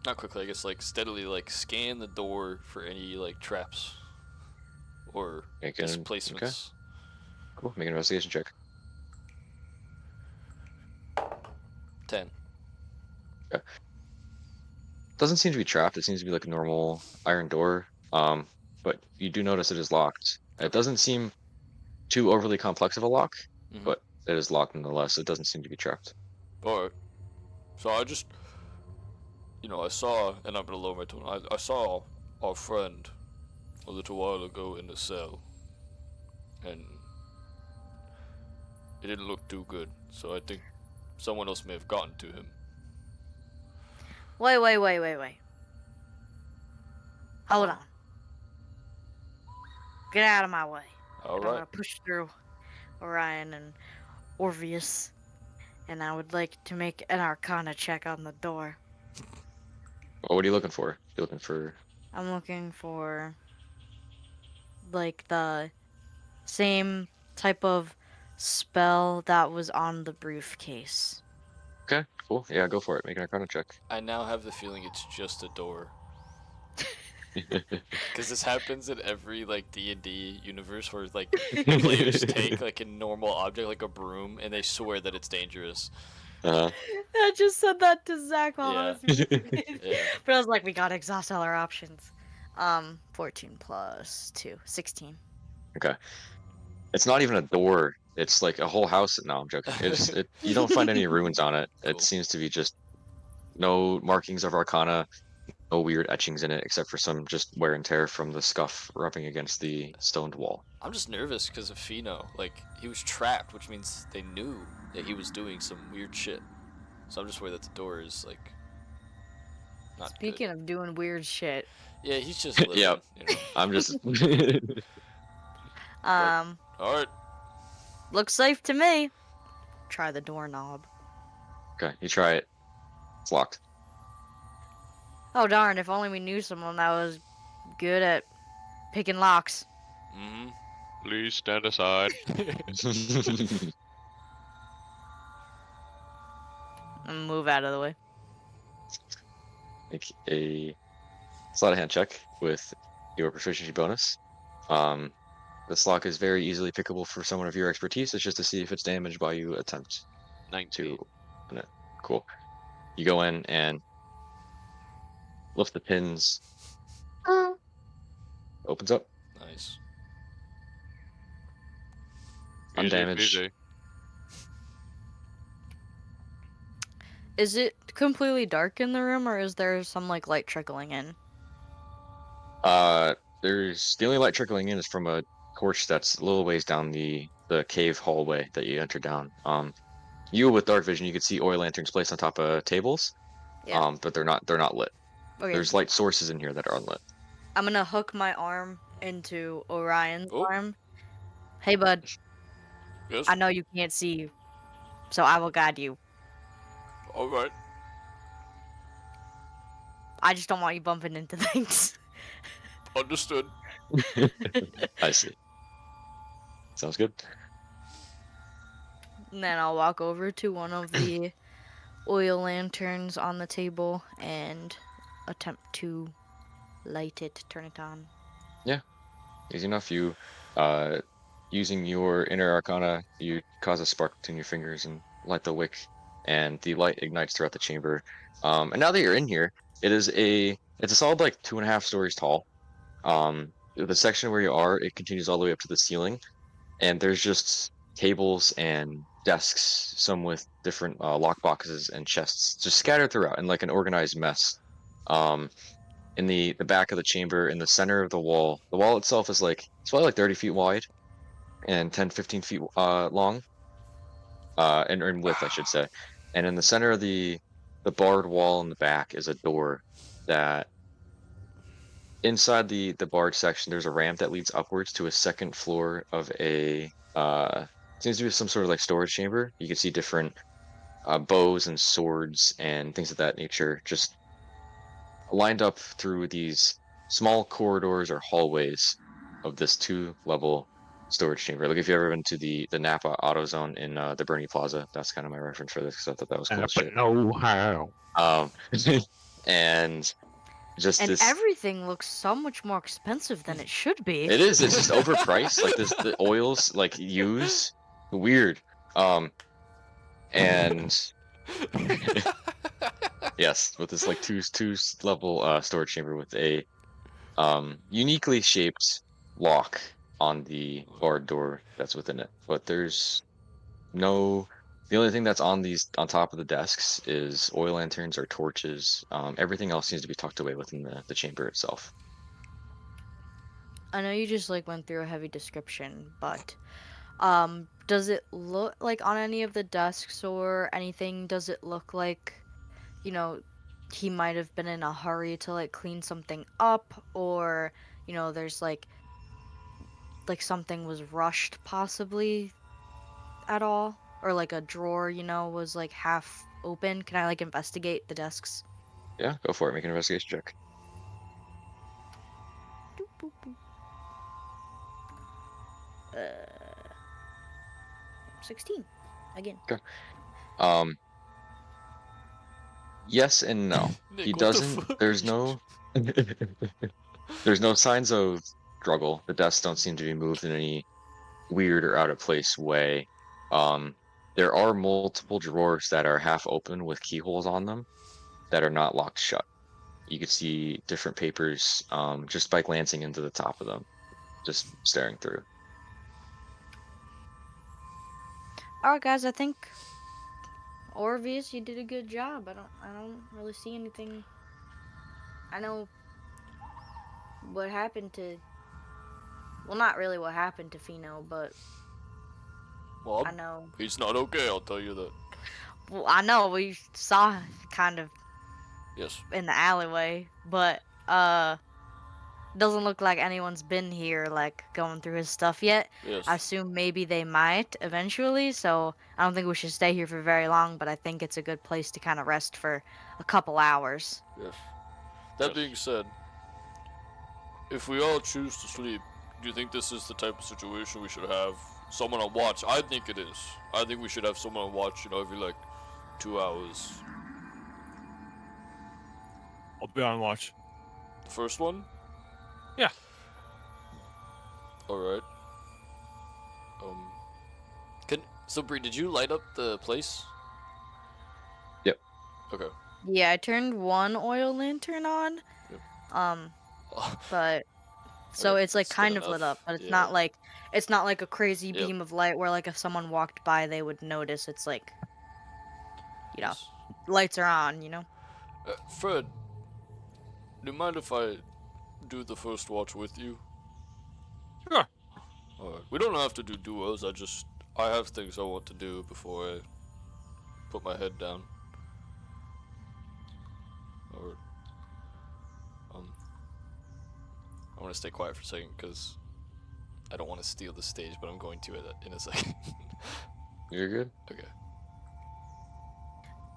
not quickly, I guess, like, steadily, like, scan the door for any, like, traps or displacements. Okay. Cool. Make an investigation check. 10. Okay. Doesn't seem to be trapped. It seems to be like a normal iron door. But you do notice it is locked. It doesn't seem too overly complex of a lock, but it is locked nonetheless. It doesn't seem to be trapped. Alright. So I just, I saw, and I'm gonna lower my tone, I saw our friend a little while ago in the cell. And it didn't look too good. So I think someone else may have gotten to him. Wait. Hold on. Get out of my way. All I'm right. gonna push through Orion and Orpheus, and I would like to make an Arcana check on the door. Well, what are you looking for? You looking for? I'm looking for like the same type of spell that was on the briefcase. Okay, cool. Yeah, go for it. Make an Arcana check. I now have the feeling it's just a door. Because this happens in every, like, D&D universe where, like, players take, like, a normal object, like a broom, and they swear that it's dangerous. I just said that to Zach while I was Yeah. But I was like, we gotta exhaust all our options. 14 plus 2, 16. Okay. It's not even a door. It's like a whole house. No, I'm joking. You don't find any runes on it. Cool. It seems to be just no markings of Arcana, no weird etchings in it, except for some just wear and tear from the scuff rubbing against the stoned wall. I'm just nervous because of Fino. Like, he was trapped, which means they knew that he was doing some weird shit. So I'm just worried that the door is, like, Not Speaking of doing weird shit, good. Yeah, he's just living. Yep. You know. I'm just. um, All right. looks safe to me. Try the doorknob. Okay, you try it. It's locked. Oh darn! If only we knew someone that was good at picking locks. Mm-hmm. Please stand aside. And move out of the way. Make a sleight of hand check with your proficiency bonus. Um, this lock is very easily pickable for someone of your expertise. It's just to see if it's damaged by you attempt 19. to open it. Cool. You go in and lift the pins. Opens up, Nice. Easy undamaged. peasy. Is it completely dark in the room, or is there some like light trickling in? There's the only light trickling in is from a torch that's a little ways down the cave hallway that you enter down. You with dark vision, you can see oil lanterns placed on top of tables. Yeah. But they're not lit. Okay. There's light sources in here that are unlit. I'm gonna hook my arm into Orion's Oh. arm. Hey, bud. Yes. I know you can't see, so I will guide you. All right. I just don't want you bumping into things. Understood. I see. Sounds good. And then I'll walk over to one of the oil lanterns on the table and attempt to light it, turn it on. Yeah, easy enough. You, using your inner arcana, you cause a spark between your fingers and light the wick, and the light ignites throughout the chamber. And now that you're in here, it's a solid like 2.5 stories tall. The section where you are, it continues all the way up to the ceiling, and there's just tables and desks, some with different lock boxes and chests, just scattered throughout in like an organized mess. Um, in the back of the chamber, in the center of the wall. The wall itself is like it's probably like 30 feet wide and 10, 15 feet long, and in width, I should say. And in the center of the barred wall in the back is a door that inside the barred section, there's a ramp that leads upwards to a second floor of a seems to be some sort of like storage chamber. You can see different bows and swords and things of that nature just lined up through these small corridors or hallways of this 2-level storage chamber. Like if you've ever been to the Napa AutoZone in the Bernie Plaza, that's kind of my reference for this because I thought that was cool as But shit. know how. Um, and just And this, everything looks so much more expensive than it should be. it is. It's just overpriced. Like this, the oils like use weird. And yes, with this like two level storage chamber with a uniquely shaped lock on the barred door that's within it. But there's no the only thing that's on top of the desks is oil lanterns or torches. Everything else seems to be tucked away within the chamber itself. I know you just like went through a heavy description, but does it look like on any of the desks or anything, does it look like, you know, he might have been in a hurry to like clean something up, or, you know, there's like something was rushed possibly at all, or like a drawer, you know, was like half open? Can I like investigate the desks? Yeah, go for it. Make an investigation check. Doop, boop, boop. 16 again. Um, yes and no. Nick, He what the doesn't. fuck? There's no. There's no signs of struggle. The desks don't seem to be moved in any weird or out of place way. Um, there are multiple drawers that are half open with keyholes on them that are not locked shut. You could see different papers just by glancing into the top of them, just staring through. All right, guys. I think Orvius, you did a good job. I don't really see anything. I know what happened to. Well, not really what happened to Fino, but Well, I know. he's not okay. I'll tell you that. Well, I know we saw kind of Yes. in the alleyway, but doesn't look like anyone's been here like going through his stuff yet. Yes. I assume maybe they might eventually, so I don't think we should stay here for very long, but I think it's a good place to kind of rest for a couple hours. Yes. That Yes. being said, if we all choose to sleep, do you think this is the type of situation we should have someone on watch? I think it is. I think we should have someone on watch, every like 2 hours. I'll be on watch. The first one? Yeah. Alright. So Bree, did you light up the place? Yep. Okay. Yeah, I turned one oil lantern on. Yep. But so Okay, it's like that's good kind of lit enough. up, but it's Yeah. not like a crazy Yep. beam of light where like if someone walked by they would notice. It's like, Yes. lights are on. Fred, do you mind if I do the first watch with you? Sure. Alright. We don't have to do duos, I have things I want to do before I put my head down. Alright. I'm gonna stay quiet for a second, because I don't want to steal the stage, but I'm going to in a second. You're good. Okay.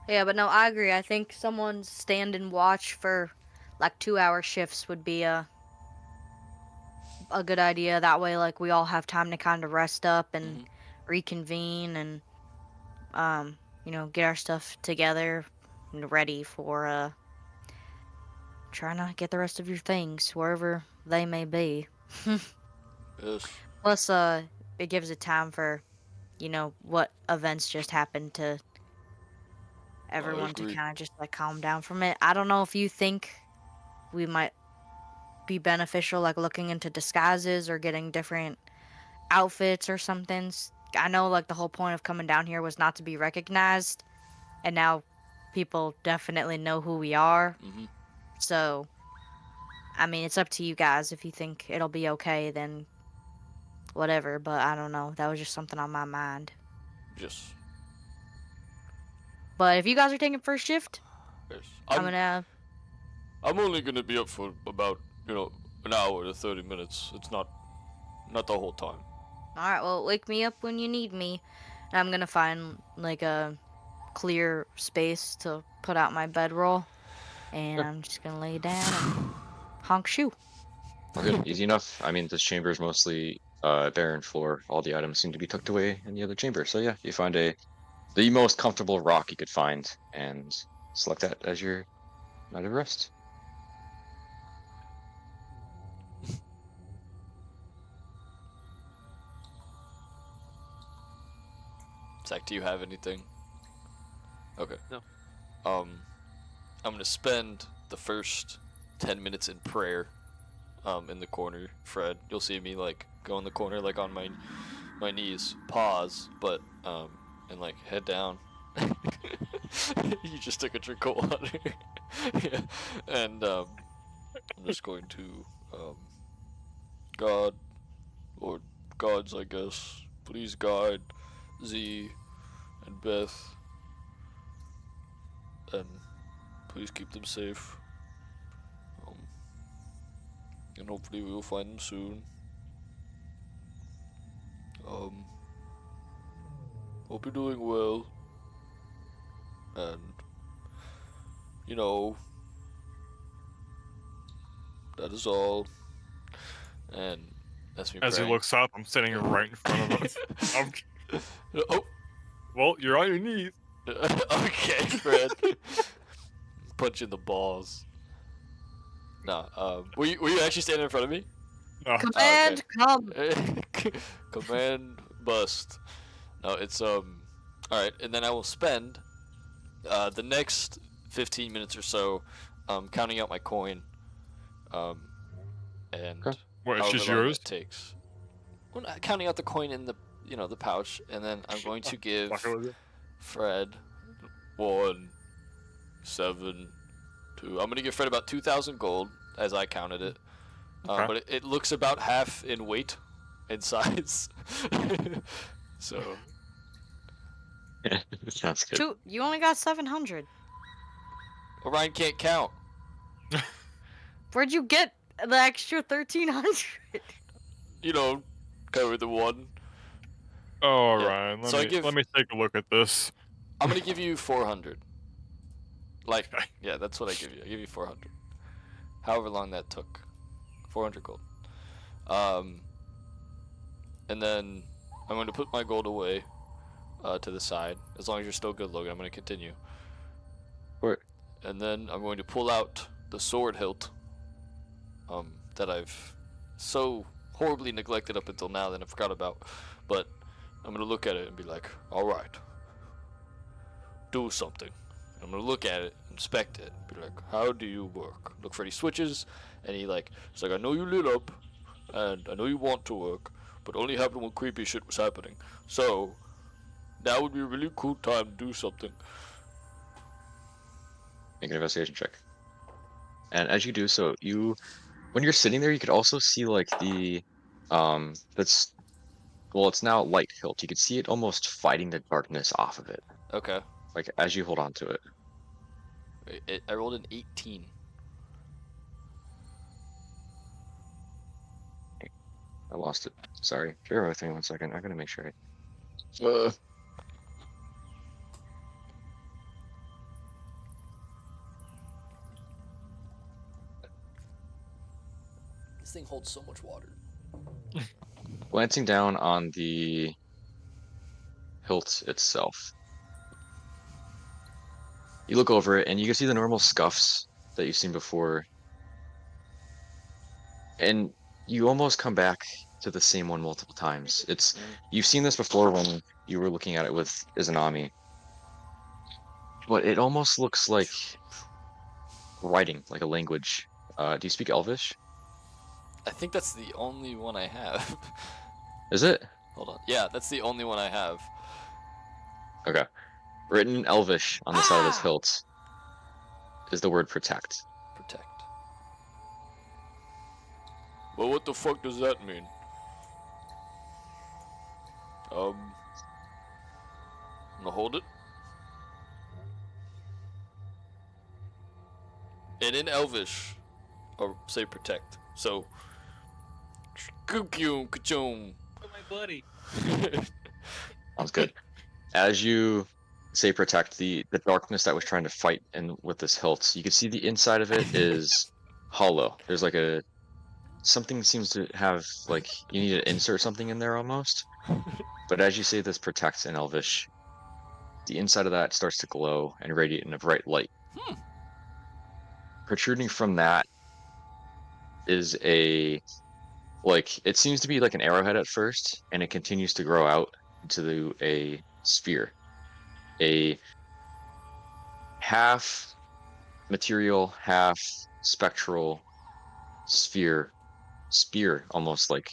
Yeah, but no, I agree. I think someone stand and watch for like 2-hour shifts would be a good idea. That way, like we all have time to kind of rest up and reconvene and get our stuff together and ready for trying to get the rest of your things wherever they may be. Yes. Plus, it gives it time for, what events just happened to everyone to agree. kind of just like calm down from it. I don't know if you think we might be beneficial, like looking into disguises or getting different outfits or something. I know like the whole point of coming down here was not to be recognized, and now people definitely know who we are. So, I mean, it's up to you guys. If you think it'll be okay, then whatever. But I don't know. That was just something on my mind. Yes. But if you guys are taking first shift, Yes. I'm I'm only gonna be up for about, an hour to 30 minutes. It's not the whole time. Alright, well, wake me up when you need me. And I'm gonna find, like, a clear space to put out my bedroll. And I'm just gonna lay down and honk shoe. Okay, easy enough. I mean, this chamber is mostly barren floor. All the items seem to be tucked away in the other chamber. So yeah, you find the most comfortable rock you could find and select that as your night of rest. Zach, do you have anything? Okay. No. I'm gonna spend the first 10 minutes in prayer, in the corner. Fred, you'll see me like go in the corner, like on my knees, pause, but and like head down. You just took a drink of water. Yeah. And I'm just going to God, or gods, I guess, please guide Z and Beth, and please keep them safe. And hopefully we will find them soon. Hope you're doing well. And that is all. And that's me As praying. he looks up, I'm sitting right in front of us. Oh. Well, you're on your knees. Okay, Fred. Punch in the balls. Nah, were you actually standing in front of me? No. Command, come! Command bust. No, it's alright, and then I will spend the next 15 minutes or so counting out my coin. And Okay. What, it's however just long yours? that takes. Well, counting out the coin in the the pouch, and then I'm going to give Fucking with you. Fred 1, 7, 2. I'm gonna give Fred about 2,000 gold as I counted it. Okay. But it looks about half in weight and size. So Sounds good. You only got 700. Orion can't count. Where'd you get the extra 1,300? You know, cover the one. Oh, Yeah, Ryan, so I give- let me take a look at this. I'm gonna give you 400. Like, Okay. yeah, that's what I give you. I give you 400. However long that took. 400 gold. And then I'm going to put my gold away to the side. As long as you're still good, Logan, I'm going to continue. Or And then I'm going to pull out the sword hilt that I've so horribly neglected up until now that I forgot about. But I'm going to look at it and be like, alright, do something. I'm going to look at it, inspect it, be like, how do you work? Look for any switches, and it's like, I know you lit up, and I know you want to work, but only happened when creepy shit was happening. So, now would be a really cool time to do something. make an investigation check. And as you do so, when you're sitting there, you could also see like it's now light hilt. You could see it almost fighting the darkness off of it, Okay. like as you hold on to it. I rolled an 18. I lost it. Sorry. Bear with me 1 second. I gotta make sure. This thing holds so much water. Glancing down on the hilt itself, you look over it and you can see the normal scuffs that you've seen before, and you almost come back to the same one multiple times. You've seen this before when you were looking at it with Izanami, but it almost looks like writing, like a language. Do you speak Elvish? I think that's the only one I have. Is it? Hold on. Yeah, that's the only one I have. Okay. Written in Elvish on the side of this hilt is the word protect. Protect. Well, what the fuck does that mean? I'm gonna hold it. And in Elvish, or say protect. So, ka-choom. My buddy. Sounds good. As you say protect, the darkness that was trying to fight in with this hilt, you can see the inside of it is hollow. There's like something seems to have, like, you need to insert something in there almost. But as you say this protect in Elvish, the inside of that starts to glow and radiate in a bright light. Protruding from that is it seems to be like an arrowhead at first, and it continues to grow out into a spear. A half material, half spectral spear almost like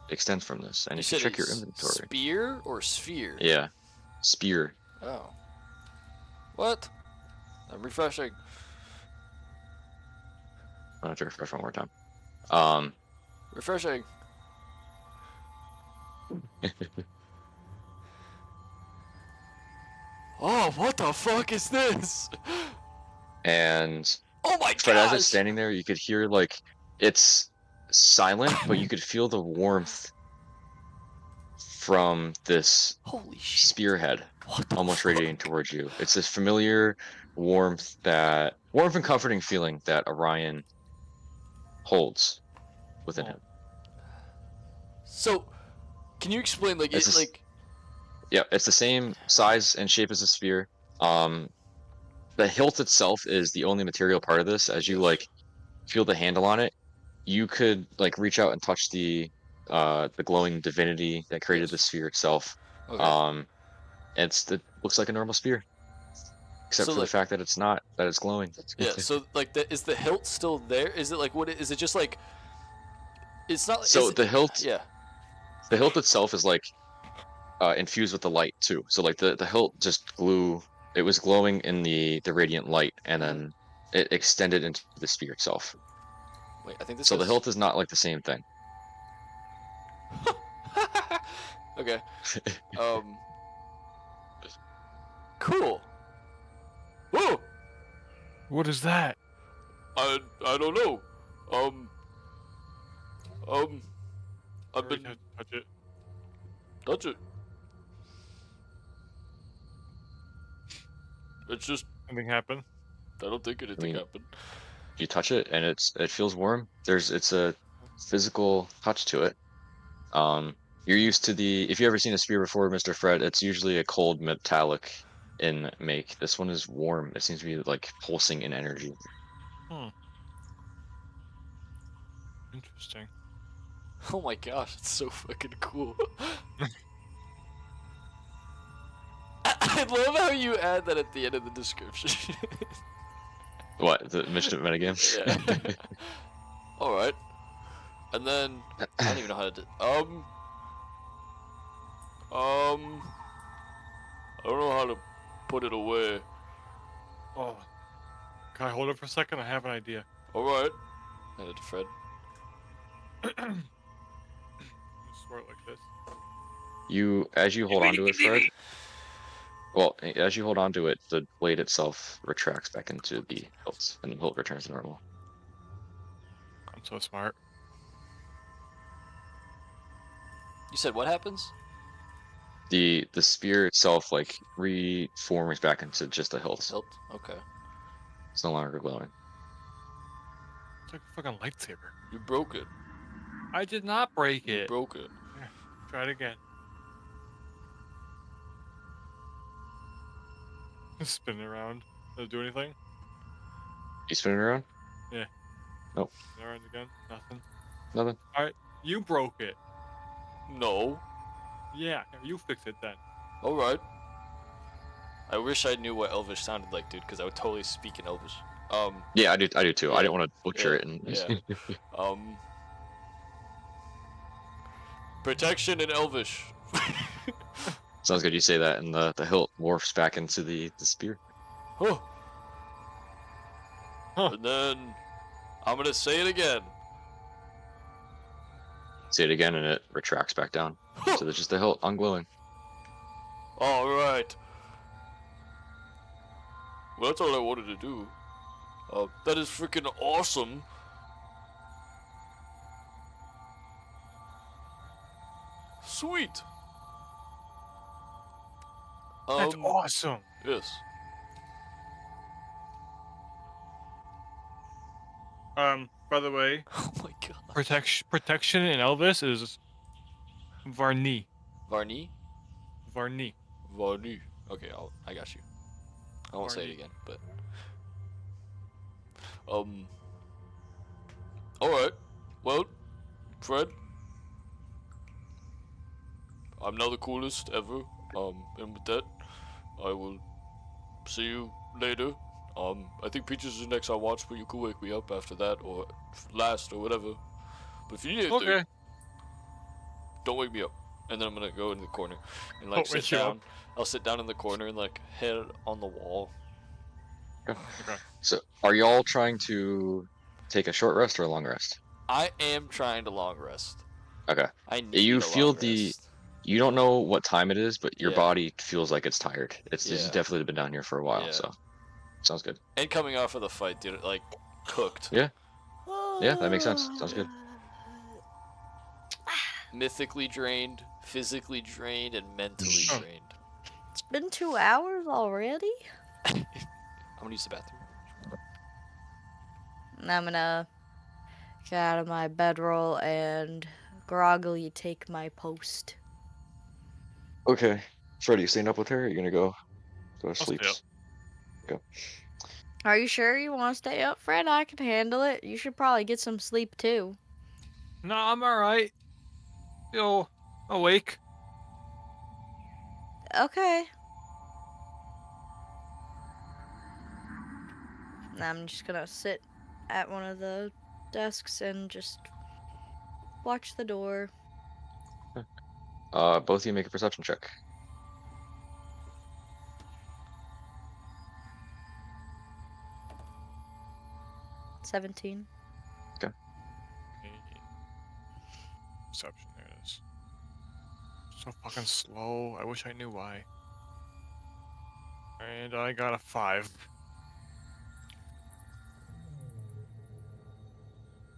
extends from this. And You if you said check your a inventory. spear or sphere? Yeah. Spear. Oh. What? I'm refreshing. I'll have to refresh one more time. Refreshing. Oh, what the fuck is this? And Oh my but as gosh! it's standing there, you could hear like it's silent, but you could feel the warmth from this Holy shit. spearhead What the almost fuck? radiating towards you. It's this familiar warmth and comforting feeling that Orion holds within him. So, can you explain, like, It's it, this- like... Yeah, it's the same size and shape as a sphere. The hilt itself is the only material part of this. As you like feel the handle on it, you could like reach out and touch the glowing divinity that created the sphere itself. Okay. It looks like a normal spear, except So, for the like- fact that it's glowing. Yeah, so, like, is the hilt still there? Is it, like, is it just, like... It's not... So is the it- hilt, Yeah. the hilt itself is like infused with the light too. So like the hilt just glue. It was glowing in the radiant light, and then it extended into the spear itself. Wait, I think this So the is... hilt is not like the same thing. Okay. Cool. Whoa! What is that? I don't know. I've Already been have to touch it. touch it. It's just Something happened. I don't think anything mean- happened. You touch it and it feels warm. It's a physical touch to it. You're used to if you ever seen a spear before, Mr. Fred, it's usually a cold metallic in make. This one is warm. It seems to be like pulsing in energy. Interesting. Oh my gosh, it's so fucking cool. I love how you add that at the end of the description. What, the mission metagame? Yeah. All right. And then I don't even know how to I don't know how to put it away. Oh. Can I hold it for a second? I have an idea. All right. Hand it to Fred. Just sort it like this. As you hold onto it, Fred. Well, as you hold onto it, the blade itself retracts back into the hilt, and the hilt returns to normal. I'm so smart. You said what happens? The spear itself like reforms back into just a hilt. Hilt. Okay. It's no longer glowing. It's like a fucking lightsaber. You broke it. I did not break You it. broke it. Here, try it again. Spin it around. Does it do anything? You spin it around? Yeah. Nope. Spin it around again? Nothing. Nothing. Alright, you broke it. No. Yeah, here, you fix it then. All right. I wish I knew what Elvish sounded like, dude, because I would totally speak in Elvish. Yeah, I do too. Yeah, I didn't want to butcher yeah, it. And yeah. Protection in Elvish. Sounds good. You say that, and the hilt morphs back into the spear. Huh. Huh. And then I'm gonna say it again. Say it again, and it retracts back down. So there's just a hilt unglowing. All right. Well, that's all I wanted to do. That is freaking awesome. Sweet. That's awesome. Yes. By the way, Oh my god. protection in Elvis is Varni. Varni? Varni. Varni. Okay, I got you. I won't say it Varni. again, but alright. Well, Fred, I'm now the coolest ever. And with that, I will see you later. I think Peaches is next I watch, but you can wake me up after that, or last, or whatever. But if you need anything, Okay. don't wake me up. And then I'm gonna go in the corner and like Don't sit wake you down. up. I'll sit down in the corner and like head on the wall. Okay. So are y'all trying to take a short rest or a long rest? I am trying to long rest. Okay. I need You a feel long rest. you don't know what time it is, but your Yeah. body feels like it's tired. It's Yeah. definitely been down here for a while, Yeah. so sounds good. And coming off of the fight, dude, like cooked. Yeah. Yeah, that makes sense. Sounds good. Mythically drained, physically drained, and mentally Oh. drained. It's been 2 hours already? I'm gonna use the bathroom. And I'm gonna get out of my bedroll and groggily take my post. Okay. Freddy, you staying up with her? Or are you gonna go to I'll sleep? stay up. Go. Are you sure you want to stay up, Fred? I can handle it. You should probably get some sleep too. No, I'm alright. Feel awake. Okay. I'm just gonna sit at one of the desks and just watch the door. Both of you make a perception check. 17. Perception, there it is. So fucking slow. I wish I knew why. And I got a 5.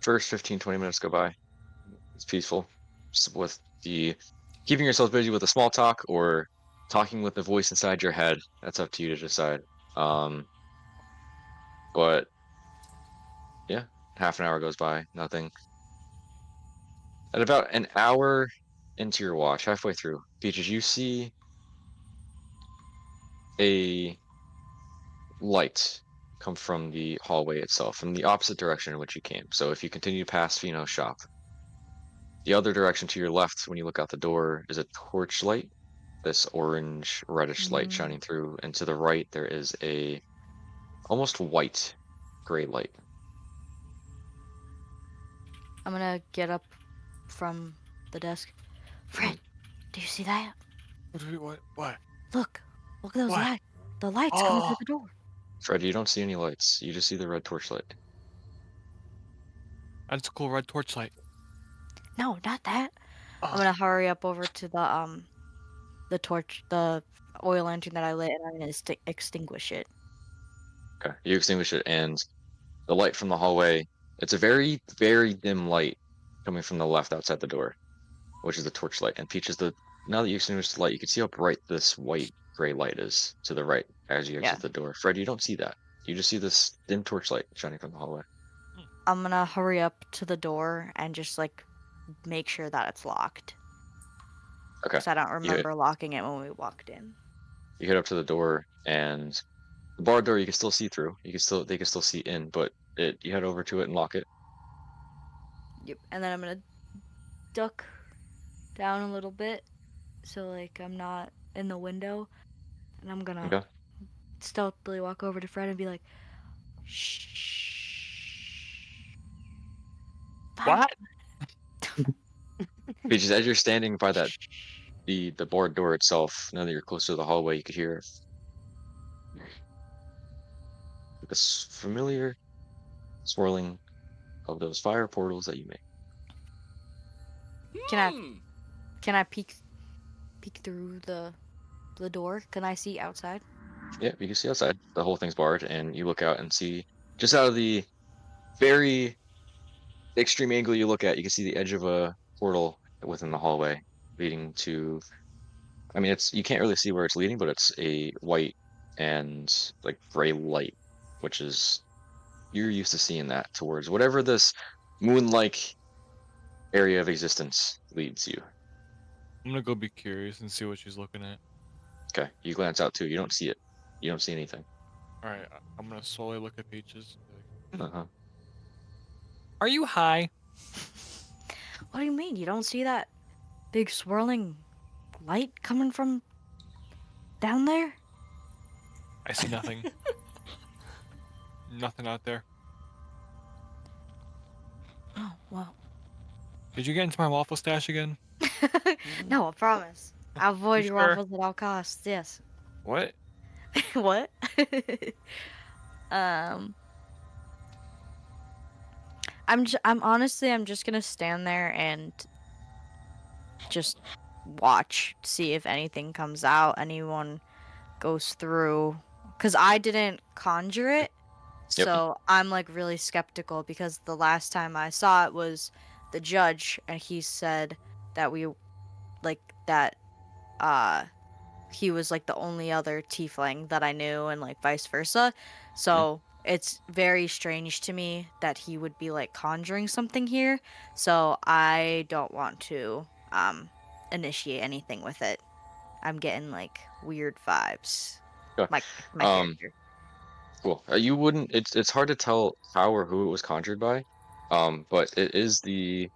first 15-20 minutes go by. It's peaceful, just with the keeping yourself busy with the small talk or talking with the voice inside your head. That's up to you to decide. But yeah, half an hour goes by, nothing. At about an hour into your watch, halfway through, Peaches, you see a light come from the hallway itself, from the opposite direction in which you came. So if you continue past Fino's shop, the other direction to your left, when you look out the door, is a torch light, this orange reddish light shining through, and to the right there is a almost white gray light. I'm gonna get up from the desk. Fred, do you see that? What? Look at those What? lights. The lights coming through Oh, the door. Fred, you don't see any lights. You just see the red torchlight. that's a cool red torchlight. No, not that. I'm Oh, gonna hurry up over to the torch, the oil lantern that I lit, and I'm gonna extinguish it. Okay, you extinguish it, and the light from the hallway, it's a very, very dim light coming from the left outside the door, which is the torchlight. And Peaches, now that you extinguish the light, you can see how bright this white gray light is to the right as you Yeah. exit the door. Fred, you don't see that. You just see this dim torchlight shining from the hallway. I'm gonna hurry up to the door and just like make sure that it's locked. Okay. Because I don't You hit, remember locking it when we walked in. you head up to the door, and the bar door you can still see through. They can still see in, but you head over to it and lock it. Yep. And then I'm gonna duck down a little bit so like I'm not in the window, and I'm gonna Okay. stealthily walk over to Fred and be like, "Shh." what? Peaches, as you're standing by the barred door itself, now that you're close to the hallway, you could hear this familiar swirling of those fire portals that you make. Can I peek through the door? Can I see outside? Yeah, you can see outside. The whole thing's barred, and you look out and see just out of the very extreme angle you look at, you can see the edge of a portal within the hallway leading to. I mean, you can't really see where it's leading, but it's a white and like gray light, which is you're used to seeing that towards whatever this moon-like area of existence leads you. I'm gonna go be curious and see what she's looking at. Okay, you glance out too. You don't see it. You don't see anything. All right, I'm gonna slowly look at Peaches. Uh-huh. Are you high? What do you mean? You don't see that big swirling light coming from down there? I see nothing. Nothing out there. Oh, well. Did you get into my waffle stash again? No, I promise. I avoid You your sure? waffles at all costs. Yes. What? What? um, I'm just gonna stand there and just watch, see if anything comes out, anyone goes through. Cause I didn't conjure it, Yep. so I'm like really skeptical because the last time I saw it was the judge, and he said that he was like the only other tiefling that I knew, and like vice versa. So it's very strange to me that he would be like conjuring something here. So I don't want to initiate anything with it. I'm getting like weird vibes. Okay. My character. Cool. You wouldn't. It's hard to tell how or who it was conjured by. But it is the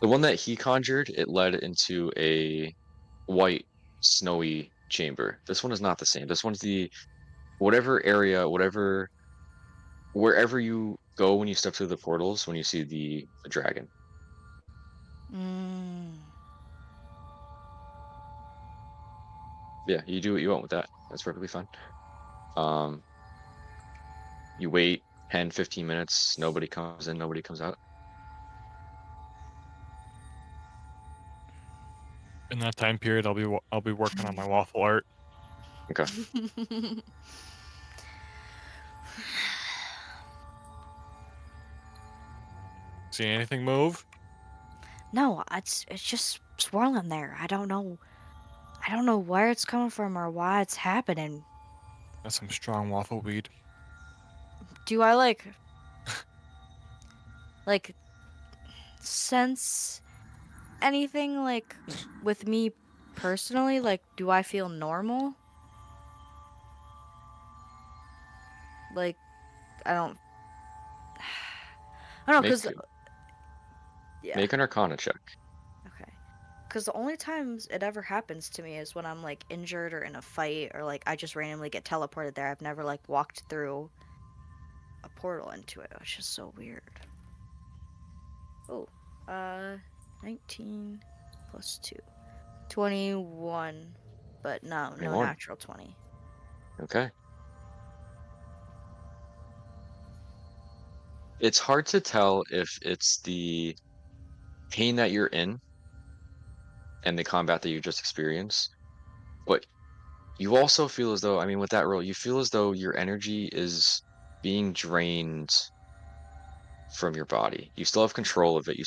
one that he conjured. It led into a white, snowy chamber. This one is not the same. This one's the whatever area, wherever you go when you step through the portals, when you see the dragon. Mm. Yeah, you do what you want with that. That's perfectly fine. Um, you wait 10, 15 minutes. Nobody comes in. Nobody comes out. In that time period, I'll be working on my waffle art. Okay. See anything move? No, it's just swirling there. I don't know where it's coming from or why it's happening. That's some strong waffle weed. Do I like sense anything like with me personally? Like, do I feel normal? Like, I don't know, Make cause yeah, make an Arcana check. okay. Cause the only times it ever happens to me is when I'm like injured or in a fight or like I just randomly get teleported there. I've never like walked through a portal into it, which is so weird. Oh, 19 plus 2. 21, but no 21. natural 20. Okay. It's hard to tell if it's the pain that you're in and the combat that you just experienced, but you also feel as though, I mean, with that roll, you feel as though your energy is being drained from your body. You still have control of it. You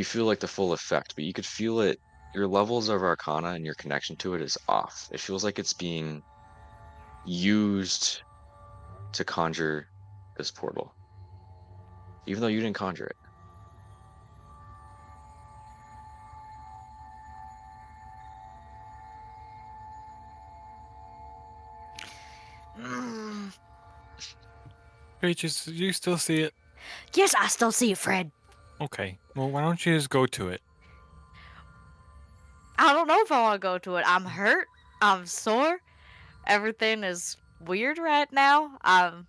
feel like the full effect, but you could feel it. Your levels of Arcana and your connection to it is off. It feels like it's being used to conjure this portal, even though you didn't conjure it. Peaches, do you still see it? Yes, I still see it, Fred. Okay. Well, why don't you just go to it? I don't know if I want to go to it. I'm hurt. I'm sore. Everything is weird right now. I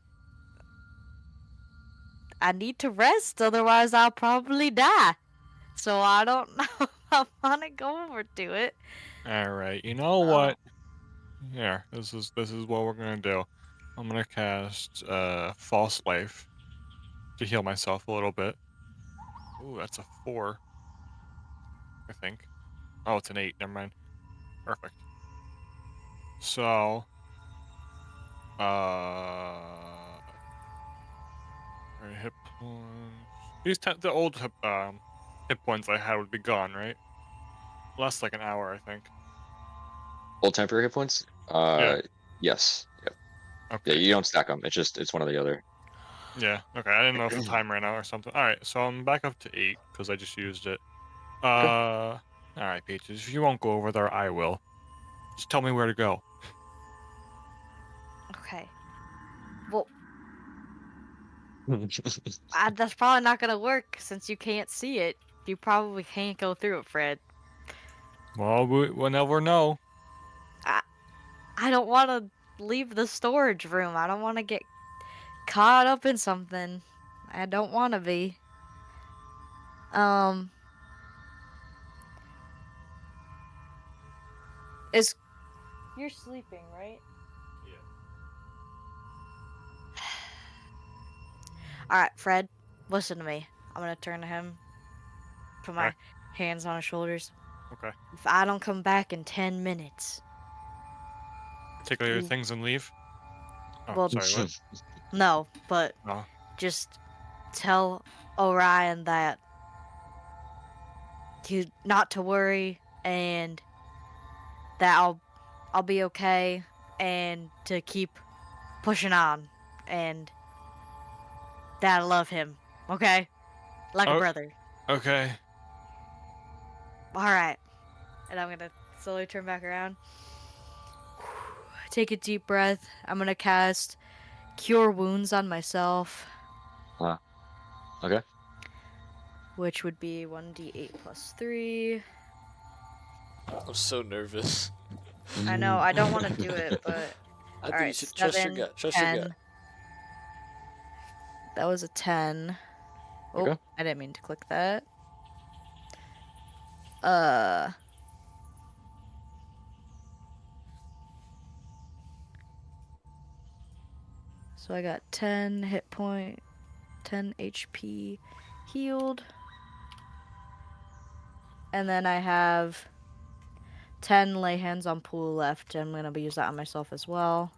need to rest, otherwise I'll probably die. So I don't know if I want to go over to it. All right. You know what? Yeah. This is what we're gonna do. I'm gonna cast False Life to heal myself a little bit. Ooh, that's a 4. I think. Oh, it's an 8. Never mind. Perfect. So, hit points. The old hit points I had would be gone, right? Less like an hour, I think. Old temporary hit points? Yeah. Yes. Yep. Yeah, Okay. you don't stack them. It's one or the other. Yeah. Okay. I didn't know if the time ran out or something. All right. So I'm back up to 8 because I just used it. Okay. All right, Peaches. If you won't go over there, I will. Just tell me where to go. Okay. Well, that's probably not gonna work since you can't see it. You probably can't go through it, Fred. Well, we'll never know. I don't want to leave the storage room. I don't want to get caught up in something. I don't want to be. Is you're sleeping, right? Yeah. All right, Fred, listen to me. I'm gonna turn to him, put my Okay. hands on his shoulders. Okay. If I don't come back in 10 minutes, Take all your you things and leave. Oh, well, sorry. What? no, but Oh. just tell Orion that not to worry and that I'll be okay and to keep pushing on and that I love him. Okay? Like a Oh. brother. Okay. All right. And I'm going to slowly turn back around. Take a deep breath. I'm going to cast Cure Wounds on myself, Okay. which would be 1d8 plus 3. I'm so nervous. I know, I don't want to do it, but I all think you right, should trust your 7, gut. Trust your 10. gut. That was a 10. Oh, Okay. I didn't mean to click that. So I got 10 hit point, 10 HP healed. And then I have 10 lay hands on pool left. I'm going to use that on myself as well.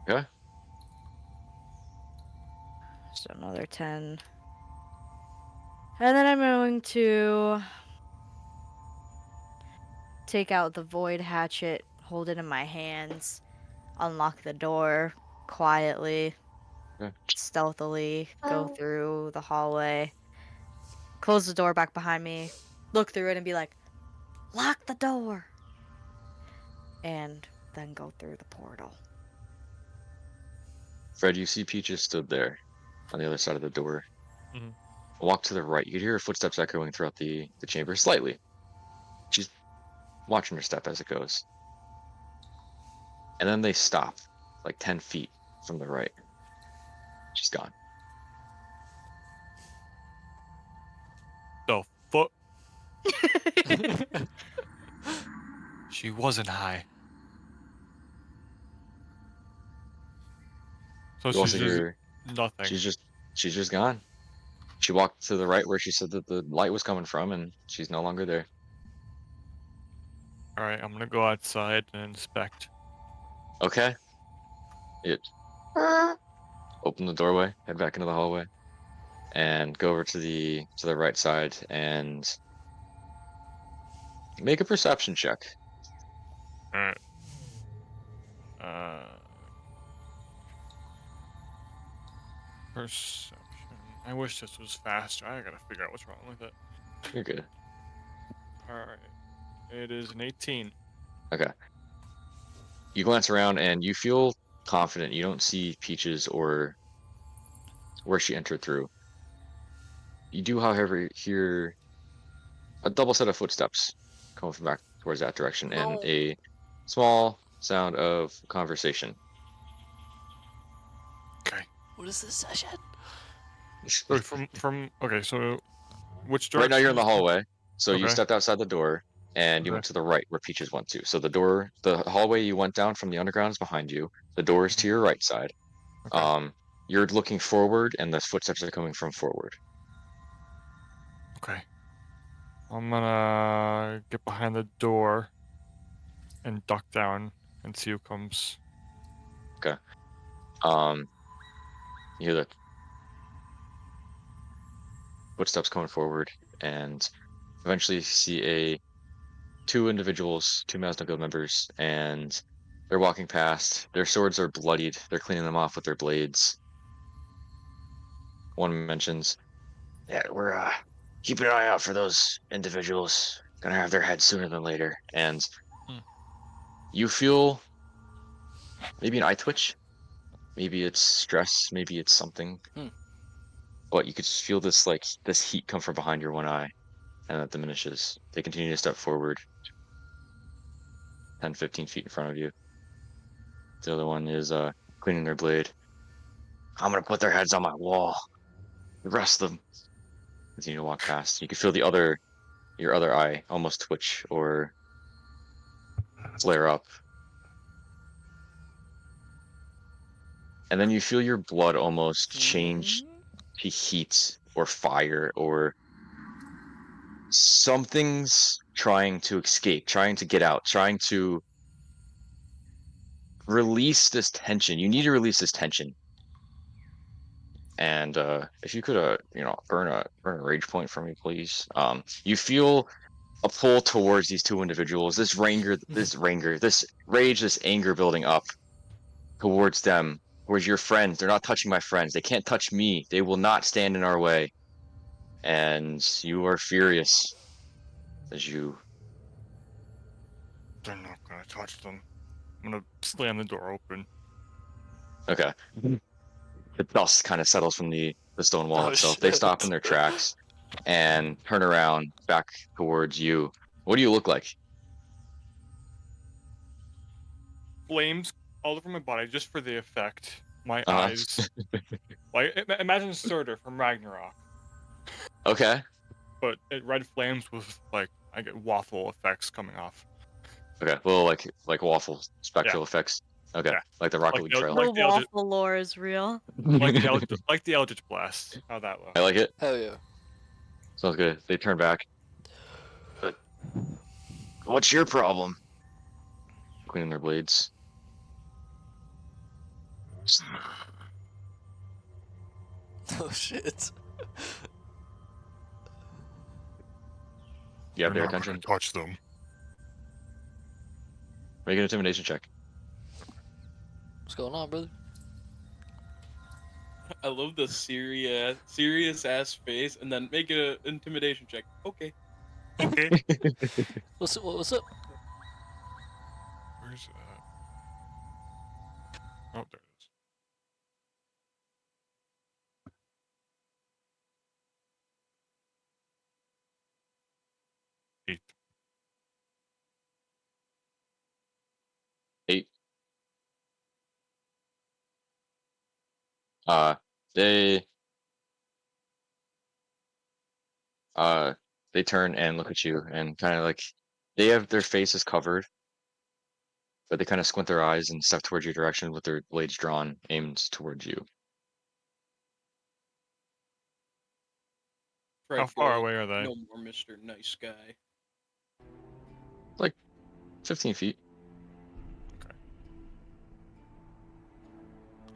Okay. So another 10. And then I'm going to take out the void hatchet, hold it in my hands, unlock the door quietly, Okay. stealthily, go through the hallway, close the door back behind me, look through it and be like, lock the door! And then go through the portal. Fred, you see Peaches stood there on the other side of the door. Mhm. Walk to the right. You can hear her footsteps echoing throughout the chamber slightly. She's watching her step as it goes. And then they stop, like 10 feet from the right. She's gone. The foot. She wasn't high. So You she's also just hear nothing. she's just gone. She walked to the right where she said that the light was coming from, and she's no longer there. All right, I'm gonna go outside and inspect. Okay. It open the doorway, head back into the hallway, and go over to the right side and make a perception check. All right. Uh, perception. I wish this was faster. I gotta figure out what's wrong with it. You're good. All right. It is an 18. Okay. You glance around and you feel confident. You don't see Peaches or where she entered through. You do, however, hear a double set of footsteps coming from back towards that direction and No. a small sound of conversation. Okay. What is this session? So okay. So which Right now direction? you're in the hallway. So you Okay. stepped outside the door and you Okay. went to the right where Peaches went to. So the hallway you went down from the underground is behind you. The door is to your right side. Okay. You're looking forward and the footsteps are coming from forward. Okay. I'm gonna get behind the door and duck down and see who comes. Okay. Um, you hear the footsteps coming forward and eventually you see two individuals, two Mazno Guild members, and they're walking past. Their swords are bloodied. They're cleaning them off with their blades. One mentions, "Yeah, we're keeping an eye out for those individuals. Gonna have their heads sooner than later." And Hmm. you feel maybe an eye twitch. Maybe it's stress. Maybe it's something. Hmm. But you could just feel this heat come from behind your one eye, and that diminishes. They continue to step forward, 10, 15 feet in front of you. The other one is cleaning their blade. "I'm gonna put their heads on my wall. The rest of them continue to walk past. You can feel your other eye almost twitch or flare up. And then you feel your blood almost change to heat or fire or something's trying to escape, trying to get out, trying to release this tension. You need to release this tension. And if you could burn a rage point for me, please. You feel a pull towards these two individuals. This rage, this anger building up towards them. Towards your friends. They're not touching my friends. They can't touch me. They will not stand in our way. And you are furious as you. They're not gonna touch them. I'm gonna slam the door open. Okay. The dust kind of settles from the stone wall Oh itself. They shit. stop in their tracks and turn around back towards you. What do you look like? Flames all over my body just for the effect. My Uh-huh. eyes. Like imagine Surtur from Ragnarok, Okay. but red flames with like I get waffle effects coming off. Okay. Well, like waffle spectral Yeah. effects. Okay. Yeah. Like the Rocket Like League the trailer. The like the Eldritch, waffle lore is real. like the Eldritch Blast. How that look? I like it. Hell yeah. Sounds good. They turn back. But what's your problem? Cleaning their blades. Oh shit. You have You're their not gonna attention. touch them. Make an intimidation check. What's going on, brother? I love the serious ass face, and then make an intimidation check. Okay. Okay. What's up? What's up? Where's Oh, there it is. 8. 8. They they turn and look at you and kind of like they have their faces covered, but they kind of squint their eyes and step towards your direction with their blades drawn, aimed towards you. How Fred far Gold, away are they? no more Mr. Nice Guy. Like 15 feet. Okay.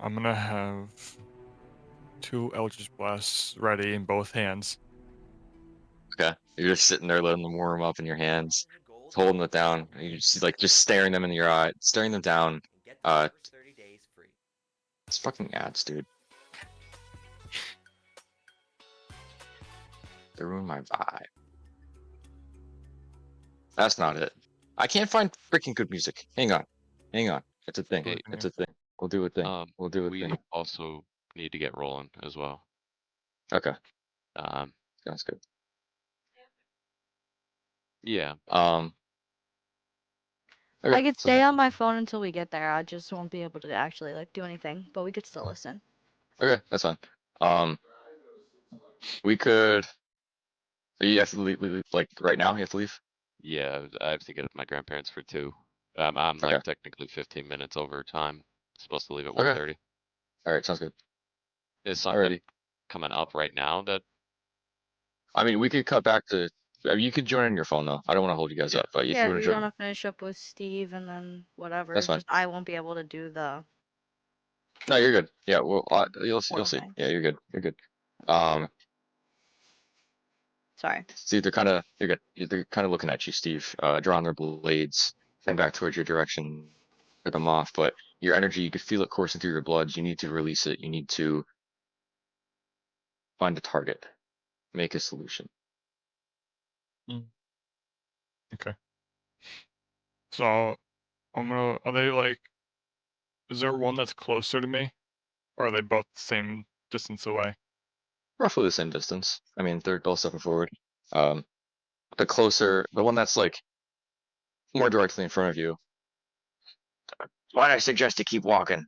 I'm gonna have 2 Eldritch Blasts ready in both hands. Okay. You're just sitting there letting them warm up in your hands, holding it down. And you just like just staring them in your eye, staring them down. It's fucking ads, dude. They ruined my vibe. That's not it. I can't find freaking good music. Hang on. It's a thing. Hey, It's a thing. We'll do a thing. We'll do a we thing. also need to get rolling as well. Okay. Sounds good. Yeah. Okay, I could so- stay on my phone until we get there. I just won't be able to actually like do anything, but we could still listen. Okay, that's fine. We could. You have to leave, like right now. You have to leave. Yeah, I have to get my grandparents for 2. I'm Okay. like technically 15 minutes over time. Supposed to leave at Okay. 1:30. All right, sounds good. Is something Alrighty. coming up right now that? I mean, we could cut back to. You could join on your phone though. I don't want to hold you guys up, but if Yeah, you want we to join, want to finish up with Steve and then whatever. that's fine. Just I won't be able to do the No, you're good. Yeah, well, you'll portal see. thing. Yeah, you're good. You're good. Sorry. Steve, you're good. They're kind of looking at you, Steve, drawing their blades, and back towards your direction, get them off. But your energy, you could feel it coursing through your blood. You need to release it. You need to find a target, make a solution. Okay. So are they like, is there one that's closer to me? Or are they both the same distance away? Roughly the same distance. I mean, they're both stepping forward. The one that's like more directly in front of you. Why I suggest to keep walking.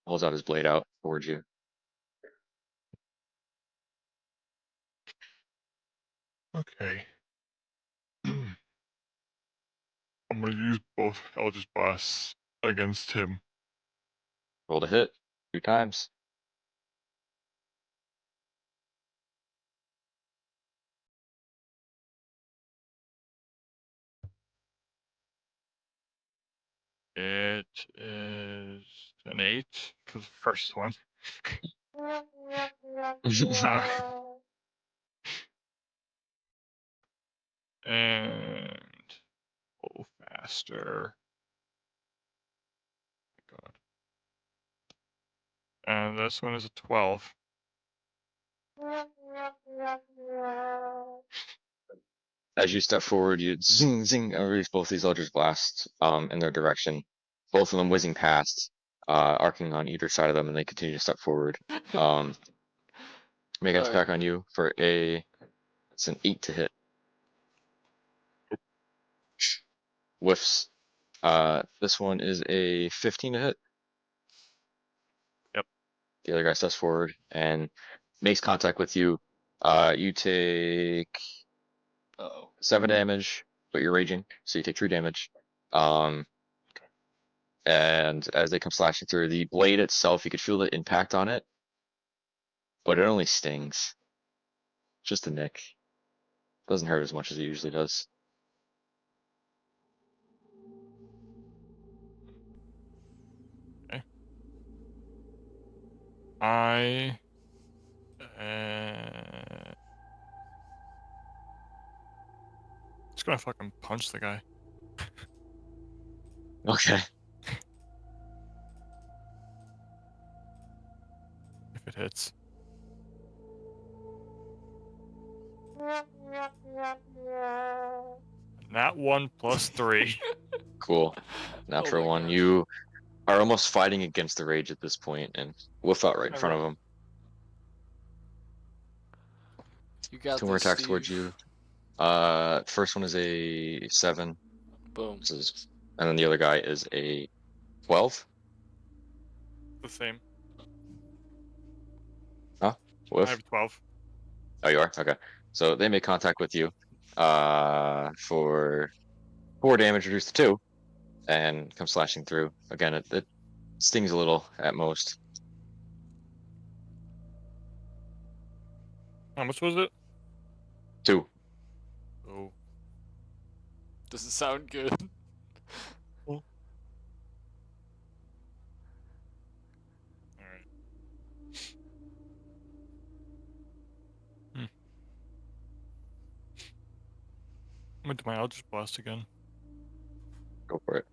Holds out his blade out towards you. Okay. I'm gonna use both Eldritch Blasts against him. Roll to hit 2 times. It is an 8 for the first one. And go faster. God. And this one is a 12. As you step forward, you zing zing release both these Eldritch blasts in their direction. Both of them whizzing past, arcing on either side of them, and they continue to step forward. Make an Alright. attack on you for it's an 8 to hit. Whiffs. This one is a 15 to hit. Yep. The other guy steps forward and makes contact with you. You take 7 damage, but you're raging, so you take 3 damage. And as they come slashing through, the blade itself, you could feel the impact on it, but it only stings. Just a nick. Doesn't hurt as much as it usually does. Okay. I gonna fucking punch the guy. Okay. If it hits. Not 1 plus 3. Cool. Oh Natural my one. gosh. You are almost fighting against the rage at this point, and whiff out right in front of Alright. him. You got 2 more this, attacks Steve. towards you. First one is a 7. Boom. And then the other guy is a 12. The same. Huh? I Whiff? have 12. Oh, you are? Okay. So they make contact with you for 4 damage reduced to 2 and come slashing through. Again, it stings a little at most. How much was it? 2. Oh. Doesn't sound good. Alright. Hmm. I'm gonna do my Eldritch Blast again. Go for it.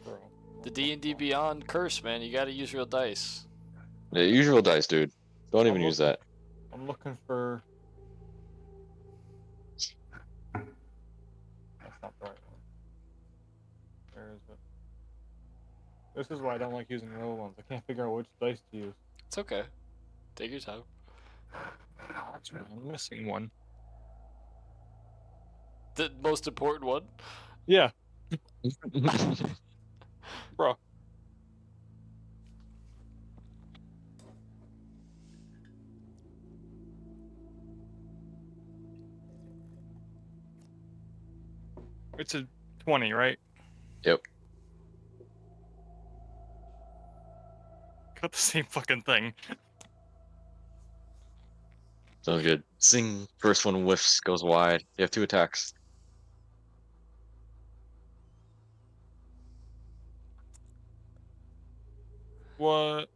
Bro. The D&D Beyond curse, man. You gotta use real dice. The usual dice, dude. Don't even I'm use that. I'm looking for... That's not the right one. Where is it? This is why I don't like using real ones. I can't figure out which dice to use. It's okay. Take your time. I'm missing one. The most important one? Yeah. Bro. It's a 20, right? Yep. Got the same fucking thing. Sounds good. Sing. First one whiffs, goes wide. You have 2 attacks. What?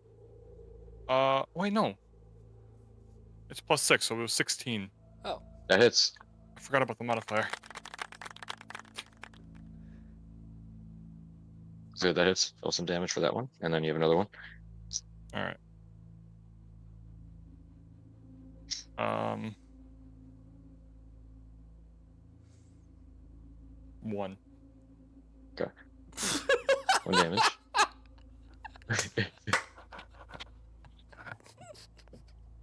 Wait, no. It's plus 6, so it was 16. Oh. That hits. I forgot about the modifier. So that hits. Roll some damage for that one. And then you have another one. Alright. 1. Okay. 1 damage.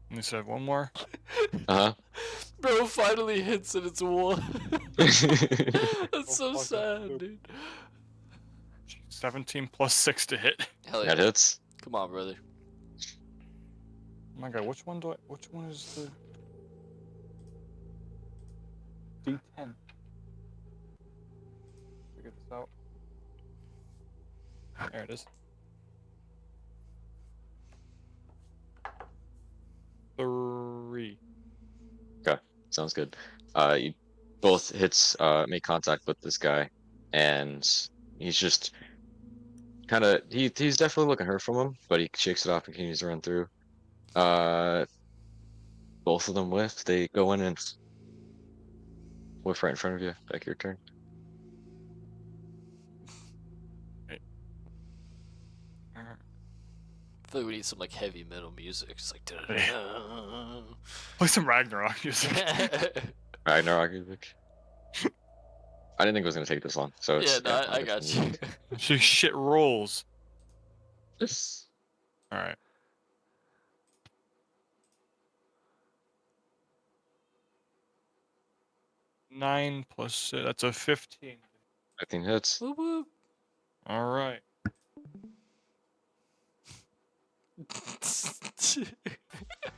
And you said one more? Uh-huh. Bro finally hits and it's 1. That's so fucking sad, stupid. dude. 17 plus 6 to hit. Hell That yeah. hits. Come on, brother. Oh my god, which one is the D10? Figure this out. There it is. 3. Sounds good. You both hits make contact with this guy, and he's just kind of he's definitely looking hurt from him, but he shakes it off and continues to run through. Both of them whiff. They go in and whiff right in front of you. Back your turn. I feel like we need some like heavy metal music. It's like Play some Ragnarok music. Ragnarok music. I didn't think it was gonna take this long, so it's Yeah, no, I got you. She shit rolls. Yes. Alright. Nine plus 6, that's a 15. 15 hits. Whoop, whoop. Alright.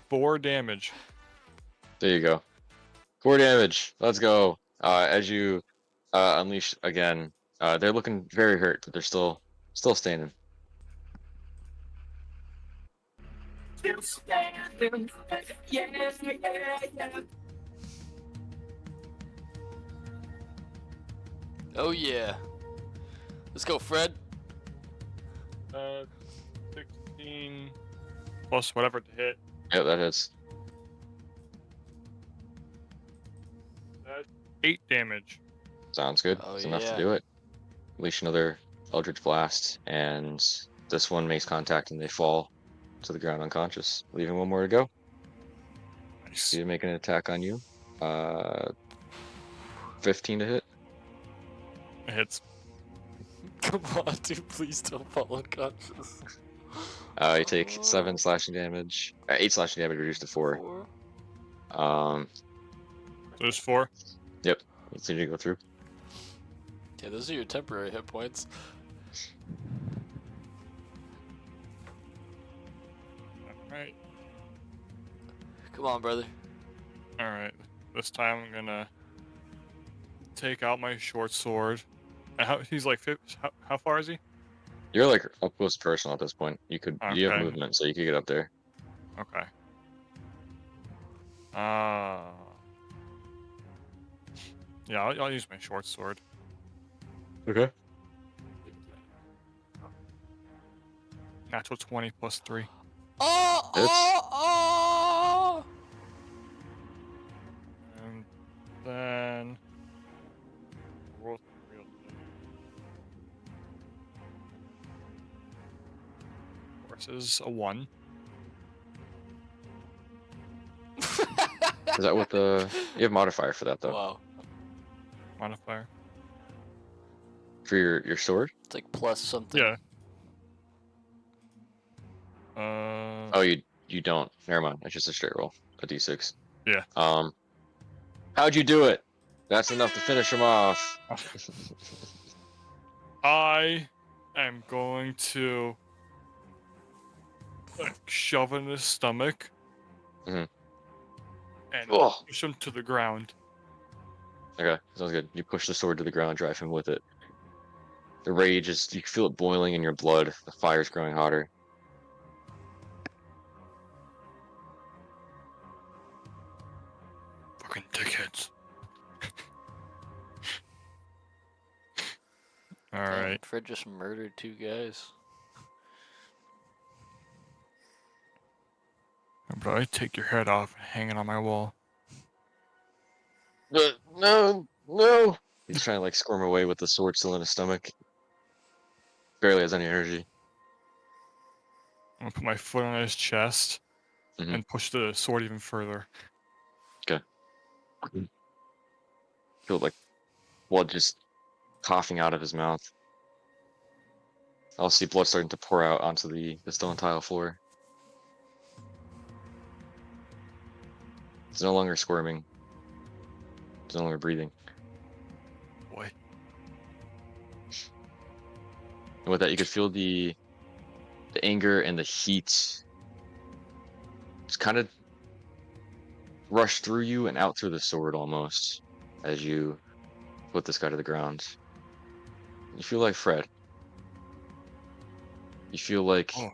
4 damage. There you go. 4 damage. Let's go. As you unleash again, they're looking very hurt, but they're still standing. Oh yeah. Let's go, Fred. 16 plus whatever to hit. Yep, that hits. That's 8 damage. Sounds good. Oh, It's enough to yeah. do it. Unleash another Eldritch Blast, and this one makes contact and they fall to the ground unconscious, leaving one more to go. Nice. So you make an attack on you. 15 to hit. It hits. Come on, dude. Please don't fall unconscious. You take 7 slashing damage. 8 slashing damage reduced to 4. 4. Um, So there's 4. yep. Continue to go through. Yeah, those are your temporary hit points. Alright. Come on, brother. Alright. This time I'm gonna take out my short sword. He's like, how far is he? You're like up close and personal at this point. You have Okay. movement, so you could get up there. Okay. Yeah, I'll use my short sword. Okay. Natural 20 plus 3. Oh, oh, oh! And then roll real versus a 1. Is that what the... You have modifier for that, though. Wow. Modifier. For your sword? It's like plus something. Yeah. Oh, you don't. Never mind. It's just a straight roll. A d6. Yeah. How'd you do it? That's enough to finish him off. I am going to shove in his stomach Mhm. and Oh. push him to the ground. Okay, sounds good. You push the sword to the ground, drive him with it. The rage is... You can feel it boiling in your blood. The fire's growing hotter. Fucking dickheads. Dang, Alright. Fred just murdered 2 guys. I'll probably take your head off and hang it on my wall. No, no. He's trying to like squirm away with the sword still in his stomach. Barely has any energy. I'm gonna put my foot on his chest Mhm. and push the sword even further. Feel like blood just coughing out of his mouth. I'll see blood starting to pour out onto the stone tile floor. It's no longer squirming. It's no longer breathing. Boy. And with that, you could feel the anger and the heat just kind of rush through you and out through the sword almost as you put this guy to the ground. You feel like Fred. You feel like Oh.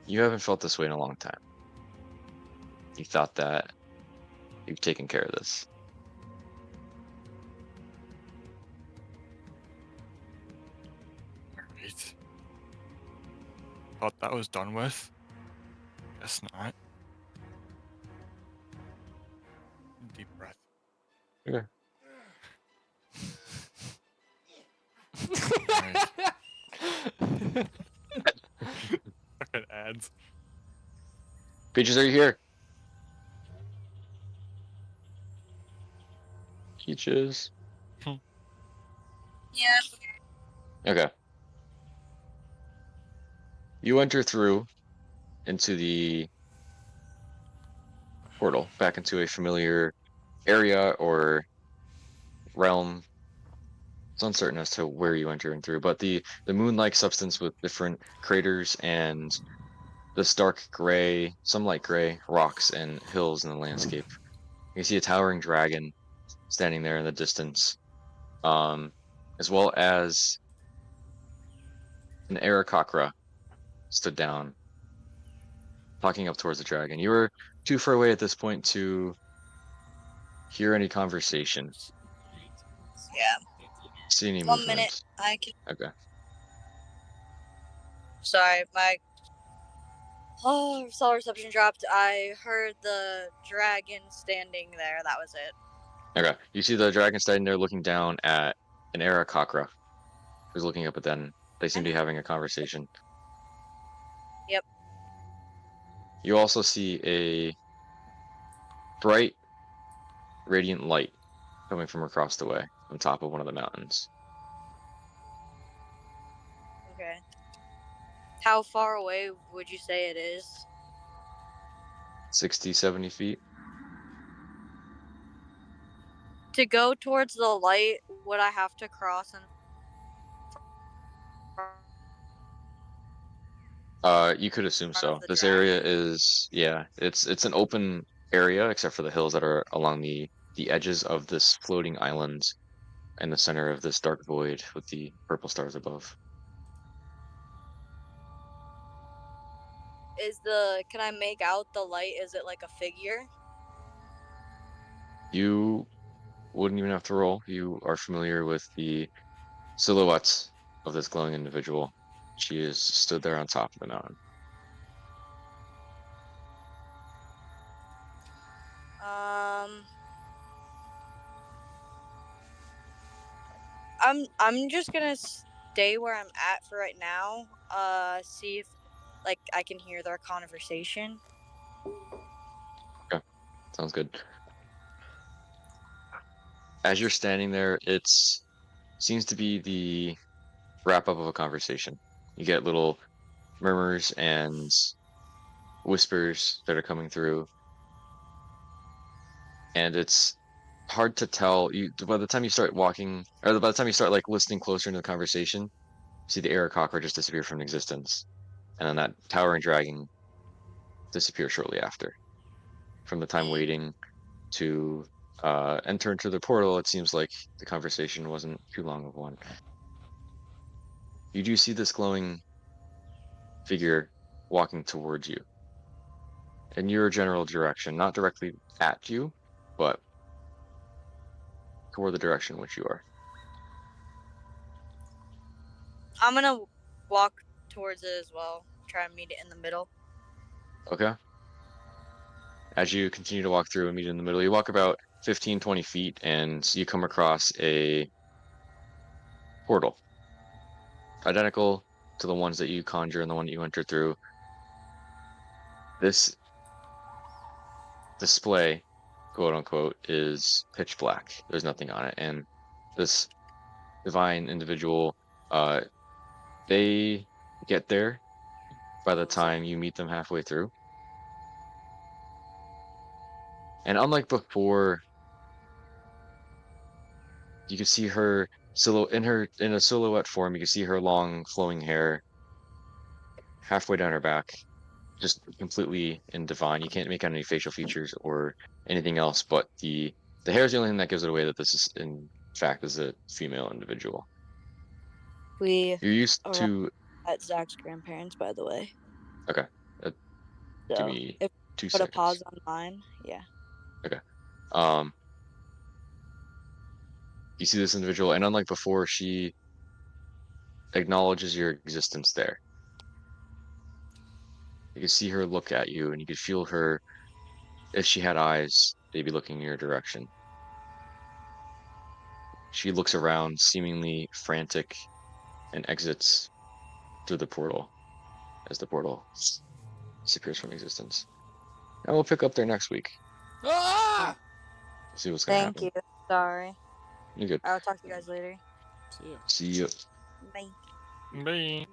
you haven't felt this way in a long time. You thought that you've taken care of this. Alright. Thought that was done with. Guess not. Deep breath. Okay. Alright. Fucking ads. Peaches, are you here? Peaches. Yeah. Okay. You enter through into the portal, back into a familiar area or realm. It's uncertain as to where you enter in through, but the moon-like substance with different craters and this dark gray, some light gray rocks and hills in the landscape. You can see a towering dragon standing there in the distance, as well as an Aarakocra stood down, talking up towards the dragon. You were too far away at this point to hear any conversation, Yeah. see any 1 minute. movement. I can. Okay. Sorry, my Oh, cell reception dropped. I heard the dragon standing there. That was it. Okay. You see the dragon standing there looking down at an Aarakocra who's looking up at them. They seem to be having a conversation. Yep. You also see a bright, radiant light coming from across the way on top of one of the mountains. Okay. How far away would you say it is? 60, 70 feet. To go towards the light, would I have to cross and You could assume front of so. the This area dragon? is, yeah, it's an open area except for the hills that are along the edges of this floating island in the center of this dark void with the purple stars above. Can I make out the light? Is it like a figure? You wouldn't even have to roll. You are familiar with the silhouettes of this glowing individual. She is stood there on top of the mountain. Um, I'm just gonna stay where I'm at for right now. See if like I can hear their conversation. Okay, sounds good. As you're standing there, it's seems to be the wrap up of a conversation. You get little murmurs and whispers that are coming through, and it's hard to tell. You by the time you start walking, or by the time you start like listening closer into the conversation, you see the Aarakocra just disappear from existence, and then that towering dragon disappear shortly after. From the time waiting to enter into the portal, it seems like the conversation wasn't too long of one. You do see this glowing figure walking towards you in your general direction, not directly at you, but toward the direction in which you are. I'm gonna walk towards it as well. Try and meet it in the middle. Okay. As you continue to walk through and meet in the middle, you walk about 15, 20 feet and you come across a portal, identical to the ones that you conjure and the one that you enter through. This display, quote unquote, is pitch black. There's nothing on it. And this divine individual, uh, they get there by the time you meet them halfway through. And unlike before, you can see her in a silhouette form. You can see her long flowing hair halfway down her back, just completely in divine. You can't make out any facial features or anything else, but the hair is the only thing that gives it away that this is in fact is a female individual. We You're used are to at Zach's grandparents, by the way. okay. Give So me if 2 put a seconds. pause on mine, yeah. Okay. Um, you see this individual, and unlike before, she acknowledges your existence there. You can see her look at you, and you can feel her, if she had eyes, they'd be looking in your direction. She looks around, seemingly frantic, and exits through the portal as the portal disappears from existence. And we'll pick up there next week. Ah! See what's gonna Thank happen. you. Sorry. You're good. I'll talk to you guys later. See ya. See you. Bye. Bye.